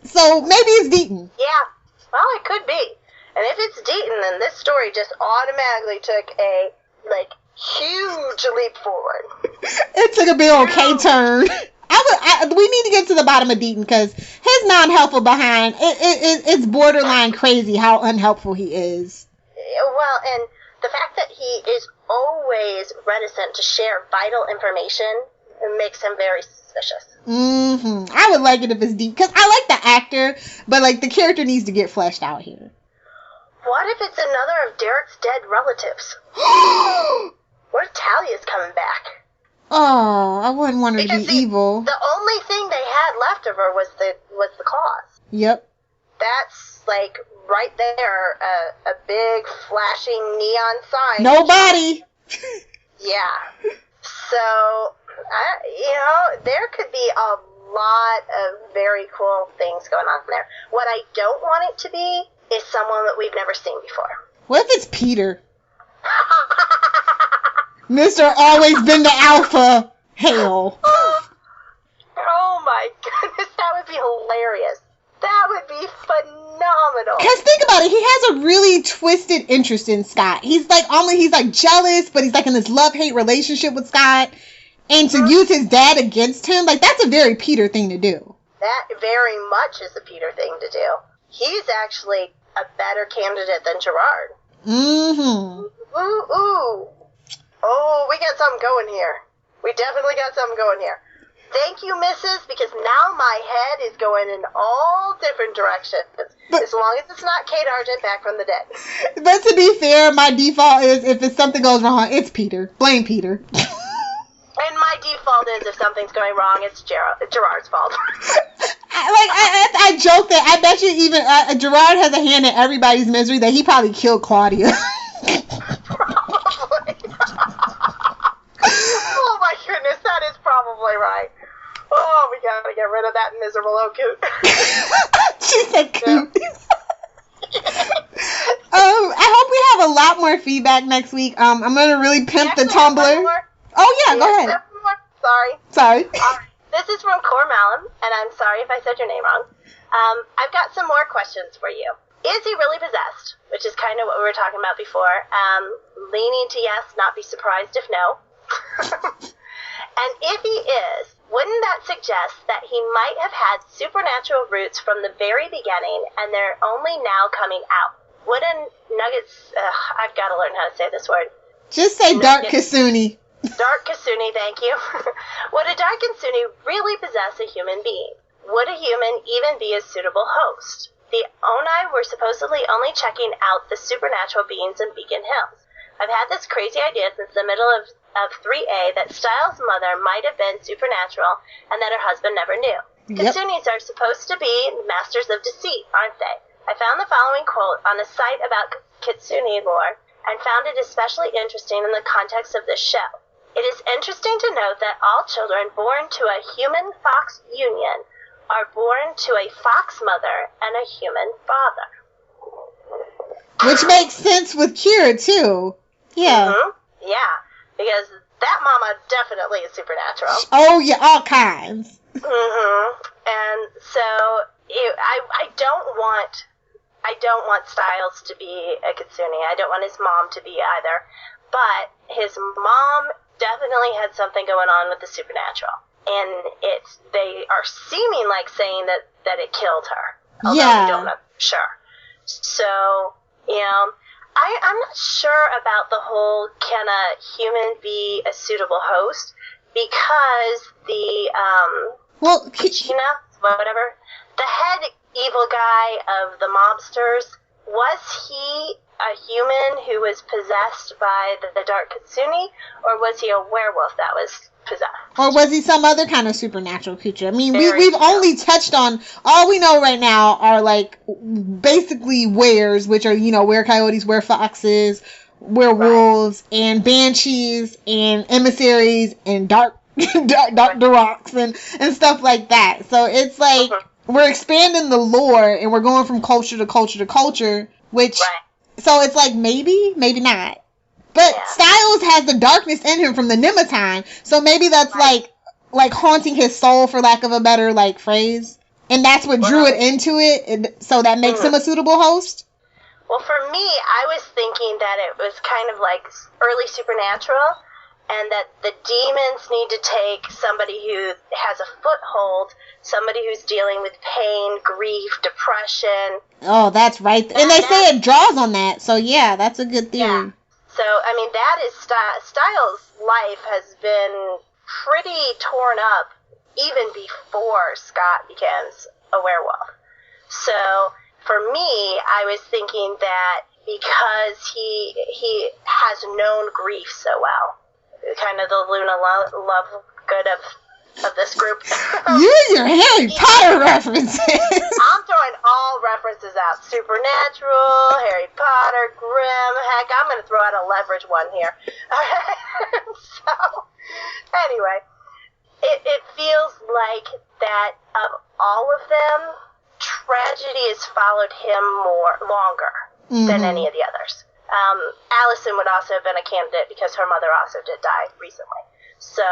So, maybe it's Deaton. Yeah, well, it could be. And if it's Deaton, then this story just automatically took a, like, huge leap forward. It took a big okay turn. We need to get to the bottom of Deaton, because his non-helpful behind, it's borderline crazy how unhelpful he is. Well, and the fact that he is always reticent to share vital information makes him very suspicious. I would like it if it's Deaton, because I like the actor, but like the character needs to get fleshed out here. What if it's another of Derek's dead relatives? What if Talia's coming back? Oh, I wouldn't want her to be evil. The only thing they had left of her was the claws. Yep. That's like right there, a big flashing neon sign. Nobody. Yeah. So, there could be a lot of very cool things going on there. What I don't want it to be is someone that we've never seen before. What if it's Peter? Mr. Always Been the Alpha. Hell. Oh my goodness, that would be hilarious. That would be phenomenal. Because think about it, he has a really twisted interest in Scott. He's like jealous, but he's like in this love-hate relationship with Scott. And to use his dad against him, like, that's a very Peter thing to do. That very much is a Peter thing to do. He's actually a better candidate than Gerard. Ooh. Oh, we got something going here. We definitely got something going here. Thank you, Mrs., because now my head is going in all different directions. As long as it's not Kate Argent back from the dead. But to be fair, my default is if something goes wrong, it's Peter. Blame Peter. And my default is if something's going wrong, it's Gerard's fault. I joke that I bet you even Gerard has a hand in everybody's misery, that he probably killed Claudia. Probably. Oh my goodness, that is probably right. Oh, we gotta get rid of that miserable old coot. She said coot. I hope we have a lot more feedback next week. I'm gonna really pimp the Tumblr. Oh yeah, go ahead. Sorry. This is from Cor Malum, and I'm sorry if I said your name wrong. I've got some more questions for you. Is he really possessed? Which is kind of what we were talking about before. Leaning to yes, not be surprised if no. And if he is, wouldn't that suggest that he might have had supernatural roots from the very beginning, and they're only now coming out? Wouldn't Nuggets... I've got to learn how to say this word. Just say Dark Kasuni. Dark Kasuni, thank you. Would a Dark Kasuni really possess a human being? Would a human even be a suitable host? The Onai were supposedly only checking out the supernatural beings in Beacon Hills. I've had this crazy idea since the middle of 3A that Styles' mother might have been supernatural and that her husband never knew. Yep. Kasunis are supposed to be masters of deceit, aren't they? I found the following quote on a site about Kitsune lore and found it especially interesting in the context of this show. It is interesting to note that all children born to a human-fox union are born to a fox mother and a human father. Which makes sense with Kira, too. Yeah. Mm-hmm. Yeah, because that mama definitely is supernatural. Oh, yeah, all kinds. And so, I don't want Styles to be a Kitsune. I don't want his mom to be either. But his mom definitely had something going on with the supernatural. they are seeming like saying that it killed her. Although Yeah. we don't know for sure. So, I'm not sure about the whole can a human be a suitable host, because Gina, whatever, the head evil guy of the mobsters, was he a human who was possessed by the Dark Kitsune, or was he a werewolf that was possessed? Or was he some other kind of supernatural creature? I mean, Very we've true. only touched on, all we know right now are, like, basically weres, which are, were-coyotes, were-foxes, werewolves, and banshees, and emissaries, and dark rocks, and stuff like that. So it's like, we're expanding the lore, and we're going from culture to culture to culture, which, so it's like, maybe not. But Styles has the darkness in him from the Nematime, so maybe that's like haunting his soul, for lack of a better phrase, and that's what drew it into it. So that makes him a suitable host. Well, for me, I was thinking that it was kind of like early supernatural, and that the demons need to take somebody who has a foothold, somebody who's dealing with pain, grief, depression. Oh, that's right, and they say it draws on that. So yeah, that's a good theory. Yeah. So, I mean, that is Styles' life has been pretty torn up even before Scott becomes a werewolf. So, for me, I was thinking that because he has known grief so well, kind of the Luna Lovegood of this group. Your Harry Potter references. I'm throwing all references out. Supernatural, Harry Potter, Grimm. Heck, I'm going to throw out a Leverage one here. So, anyway, it feels like that of all of them, tragedy has followed him longer than any of the others. Allison would also have been a candidate because her mother also did die recently. So,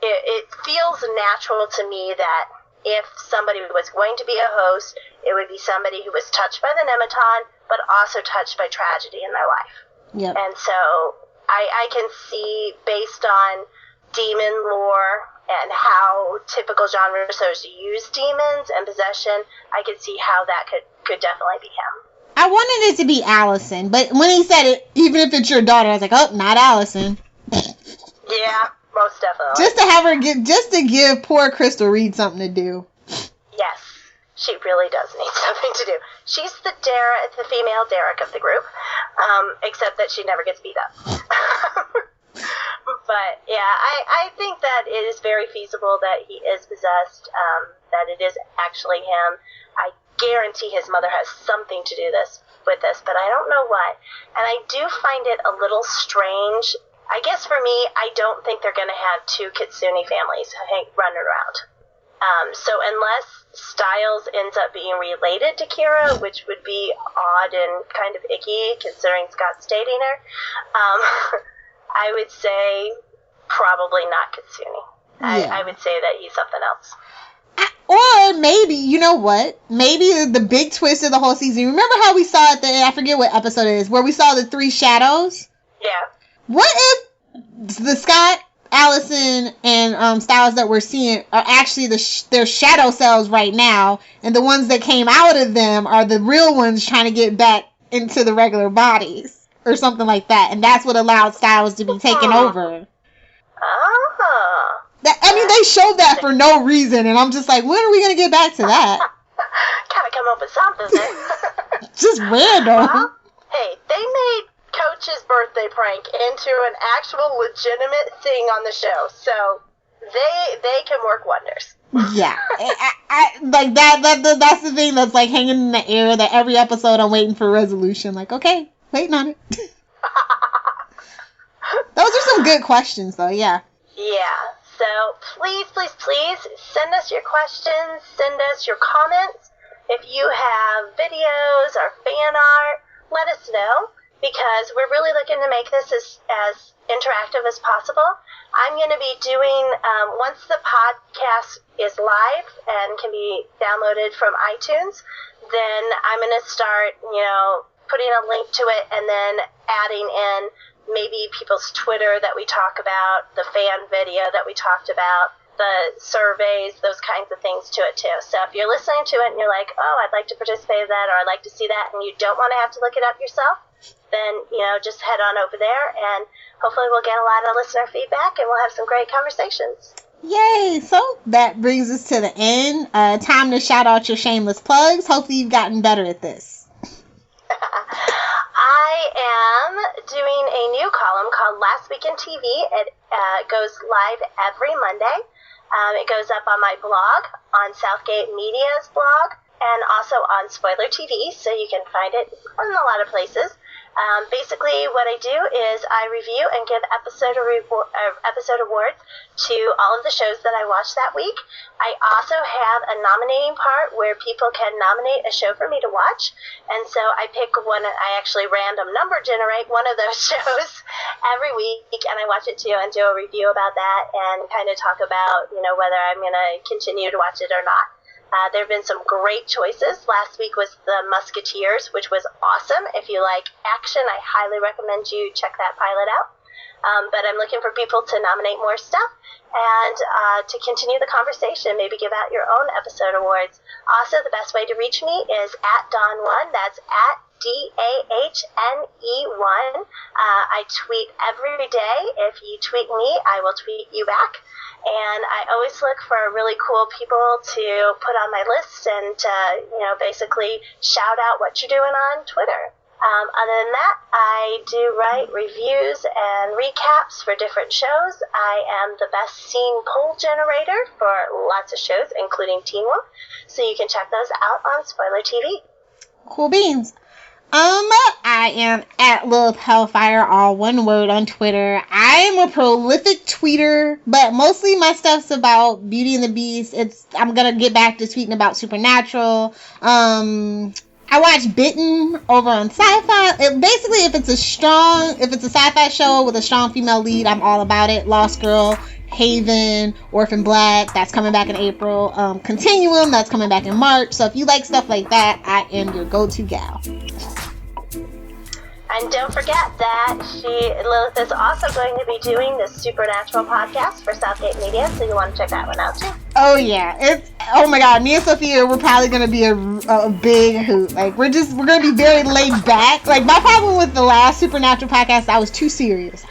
it feels natural to me that if somebody was going to be a host, it would be somebody who was touched by the Nematon, but also touched by tragedy in their life. Yep. And so I can see, based on demon lore and how typical genre shows use demons and possession, I could see how that could definitely be him. I wanted it to be Allison, but when he said it, even if it's your daughter, I was like, oh, not Allison. Yeah. Most definitely. Just to give poor Crystal Reed something to do. Yes, she really does need something to do. She's the female Derek of the group, except that she never gets beat up. But yeah, I think that it is very feasible that he is possessed, that it is actually him. I guarantee his mother has something to do with this, but I don't know what. And I do find it a little strange. I guess for me, I don't think they're going to have two Kitsune families running around. So unless Styles ends up being related to Kira, which would be odd and kind of icky considering Scott's dating her, I would say probably not Kitsune. Yeah. I would say that he's something else. Or maybe, you know what? Maybe the big twist of the whole season. Remember how we saw it, I forget what episode it is, where we saw the three shadows? Yeah. What if the Scott, Allison, and Styles that we're seeing are actually their shadow selves right now, and the ones that came out of them are the real ones trying to get back into the regular bodies, or something like that, and that's what allowed Styles to be taken over. They showed that for no reason, and I'm just like, when are we gonna get back to that? Gotta come up with something then. Just random. Well, hey, they made Coach's birthday prank into an actual legitimate thing on the show, so they can work wonders. Yeah, I like that's the thing that's like hanging in the air. That every episode I'm waiting for resolution. Like, okay, waiting on it. Those are some good questions, though. Yeah. Yeah. So please send us your questions. Send us your comments. If you have videos or fan art, let us know, because we're really looking to make this as interactive as possible. I'm going to be doing, once the podcast is live and can be downloaded from iTunes, then I'm going to start, putting a link to it and then adding in maybe people's Twitter that we talk about, the fan video that we talked about, the surveys, those kinds of things to it too. So if you're listening to it and you're like, oh, I'd like to participate in that, or I'd like to see that, and you don't want to have to look it up yourself, then, just head on over there, and hopefully we'll get a lot of listener feedback, and we'll have some great conversations. Yay! So that brings us to the end. Time to shout out your shameless plugs. Hopefully you've gotten better at this. I am doing a new column called Last Week in TV. It goes live every Monday. It goes up on my blog, on Southgate Media's blog, and also on Spoiler TV, so you can find it in a lot of places. Basically, what I do is I review and give episode awards to all of the shows that I watched that week. I also have a nominating part where people can nominate a show for me to watch, and so I pick one. I actually random number generate one of those shows every week, and I watch it too and do a review about that and kind of talk about whether I'm going to continue to watch it or not. There have been some great choices. Last week was The Musketeers, which was awesome. If you like action, I highly recommend you check that pilot out. But I'm looking for people to nominate more stuff and to continue the conversation, maybe give out your own episode awards. Also, the best way to reach me is at Dawn1. That's at DAHNE1. I tweet every day. If you tweet me, I will tweet you back. And I always look for really cool people to put on my list and to, basically shout out what you're doing on Twitter. Other than that, I do write reviews and recaps for different shows. I am the best scene poll generator for lots of shows, including Teen Wolf. So you can check those out on Spoiler TV. Cool beans. I am at Lilith Hellfire, all one word, on Twitter. I am a prolific tweeter, but mostly my stuff's about Beauty and the Beast. I'm gonna get back to tweeting about Supernatural. I watch Bitten over on Sci-Fi. Basically, if it's a sci-fi show with a strong female lead, I'm all about it. Lost Girl, Haven, Orphan Black, that's coming back in April. Continuum, that's coming back in March. So if you like stuff like that, I am your go-to gal. And don't forget that Lilith is also going to be doing the Supernatural podcast for Southgate Media, so you want to check that one out too. Oh yeah, oh my god, me and Sophia, we're probably gonna be a big hoot. Like we're gonna be very laid back. Like my problem with the last Supernatural podcast, I was too serious.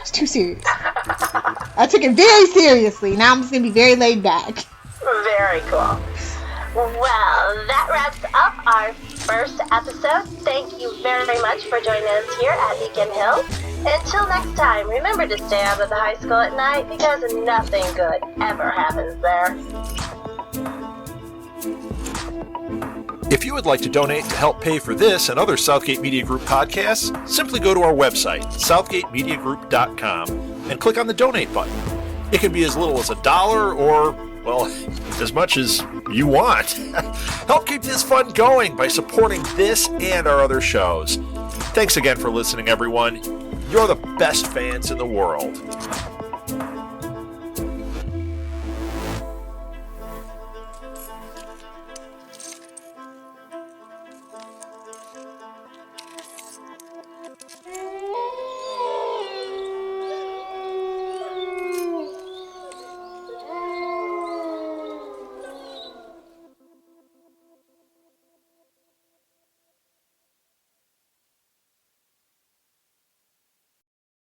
I took it very seriously. Now I'm just gonna be very laid back. Very cool. Well, that wraps up our first episode. Thank you very much for joining us here at Beacon Hill. Until next time, remember to stay out of the high school at night because nothing good ever happens there. If you would like to donate to help pay for this and other Southgate Media Group podcasts, simply go to our website, southgatemediagroup.com, and click on the donate button. It can be as little as $1 or, well, as much as you want. Help keep this fun going by supporting this and our other shows. Thanks again for listening, everyone. You're the best fans in the world.